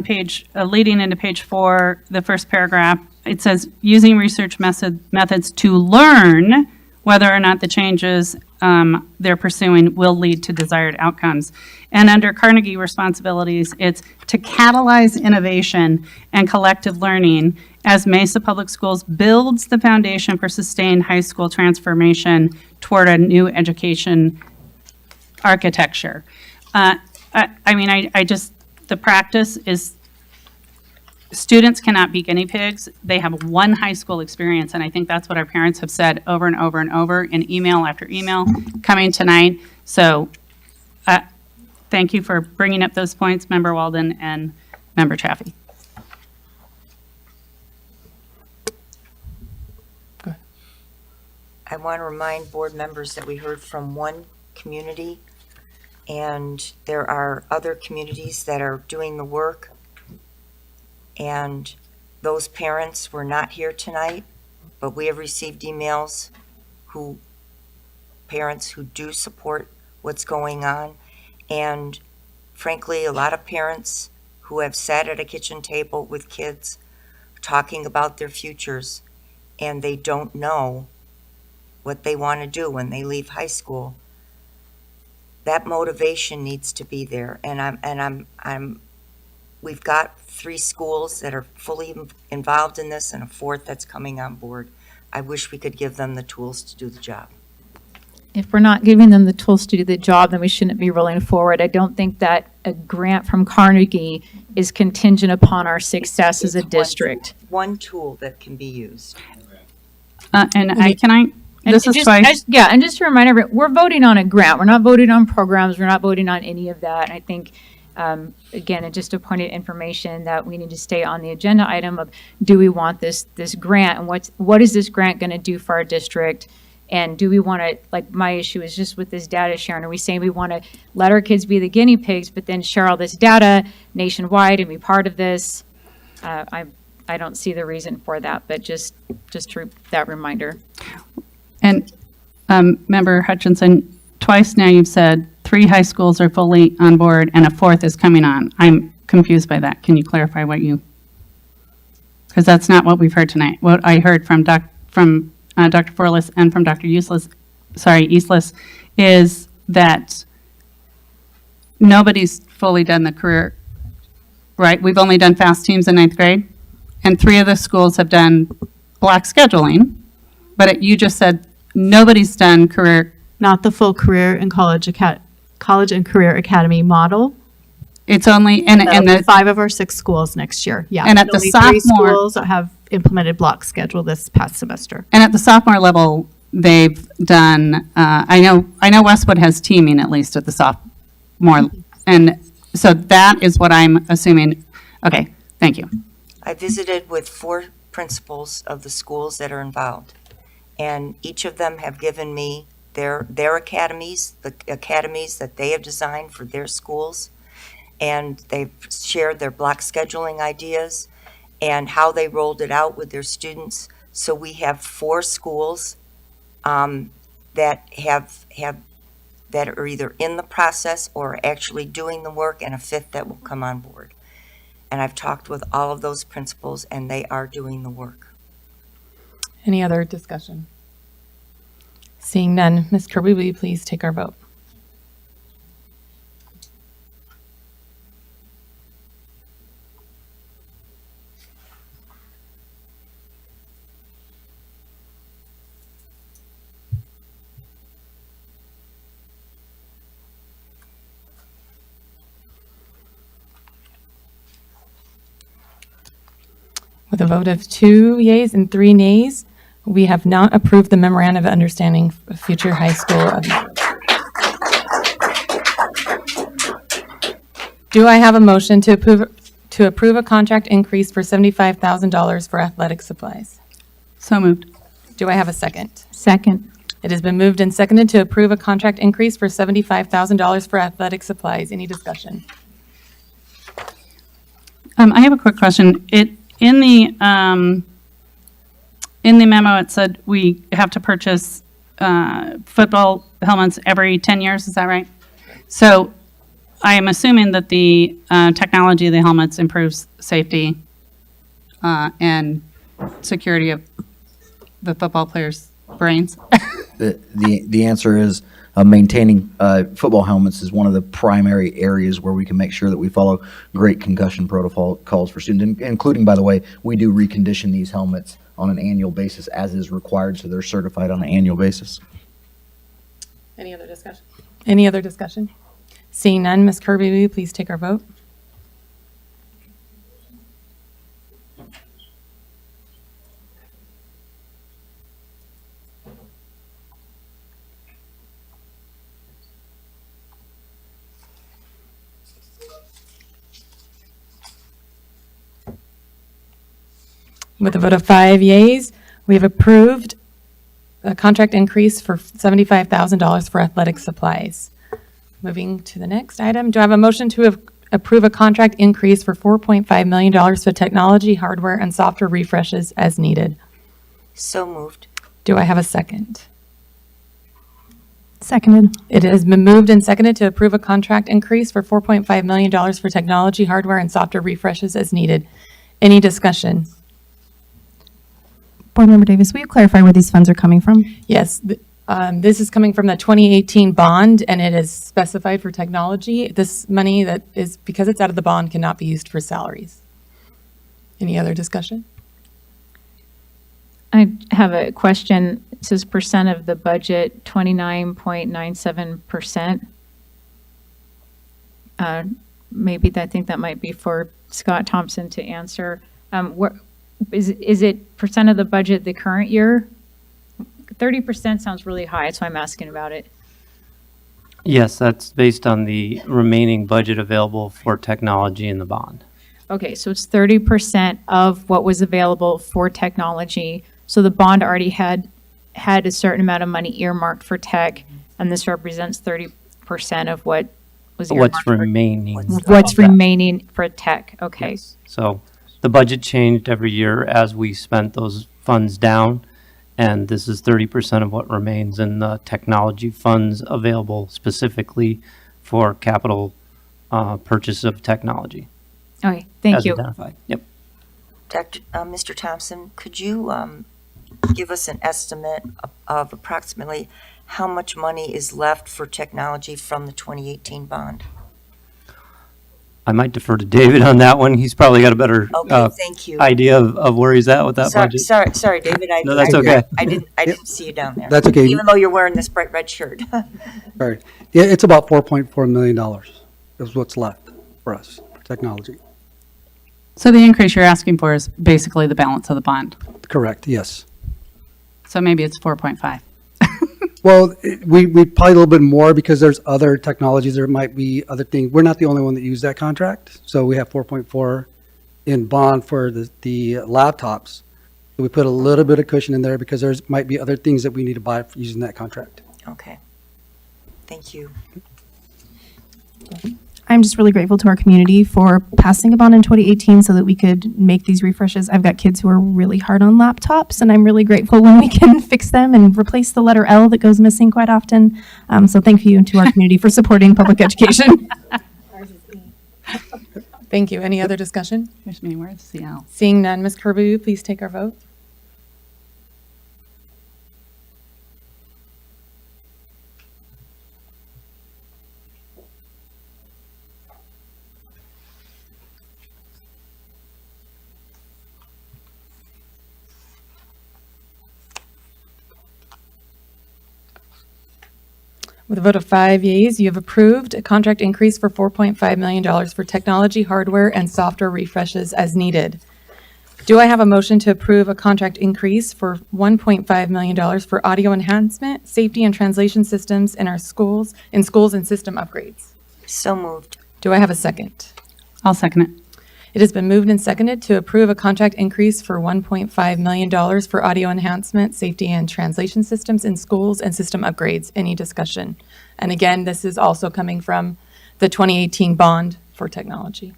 page, leading into page 4, the first paragraph, it says, using research methods to learn whether or not the changes they're pursuing will lead to desired outcomes. And under Carnegie responsibilities, it's to catalyze innovation and collective learning as Mesa Public Schools builds the foundation for sustained high school transformation toward a new education architecture. I just, the practice is students cannot be guinea pigs. They have one high school experience, and I think that's what our parents have said over and over and over in email after email coming tonight. So thank you for bringing up those points, Member Walden and Member Chaffee. I want to remind board members that we heard from one community, and there are other communities that are doing the work. And those parents were not here tonight, but we have received emails parents who do support what's going on. And frankly, a lot of parents who have sat at a kitchen table with kids talking about their futures, and they don't know what they want to do when they leave high school. That motivation needs to be there. And we've got 3 schools that are fully involved in this and a 4th that's coming on board. I wish we could give them the tools to do the job. If we're not giving them the tools to do the job, then we shouldn't be rolling forward. I don't think that a grant from Carnegie is contingent upon our success as a district. One tool that can be used. And just to remind everyone, we're voting on a grant. We're not voting on programs. We're not voting on any of that. And I think, again, it's just a point of information that we need to stay on the agenda item of, do we want this grant, and what is this grant going to do for our district? And do we want to, like my issue is just with this data sharing, are we saying we want to let our kids be the guinea pigs, but then share all this data nationwide and be part of this? I don't see the reason for that, but just that reminder. And Member Hutchinson, twice now you've said 3 high schools are fully on board and a 4th is coming on. I'm confused by that. Can you clarify because that's not what we've heard tonight. What I heard from Dr. Forlis and from Dr. Eastless is that nobody's fully done the career, right? We've only done fast teams in 9th grade, and 3 of the schools have done block scheduling, but you just said nobody's done career. Not the full career and college and career academy model. It's only, and 5 of our 6 schools next year. Yeah. And at the only sophomore 3 schools have implemented block schedule this past semester. And at the sophomore level, they've done, I know Westwood has teaming at least at the sophomore. And so that is what I'm assuming. Okay, thank you. I visited with 4 principals of the schools that are involved, and each of them have given me their academies, the academies that they have designed for their schools, and they've shared their block scheduling ideas and how they rolled it out with their students. So we have 4 schools that are either in the process or actually doing the work, and a 5th that will come on board. And I've talked with all of those principals, and they are doing the work. Any other discussion? Seeing none, Ms. Kirby, will you please take our vote? With a vote of 2 yeas and 3 nays, we have not approved the memorandum of understanding of future high school. Do I have a motion to approve a contract increase for $75,000 for athletic supplies? So moved. Do I have a second? Second. It has been moved and seconded to approve a contract increase for $75,000 for athletic supplies. Any discussion? I have a quick question. In the memo, it said we have to purchase football helmets every 10 years. Is that right? So I am assuming that the technology of the helmets improves safety and security of the football players' brains. The answer is maintaining football helmets is one of the primary areas where we can make sure that we follow great concussion protocols for students, including, by the way, we do recondition these helmets on an annual basis as is required, so they're certified on an annual basis. Any other discussion? Any other discussion? Seeing none, Ms. Kirby, will you please take our vote? With a vote of 5 yeas, we have approved a contract increase for $75,000 for athletic supplies. Moving to the next item, do I have a motion to approve a contract increase for $4.5 million for technology, hardware, and software refreshes as needed? So moved. Do I have a second? Seconded. It has been moved and seconded to approve a contract increase for $4.5 million for technology, hardware, and software refreshes as needed. Any discussion? Board Member Davis, will you clarify where these funds are coming from? Yes, this is coming from the 2018 bond, and it is specified for technology. This money that is, because it's out of the bond, cannot be used for salaries. Any other discussion? I have a question. It says percent of the budget, 29.97%. Maybe I think that might be for Scott Thompson to answer. Is it percent of the budget the current year? 30% sounds really high, that's why I'm asking about it. Yes, that's based on the remaining budget available for technology in the bond. Okay, so it's 30% of what was available for technology. So the bond already had a certain amount of money earmarked for tech, and this represents 30% of what was earmarked What's remaining? What's remaining for tech, okay. Yes. So the budget changed every year as we spent those funds down, and this is 30% of what remains in the technology funds available specifically for capital purchase of technology. Okay, thank as you. identified. Yep. Mr. Thompson, could you give us an estimate of approximately how much money is left for technology from the 2018 bond? I might defer to David on that one. He's probably got a better thank you. idea of where he's at with that budget. Sorry, David. No, that's okay. I didn't see you down there. That's okay. Even though you're wearing this bright red shirt. All right. Yeah, it's about $4.4 million is what's left for us, for technology. So the increase you're asking for is basically the balance of the bond. Correct, yes. So maybe it's 4.5. Well, we probably a little bit more because there's other technologies. There might be other things. We're not the only one that used that contract. So we have 4.4 in bond for the laptops. We put a little bit of cushion in there because there's might be other things that we need to buy for using that contract. Okay. Thank you. I'm just really grateful to our community for passing a bond in 2018 so that we could make these refreshes. I've got kids who are really hard on laptops, and I'm really grateful when we can fix them and replace the letter L that goes missing quite often. So thank you to our community for supporting public education. Thank you. Any other discussion? Here's many words, CL. Seeing none, Ms. Kirby, will you please take our vote? With a vote of 5 yeas, you have approved a contract increase for $4.5 million for technology, hardware, and software refreshes as needed. Do I have a motion to approve a contract increase for $1.5 million for audio enhancement, safety and translation systems in schools and system upgrades? So moved. Do I have a second? I'll second it. It has been moved and seconded to approve a contract increase for $1.5 million for audio enhancement, safety and translation systems in schools and system upgrades. Any discussion? And again, this is also coming from the 2018 bond for technology.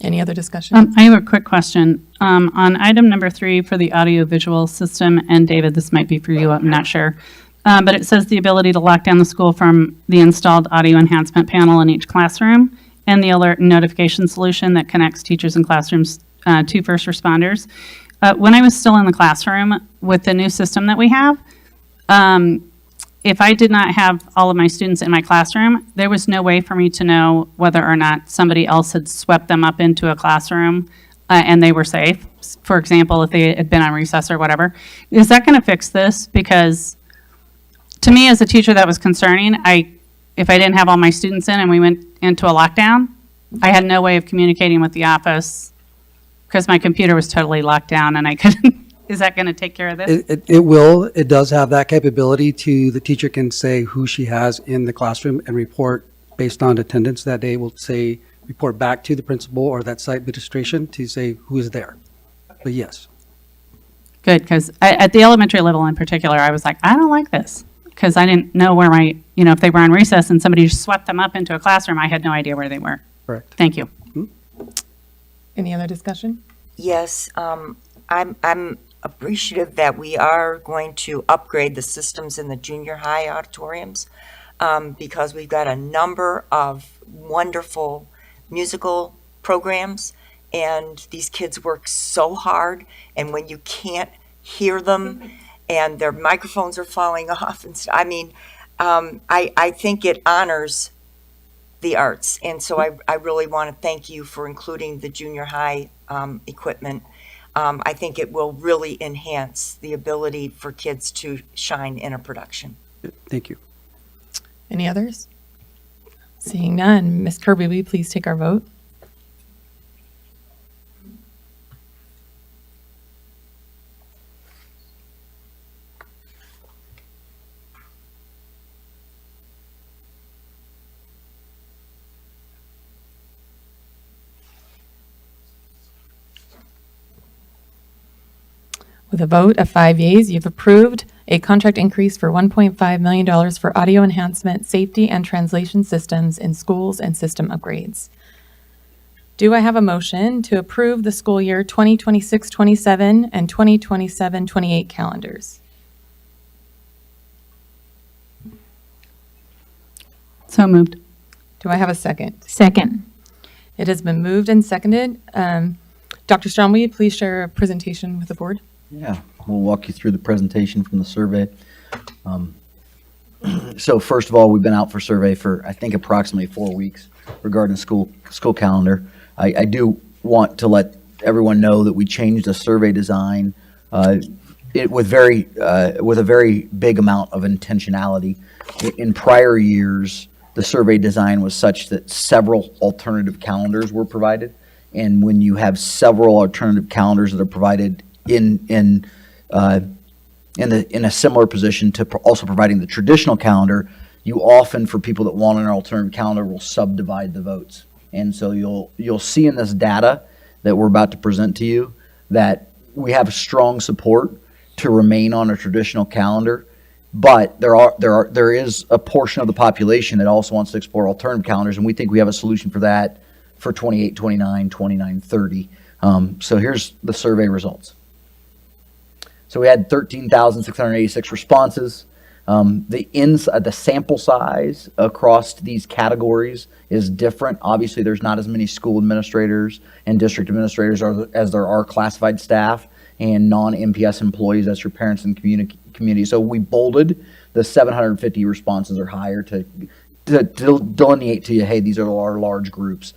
Any other discussion? I have a quick question. On item number 3 for the audiovisual system, and David, this might be for you, I'm not sure. But it says the ability to lock down the school from the installed audio enhancement panel in each classroom and the alert and notification solution that connects teachers and classrooms to first responders. When I was still in the classroom with the new system that we have, if I did not have all of my students in my classroom, there was no way for me to know whether or not somebody else had swept them up into a classroom and they were safe. For example, if they had been on recess or whatever. Is that going to fix this? Because to me as a teacher, that was concerning. If I didn't have all my students in and we went into a lockdown, I had no way of communicating with the office because my computer was totally locked down and I couldn't. Is that going to take care of this? It will. It does have that capability the teacher can say who she has in the classroom and report based on attendance that day. Will say, report back to the principal or that site administration to say who is there. But yes. Good, because at the elementary level in particular, I was like, I don't like this. Because I didn't know where if they were on recess and somebody just swept them up into a classroom, I had no idea where they were. Correct. Thank you. Any other discussion? Yes, I'm appreciative that we are going to upgrade the systems in the junior high auditoriums because we've got a number of wonderful musical programs and these kids work so hard, and when you can't hear them and their microphones are falling off and I mean, I think it honors the arts, and so I really want to thank you for including the junior high equipment. I think it will really enhance the ability for kids to shine in a production. Thank you. Any others? Seeing none, Ms. Kirby, will you please take our vote? With a vote of 5 yeas, you've approved a contract increase for $1.5 million for audio enhancement, safety, and translation systems in schools and system upgrades. Do I have a motion to approve the school year 2026-27 and 2027-28 calendars? So moved. Do I have a second? Second. It has been moved and seconded. Dr. Strong, will you please share a presentation with the board? Yeah, we'll walk you through the presentation from the survey. So first of all, we've been out for survey for, I think, approximately 4 weeks regarding school calendar. I do want to let everyone know that we changed the survey design with a very big amount of intentionality. In prior years, the survey design was such that several alternative calendars were provided. And when you have several alternative calendars that are provided in a similar position to also providing the traditional calendar, you often, for people that want an alternative calendar, will subdivide the votes. And so you'll see in this data that we're about to present to you that we have strong support to remain on a traditional calendar, but there is a portion of the population that also wants to explore alternative calendars, and we think we have a solution for that for 28, 29, 29, 30. So here's the survey results. So we had 13,686 responses. The sample size across these categories is different. Obviously, there's not as many school administrators and district administrators as there are classified staff and non-MPS employees. That's your parents and community. So we bolded the 750 responses or higher to delineate to you, hey, these are our large groups.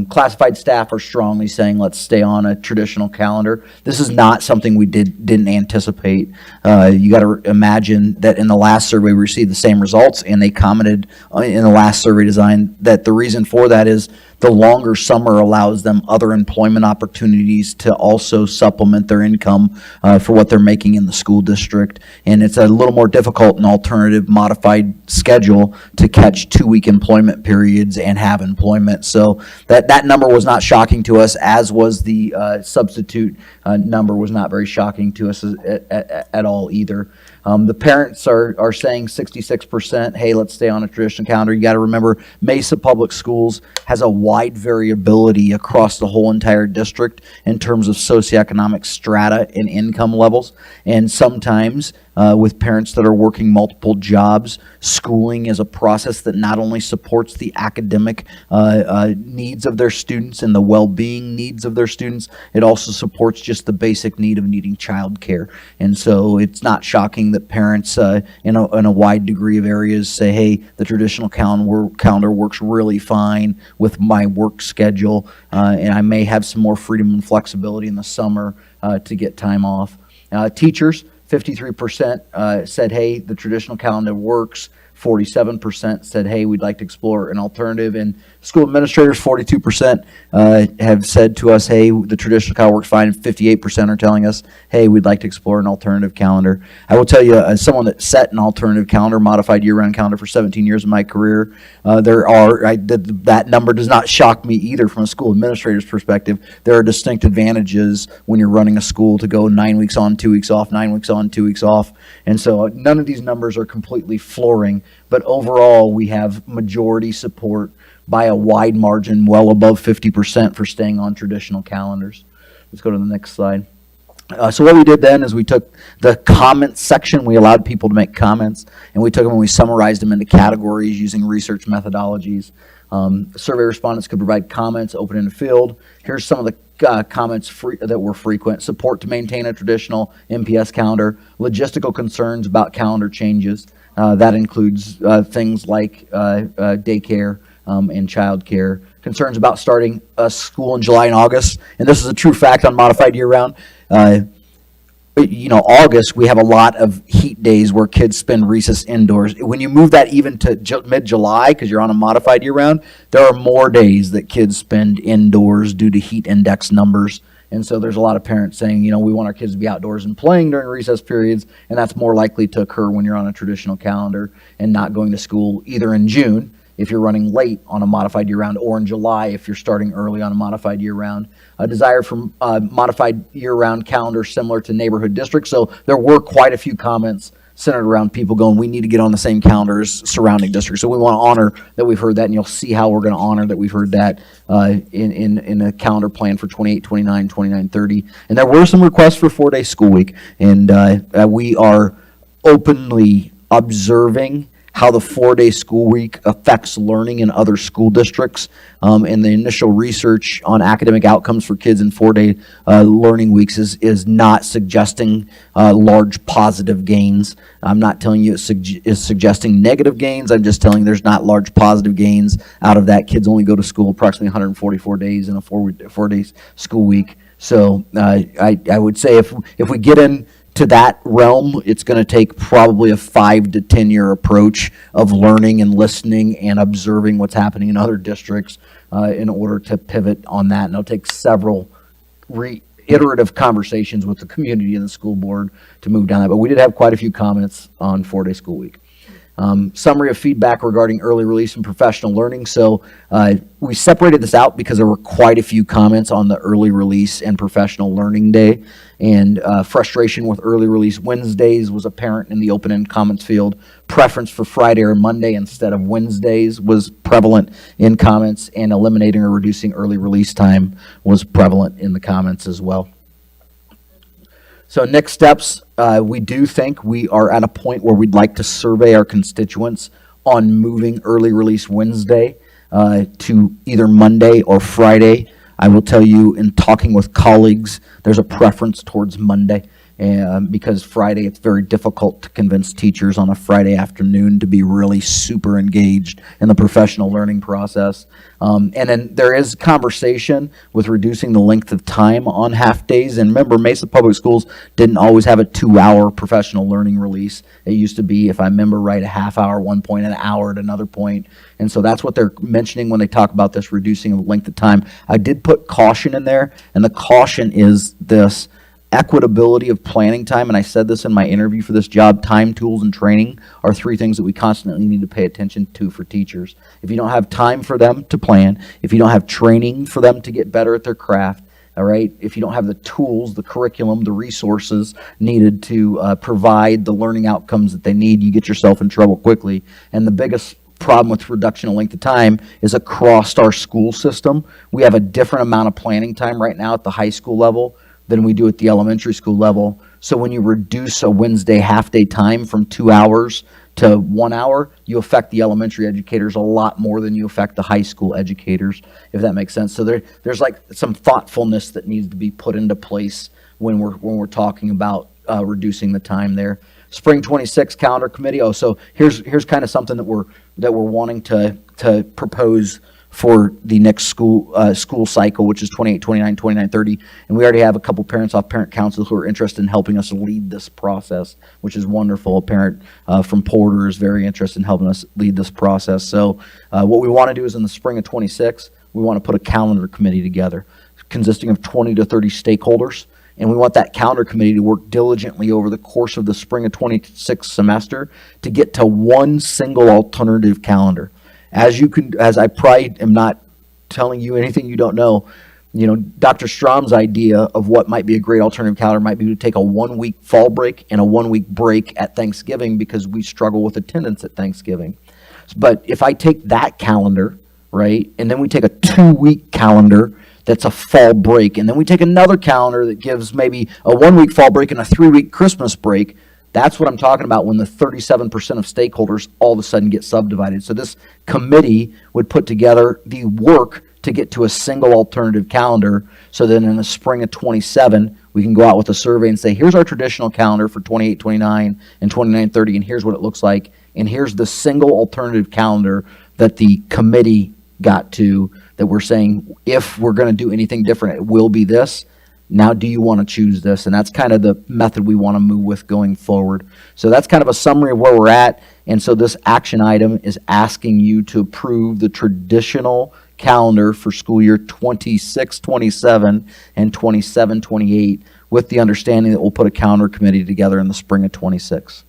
Classified staff are strongly saying, let's stay on a traditional calendar. This is not something we didn't anticipate. You got to imagine that in the last survey, we received the same results, and they commented in the last survey design that the reason for that is The longer summer allows them other employment opportunities to also supplement their income for what they're making in the school district. And it's a little more difficult in alternative modified schedule to catch 2-week employment periods and have employment. So that number was not shocking to us, as was the substitute number was not very shocking to us at all either. The parents are saying 66%, hey, let's stay on a traditional calendar. You got to remember, Mesa Public Schools has a wide variability across the whole entire district in terms of socioeconomic strata and income levels. And sometimes with parents that are working multiple jobs, schooling is a process that not only supports the academic needs of their students and the well-being needs of their students, it also supports just the basic need of needing childcare. And so it's not shocking that parents in a wide degree of areas say, hey, the traditional calendar works really fine with my work schedule, and I may have some more freedom and flexibility in the summer to get time off. Teachers, 53% said, hey, the traditional calendar works. 47% said, hey, we'd like to explore an alternative. And school administrators, 42% have said to us, hey, the traditional calendar works fine. And 58% are telling us, hey, we'd like to explore an alternative calendar. I will tell you, as someone that set an alternative calendar, modified year-round calendar for 17 years of my career, that number does not shock me either from a school administrator's perspective. There are distinct advantages when you're running a school to go 9 weeks on, 2 weeks off, 9 weeks on, 2 weeks off. And so none of these numbers are completely flooring. But overall, we have majority support by a wide margin, well above 50% for staying on traditional calendars. Let's go to the next slide. So what we did then is we took the comments section, we allowed people to make comments, and we took them and we summarized them into categories using research methodologies. Survey respondents could provide comments, open in the field. Here's some of the comments that were frequent. Support to maintain a traditional MPS calendar. Logistical concerns about calendar changes. That includes things like daycare and childcare. Concerns about starting school in July and August. And this is a true fact on modified year-round. August, we have a lot of heat days where kids spend recess indoors. When you move that even to mid-July, because you're on a modified year-round, there are more days that kids spend indoors due to heat index numbers. And so there's a lot of parents saying, we want our kids to be outdoors and playing during recess periods, and that's more likely to occur when you're on a traditional calendar and not going to school either in June, if you're running late on a modified year-round, or in July if you're starting early on a modified year-round. A desire for modified year-round calendar similar to neighborhood districts. So there were quite a few comments centered around people going, we need to get on the same calendar as surrounding districts. So we want to honor that we've heard that, and you'll see how we're going to honor that we've heard that in a calendar plan for 28, 29, 29, 30. And there were some requests for 4-day school week, and we are openly observing how the 4-day school week affects learning in other school districts. And the initial research on academic outcomes for kids in 4-day learning weeks is not suggesting large positive gains. I'm not telling you it's suggesting negative gains. I'm just telling you there's not large positive gains out of that. Kids only go to school approximately 144 days in a 4-day school week. So I would say if we get in to that realm, it's going to take probably a 5 to 10 year approach of learning and listening and observing what's happening in other districts in order to pivot on that. And it'll take several iterative conversations with the community and the school board to move down that. But we did have quite a few comments on 4-day school week. Summary of feedback regarding early release and professional learning. So we separated this out because there were quite a few comments on the early release and professional learning day. And frustration with early release Wednesdays was apparent in the open-end comments field. Preference for Friday or Monday instead of Wednesdays was prevalent in comments, and eliminating or reducing early release time was prevalent in the comments as well. So next steps, we do think we are at a point where we'd like to survey our constituents on moving early release Wednesday to either Monday or Friday. I will tell you, in talking with colleagues, there's a preference towards Monday. because Friday, it's very difficult to convince teachers on a Friday afternoon to be really super engaged in the professional learning process. And then there is conversation with reducing the length of time on half days. And remember, Mesa Public Schools didn't always have a 2-hour professional learning release. It used to be, if I remember right, a half hour at one point, an hour at another point. And so that's what they're mentioning when they talk about this reducing the length of time. I did put caution in there, and the caution is this: equitability of planning time. And I said this in my interview for this job: time, tools, and training are 3 things that we constantly need to pay attention to for teachers. If you don't have time for them to plan, if you don't have training for them to get better at their craft, all right, if you don't have the tools, the curriculum, the resources needed to provide the learning outcomes that they need, you get yourself in trouble quickly. And the biggest problem with reduction of length of time is across our school system. We have a different amount of planning time right now at the high school level than we do at the elementary school level. So when you reduce a Wednesday half-day time from 2 hours to 1 hour, you affect the elementary educators a lot more than you affect the high school educators, if that makes sense. So there's like some thoughtfulness that needs to be put into place when we're talking about reducing the time there. Spring 26 calendar committee. Oh, so here's kind of something that we're wanting to propose for the next school cycle, which is 28, 29, 29, 30. And we already have a couple parents off parent council who are interested in helping us lead this process, which is wonderful. A parent from Porter is very interested in helping us lead this process. So what we want to do is in the spring of 26, we want to put a calendar committee together consisting of 20 to 30 stakeholders. And we want that calendar committee to work diligently over the course of the spring of 26 semester to get to one single alternative calendar. As I probably am not telling you anything you don't know, Dr. Strom's idea of what might be a great alternative calendar might be to take a 1-week fall break and a 1-week break at Thanksgiving, because we struggle with attendance at Thanksgiving. But if I take that calendar, right, and then we take a 2-week calendar that's a fall break, and then we take another calendar that gives maybe a 1-week fall break and a 3-week Christmas break, that's what I'm talking about when the 37% of stakeholders all of a sudden get subdivided. So this committee would put together the work to get to a single alternative calendar, so then in the spring of 27, we can go out with a survey and say, here's our traditional calendar for 28, 29, and 29, 30, and here's what it looks like, and here's the single alternative calendar that the committee got to, that we're saying, if we're going to do anything different, it will be this. Now, do you want to choose this? And that's kind of the method we want to move with going forward. So that's kind of a summary of where we're at. And so this action item is asking you to approve the traditional calendar for school year 26-27 and 27-28, with the understanding that we'll put a calendar committee together in the spring of 26.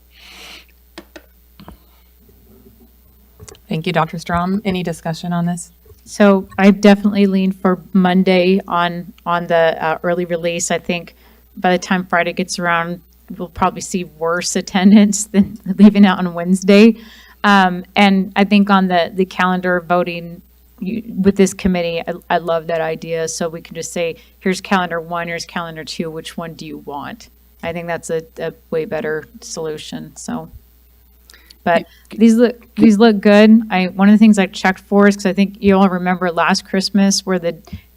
Thank you, Dr. Strom. Any discussion on this? So I definitely lean for Monday on the early release. I think by the time Friday gets around, we'll probably see worse attendance than leaving out on Wednesday. And I think on the calendar voting with this committee, I love that idea. So we can just say, here's calendar 1, here's calendar 2. Which one do you want? I think that's a way better solution. So. But these look good. One of the things I checked for is because I think you all remember last Christmas where the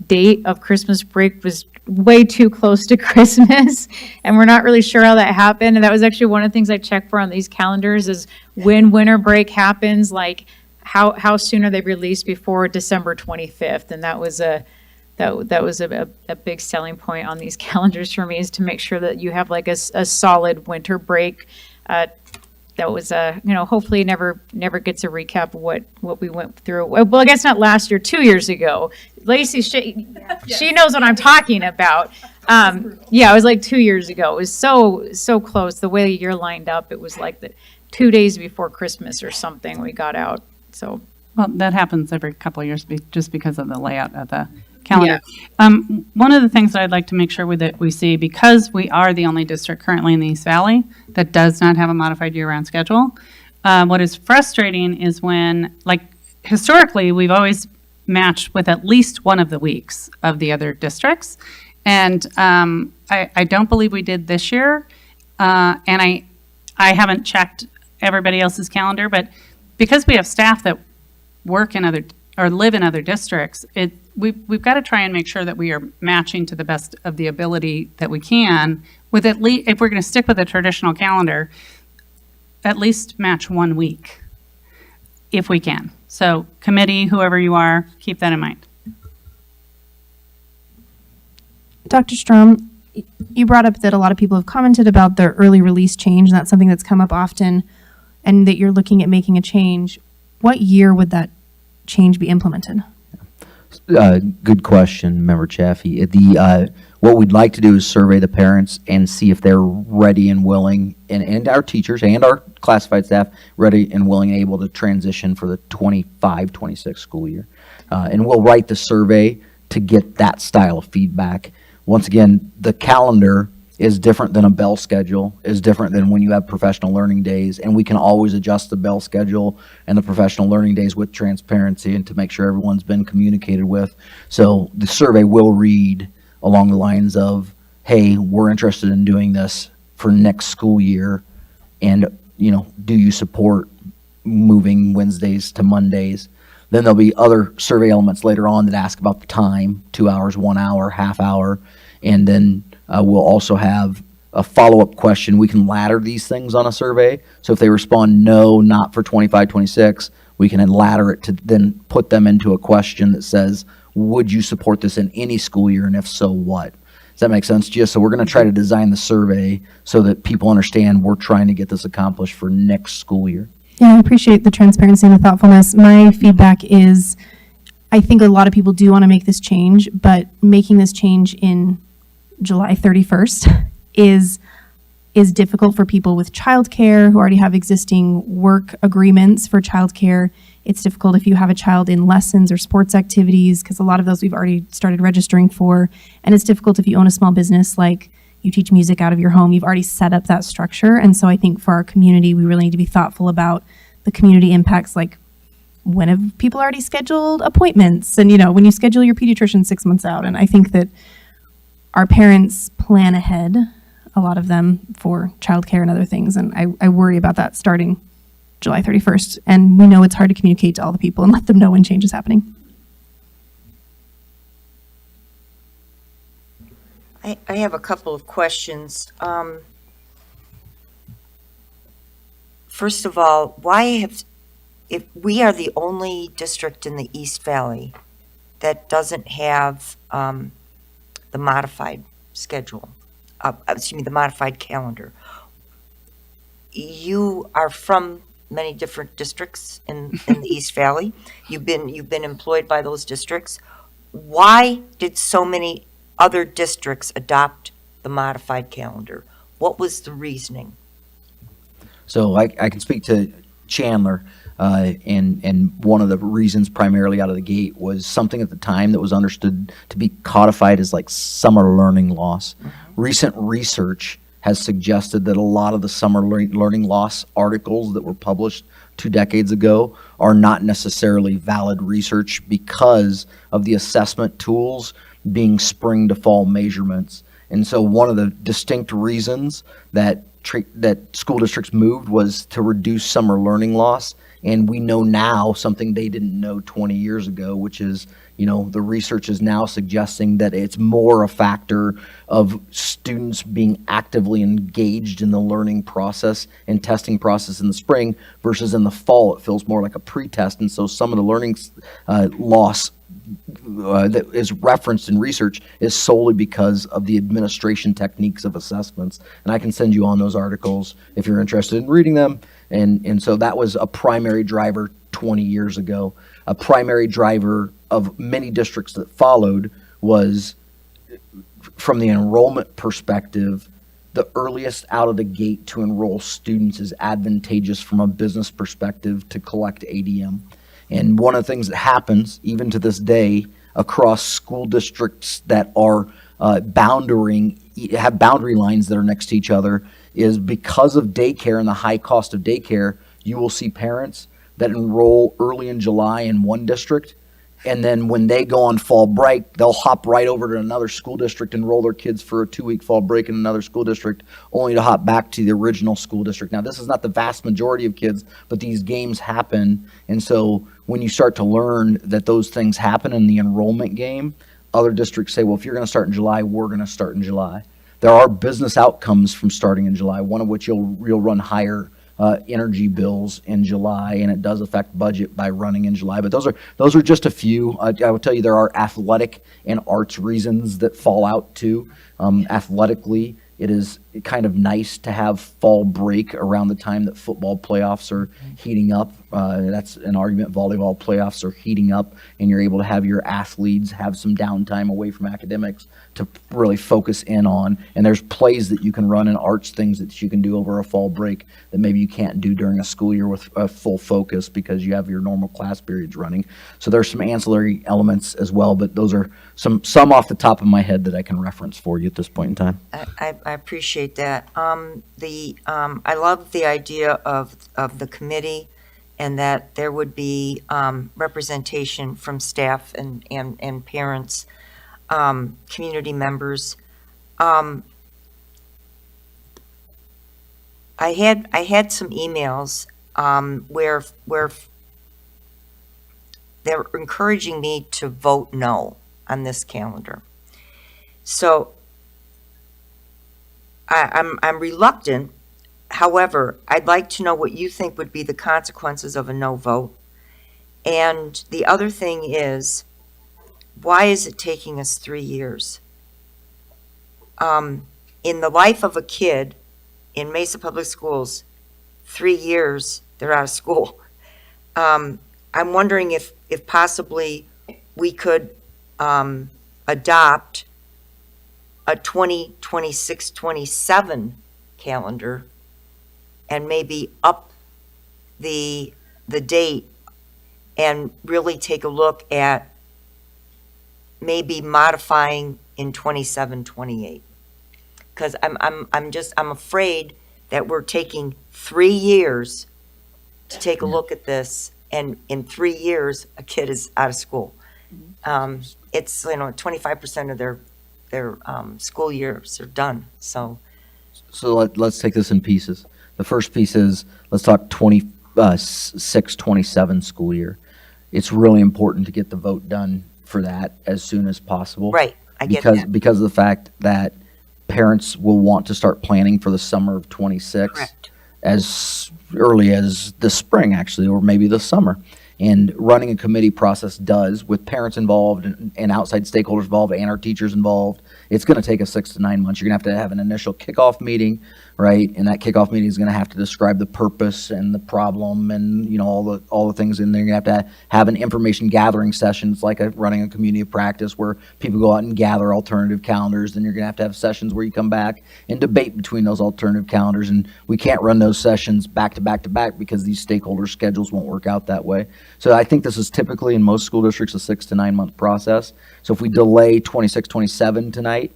date of Christmas break was way too close to Christmas, and we're not really sure how that happened. And that was actually one of the things I checked for on these calendars is when winter break happens, like how soon are they released before December 25th? And that was a big selling point on these calendars for me, is to make sure that you have like a solid winter break. That was hopefully never gets a recap of what we went through. Well, I guess not last year, 2 years ago. Lacey, she knows what I'm talking about. Yeah, it was like 2 years ago. It was so close. The way the year lined up, it was like the 2 days before Christmas or something we got out. So. Well, that happens every couple of years just because of the layout of the calendar. Yeah. One of the things that I'd like to make sure that we see, because we are the only district currently in the East Valley that does not have a modified year-round schedule, what is frustrating is when, like, historically, we've always matched with at least one of the weeks of the other districts. And I don't believe we did this year. And I haven't checked everybody else's calendar, but because we have staff that work in other or live in other districts, we've got to try and make sure that we are matching to the best of the ability that we can with at least, if we're going to stick with a traditional calendar, at least match 1 week if we can. So committee, whoever you are, keep that in mind. Dr. Strom, you brought up that a lot of people have commented about the early release change, and that's something that's come up often, and that you're looking at making a change. What year would that change be implemented? Good question, Member Chaffee. What we'd like to do is survey the parents and see if they're ready and willing, and our teachers and our classified staff ready and willing and able to transition for the 25-26 school year. And we'll write the survey to get that style of feedback. Once again, the calendar is different than a bell schedule, is different than when you have professional learning days, and we can always adjust the bell schedule and the professional learning days with transparency and to make sure everyone's been communicated with. So the survey will read along the lines of, hey, we're interested in doing this for next school year, and do you support moving Wednesdays to Mondays? Then there'll be other survey elements later on that ask about the time, 2 hours, 1 hour, half hour, and then we'll also have a follow-up question. We can ladder these things on a survey. So if they respond no, not for 25-26, we can then ladder it to then put them into a question that says, would you support this in any school year, and if so, what? Does that make sense, Gia? So we're going to try to design the survey so that people understand we're trying to get this accomplished for next school year. Yeah, I appreciate the transparency and the thoughtfulness. My feedback is, I think a lot of people do want to make this change, but making this change in July 31st is difficult for people with childcare who already have existing work agreements for childcare. It's difficult if you have a child in lessons or sports activities, because a lot of those we've already started registering for. And it's difficult if you own a small business, like you teach music out of your home. You've already set up that structure. And so I think for our community, we really need to be thoughtful about the community impacts, like when have people already scheduled appointments? And, when you schedule your pediatrician 6 months out. And I think that our parents plan ahead, a lot of them, for childcare and other things. And I worry about that starting July 31st. And we know it's hard to communicate to all the people and let them know when change is happening. I have a couple of questions. First of all, if we are the only district in the East Valley that doesn't have the modified schedule, the modified calendar. You are from many different districts in the East Valley. You've been employed by those districts. Why did so many other districts adopt the modified calendar? What was the reasoning? So I can speak to Chandler, and one of the reasons primarily out of the gate was something at the time that was understood to be codified as like summer learning loss. Recent research has suggested that a lot of the summer learning loss articles that were published 2 decades ago are not necessarily valid research because of the assessment tools being spring to fall measurements. And so one of the distinct reasons that school districts moved was to reduce summer learning loss. And we know now something they didn't know 20 years ago, which is, the research is now suggesting that it's more a factor of students being actively engaged in the learning process and testing process in the spring versus in the fall. It feels more like a pretest. And so some of the learning loss that is referenced in research is solely because of the administration techniques of assessments. And I can send you on those articles if you're interested in reading them. And so that was a primary driver 20 years ago. A primary driver of many districts that followed was, from the enrollment perspective, the earliest out of the gate to enroll students is advantageous from a business perspective to collect ADM. And one of the things that happens, even to this day, across school districts that are have boundary lines that are next to each other, is because of daycare and the high cost of daycare, you will see parents that enroll early in July in one district And then when they go on fall break, they'll hop right over to another school district, enroll their kids for a 2-week fall break in another school district, only to hop back to the original school district. Now, this is not the vast majority of kids, but these games happen. And so when you start to learn that those things happen in the enrollment game, other districts say, well, if you're going to start in July, we're going to start in July. There are business outcomes from starting in July, one of which you'll run higher energy bills in July, and it does affect budget by running in July. But those are just a few. I will tell you there are athletic and arts reasons that fall out too. Athletically, it is kind of nice to have fall break around the time that football playoffs are heating up. That's an argument. Volleyball playoffs are heating up, and you're able to have your athletes have some downtime away from academics to really focus in on. And there's plays that you can run in arts, things that you can do over a fall break that maybe you can't do during a school year with a full focus because you have your normal class periods running. So there's some ancillary elements as well, but those are some off the top of my head that I can reference for you at this point in time. I appreciate that. I love the idea of the committee and that there would be representation from staff and parents, community members. I had some emails where they're encouraging me to vote no on this calendar. So I'm reluctant. However, I'd like to know what you think would be the consequences of a no vote. And the other thing is, why is it taking us 3 years? In the life of a kid in Mesa Public Schools, 3 years, they're out of school. I'm wondering if possibly we could adopt a 2026-27 calendar and maybe up the date and really take a look at maybe modifying in 27-28. Because I'm afraid that we're taking 3 years to take a look at this, and in 3 years a kid is out of school. It's 25% of their school years are done. So let's take this in pieces. The first piece is, let's talk 26-27 school year. It's really important to get the vote done for that as soon as possible. Right, I get that. Because of the fact that parents will want to start planning for the summer of 26. Correct. As early as the spring, actually, or maybe the summer. And running a committee process does, with parents involved and outside stakeholders involved and our teachers involved, it's going to take us 6 to 9 months. You're going to have an initial kickoff meeting, right? And that kickoff meeting is going to have to describe the purpose and the problem and, all the things in there. You're going to have an information gathering session. It's like running a community of practice where people go out and gather alternative calendars. Then you're going to have sessions where you come back and debate between those alternative calendars. And we can't run those sessions back to back to back because these stakeholder schedules won't work out that way. So I think this is typically in most school districts a 6 to 9 month process. So if we delay 26-27 tonight,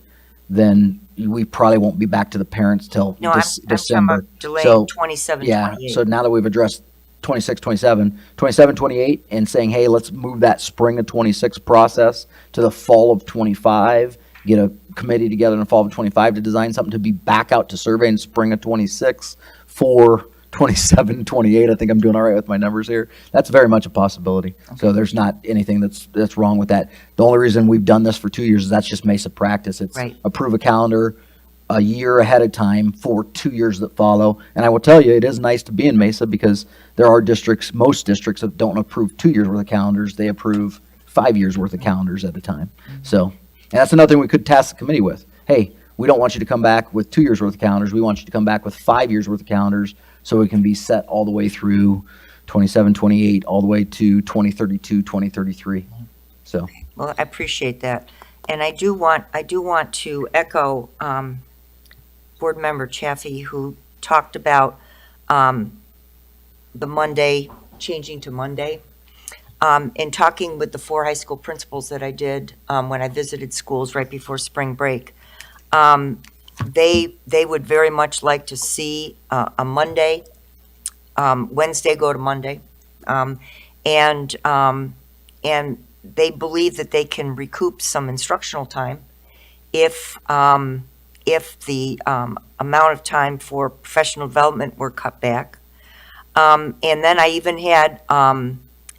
then we probably won't be back to the parents till no, I'm December. talking about delaying So 27-28. yeah, so now that we've addressed 27-28 and saying, hey, let's move that spring of 26 process to the fall of 25, get a committee together in the fall of 25 to design something to be back out to survey in spring of 26 for 27-28. I think I'm doing all right with my numbers here. That's very much a possibility. So there's not anything that's wrong with that. The only reason we've done this for 2 years is that's just Mesa practice. It's right. Approve a calendar a year ahead of time for 2 years that follow. And I will tell you, it is nice to be in Mesa because there are districts, most districts that don't approve 2 years worth of calendars. They approve 5 years worth of calendars at a time. So, and that's another thing we could task the committee with. Hey, we don't want you to come back with 2 years worth of calendars. We want you to come back with 5 years worth of calendars so we can be set all the way through 27-28, all the way to 2032, 2033. So. Well, I appreciate that. And I do want to echo Board Member Chaffee, who talked about the Monday, changing to Monday. In talking with the 4 high school principals that I did when I visited schools right before spring break, they would very much like to see a Monday, Wednesday go to Monday, and they believe that they can recoup some instructional time if the amount of time for professional development were cut back. And then I even had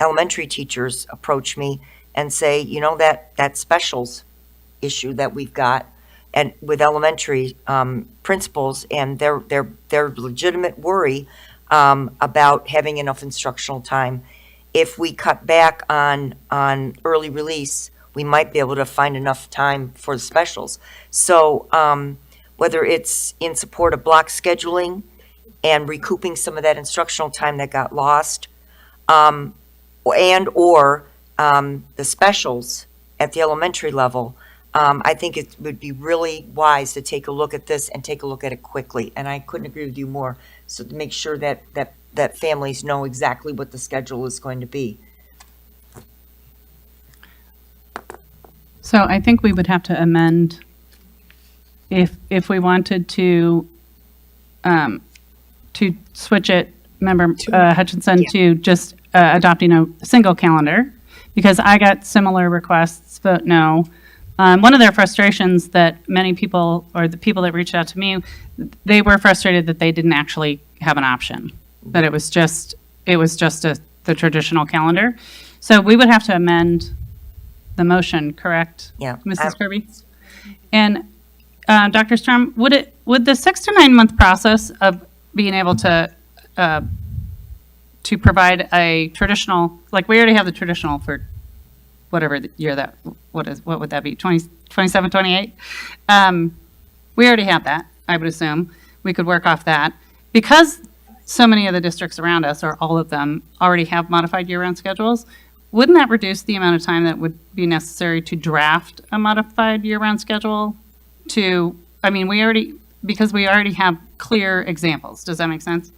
elementary teachers approach me and say, you know, that specials issue that we've got, and with elementary principals, and their legitimate worry about having enough instructional time. If we cut back on early release, we might be able to find enough time for the specials. So whether it's in support of block scheduling and recouping some of that instructional time that got lost, and or the specials at the elementary level, I think it would be really wise to take a look at this and take a look at it quickly. And I couldn't agree with you more. So to make sure that families know exactly what the schedule is going to be. So I think we would have to amend if we wanted to switch it, Member Hutchinson, to just adopting a single calendar, because I got similar requests, vote no. One of their frustrations that many people, or the people that reached out to me, they were frustrated that they didn't actually have an option, that it was just the traditional calendar. So we would have to amend the motion, correct? Yeah. Mrs. Kirby? And Dr. Strom, would the 6 to 9 month process of being able to provide a traditional, like we already have the traditional for whatever year that, what would that be, 27, 28? We already have that, I would assume. We could work off that. Because so many of the districts around us, or all of them, already have modified year-round schedules, wouldn't that reduce the amount of time that would be necessary to draft a modified year-round schedule? Because we already have clear examples. Does that make sense?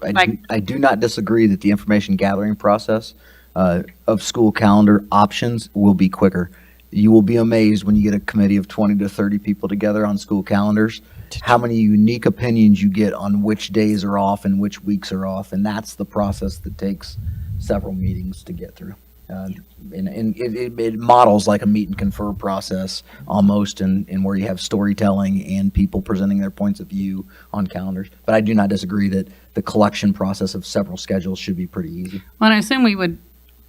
I do not disagree that the information gathering process of school calendar options will be quicker. You will be amazed when you get a committee of 20 to 30 people together on school calendars, how many unique opinions you get on which days are off and which weeks are off. And that's the process that takes several meetings to get through. And it models like a meet and confer process almost, in where you have storytelling and people presenting their points of view on calendars. But I do not disagree that the collection process of several schedules should be pretty easy. Well, I assume we would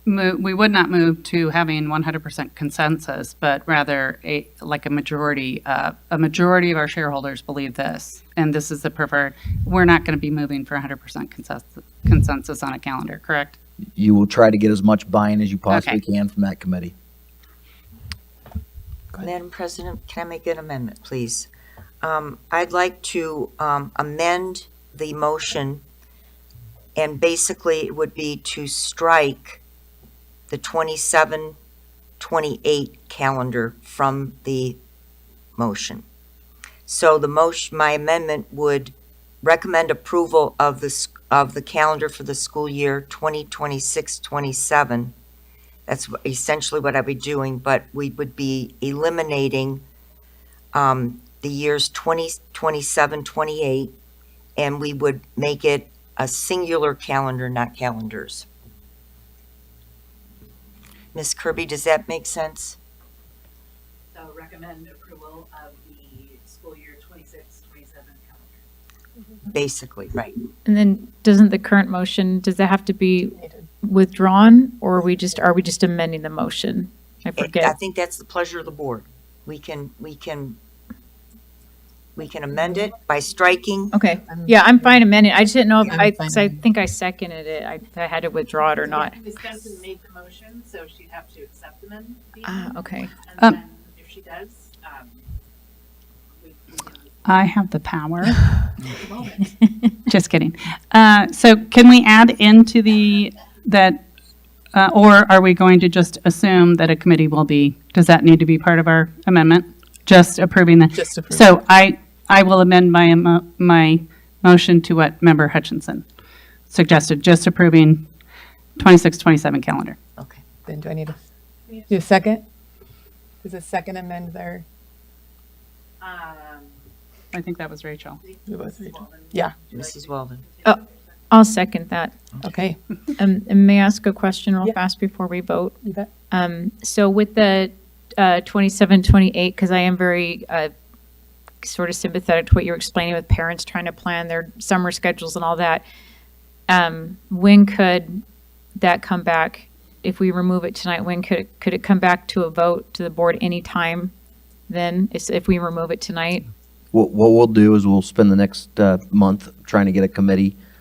not move to having 100% consensus, but rather a majority of our shareholders believe this, and this is the preferred. We're not going to be moving for 100% consensus on a calendar, correct? You will try to get as much buy-in as you possibly can from that committee. Madam President, can I make an amendment, please? I'd like to amend the motion, and basically it would be to strike the 27, 28 calendar from the motion. So my amendment would recommend approval of the calendar for the school year 2026-27. That's essentially what I'd be doing, but we would be eliminating the years 2027, 28, and we would make it a singular calendar, not calendars. Ms. Kirby, does that make sense? So recommend approval of the school year 26, 27 calendar. Basically, right. And then doesn't the current motion, does that have to be withdrawn, or are we just amending the motion? I forget. I think that's the pleasure of the board. We can amend it by striking. Okay, yeah, I'm fine amending. I just didn't know if I think I seconded it. I had to withdraw it or not. Ms. Benson made the motion, so she'd have to accept the amendment. Okay. And then if she does, I have the power. Just kidding. So can we add into or are we going to just assume that a committee does that need to be part of our amendment? Just approving that? Just approving. So I will amend my motion to what Member Hutchinson suggested, just approving 26-27 calendar. Okay. Then do I need a second? Does a second amend there? I think that was Rachel. It was Rachel. Yeah. Mrs. Weldon. Oh, I'll second that. Okay. And may I ask a question real fast before we vote? You bet. So with the 27, 28, because I am very sort of sympathetic to what you're explaining with parents trying to plan their summer schedules and all that, when could that come back? If we remove it tonight, when could it come back to a vote to the board anytime then, if we remove it tonight? What we'll do is we'll spend the next month trying to get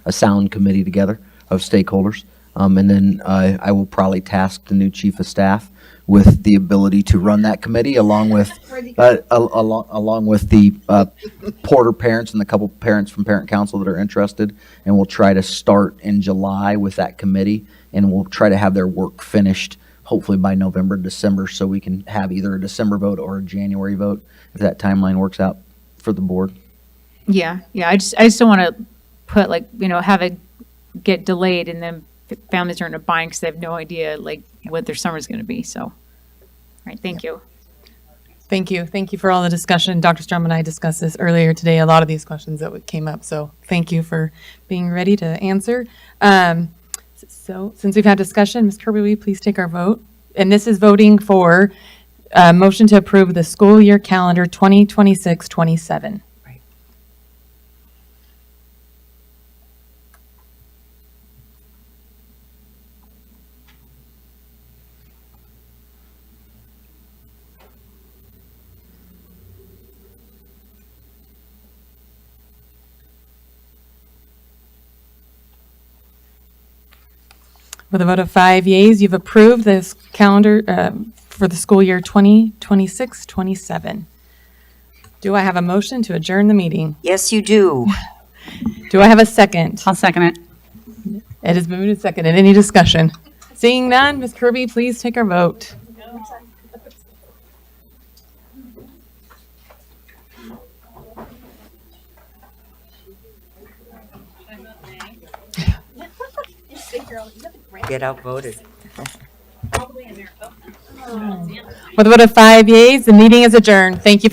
a sound committee together of stakeholders. And then I will probably task the new chief of staff with the ability to run that committee along with along with the Porter parents and the couple parents from parent council that are interested. And we'll try to start in July with that committee, and we'll try to have their work finished hopefully by November, December, so we can have either a December vote or a January vote if that timeline works out for the board. Yeah. I just don't want to put have it get delayed and then families are in a bind because they have no idea what their summer is going to be. So, all right, thank you. Thank you. Thank you for all the discussion. Dr. Strum and I discussed this earlier today, a lot of these questions that came up. So thank you for being ready to answer. So since we've had discussion, Ms. Kirby, will you please take our vote? And this is voting for motion to approve the school year calendar 2026-27. With a vote of 5 yeas, you've approved this calendar for the school year 2026-27. Do I have a motion to adjourn the meeting? Yes, you do. Do I have a second? I'll second it. It has been moved and seconded. Any discussion? Seeing none, Ms. Kirby, please take our vote. Get outvoted. With a vote of 5 yeas, the meeting is adjourned. Thank you.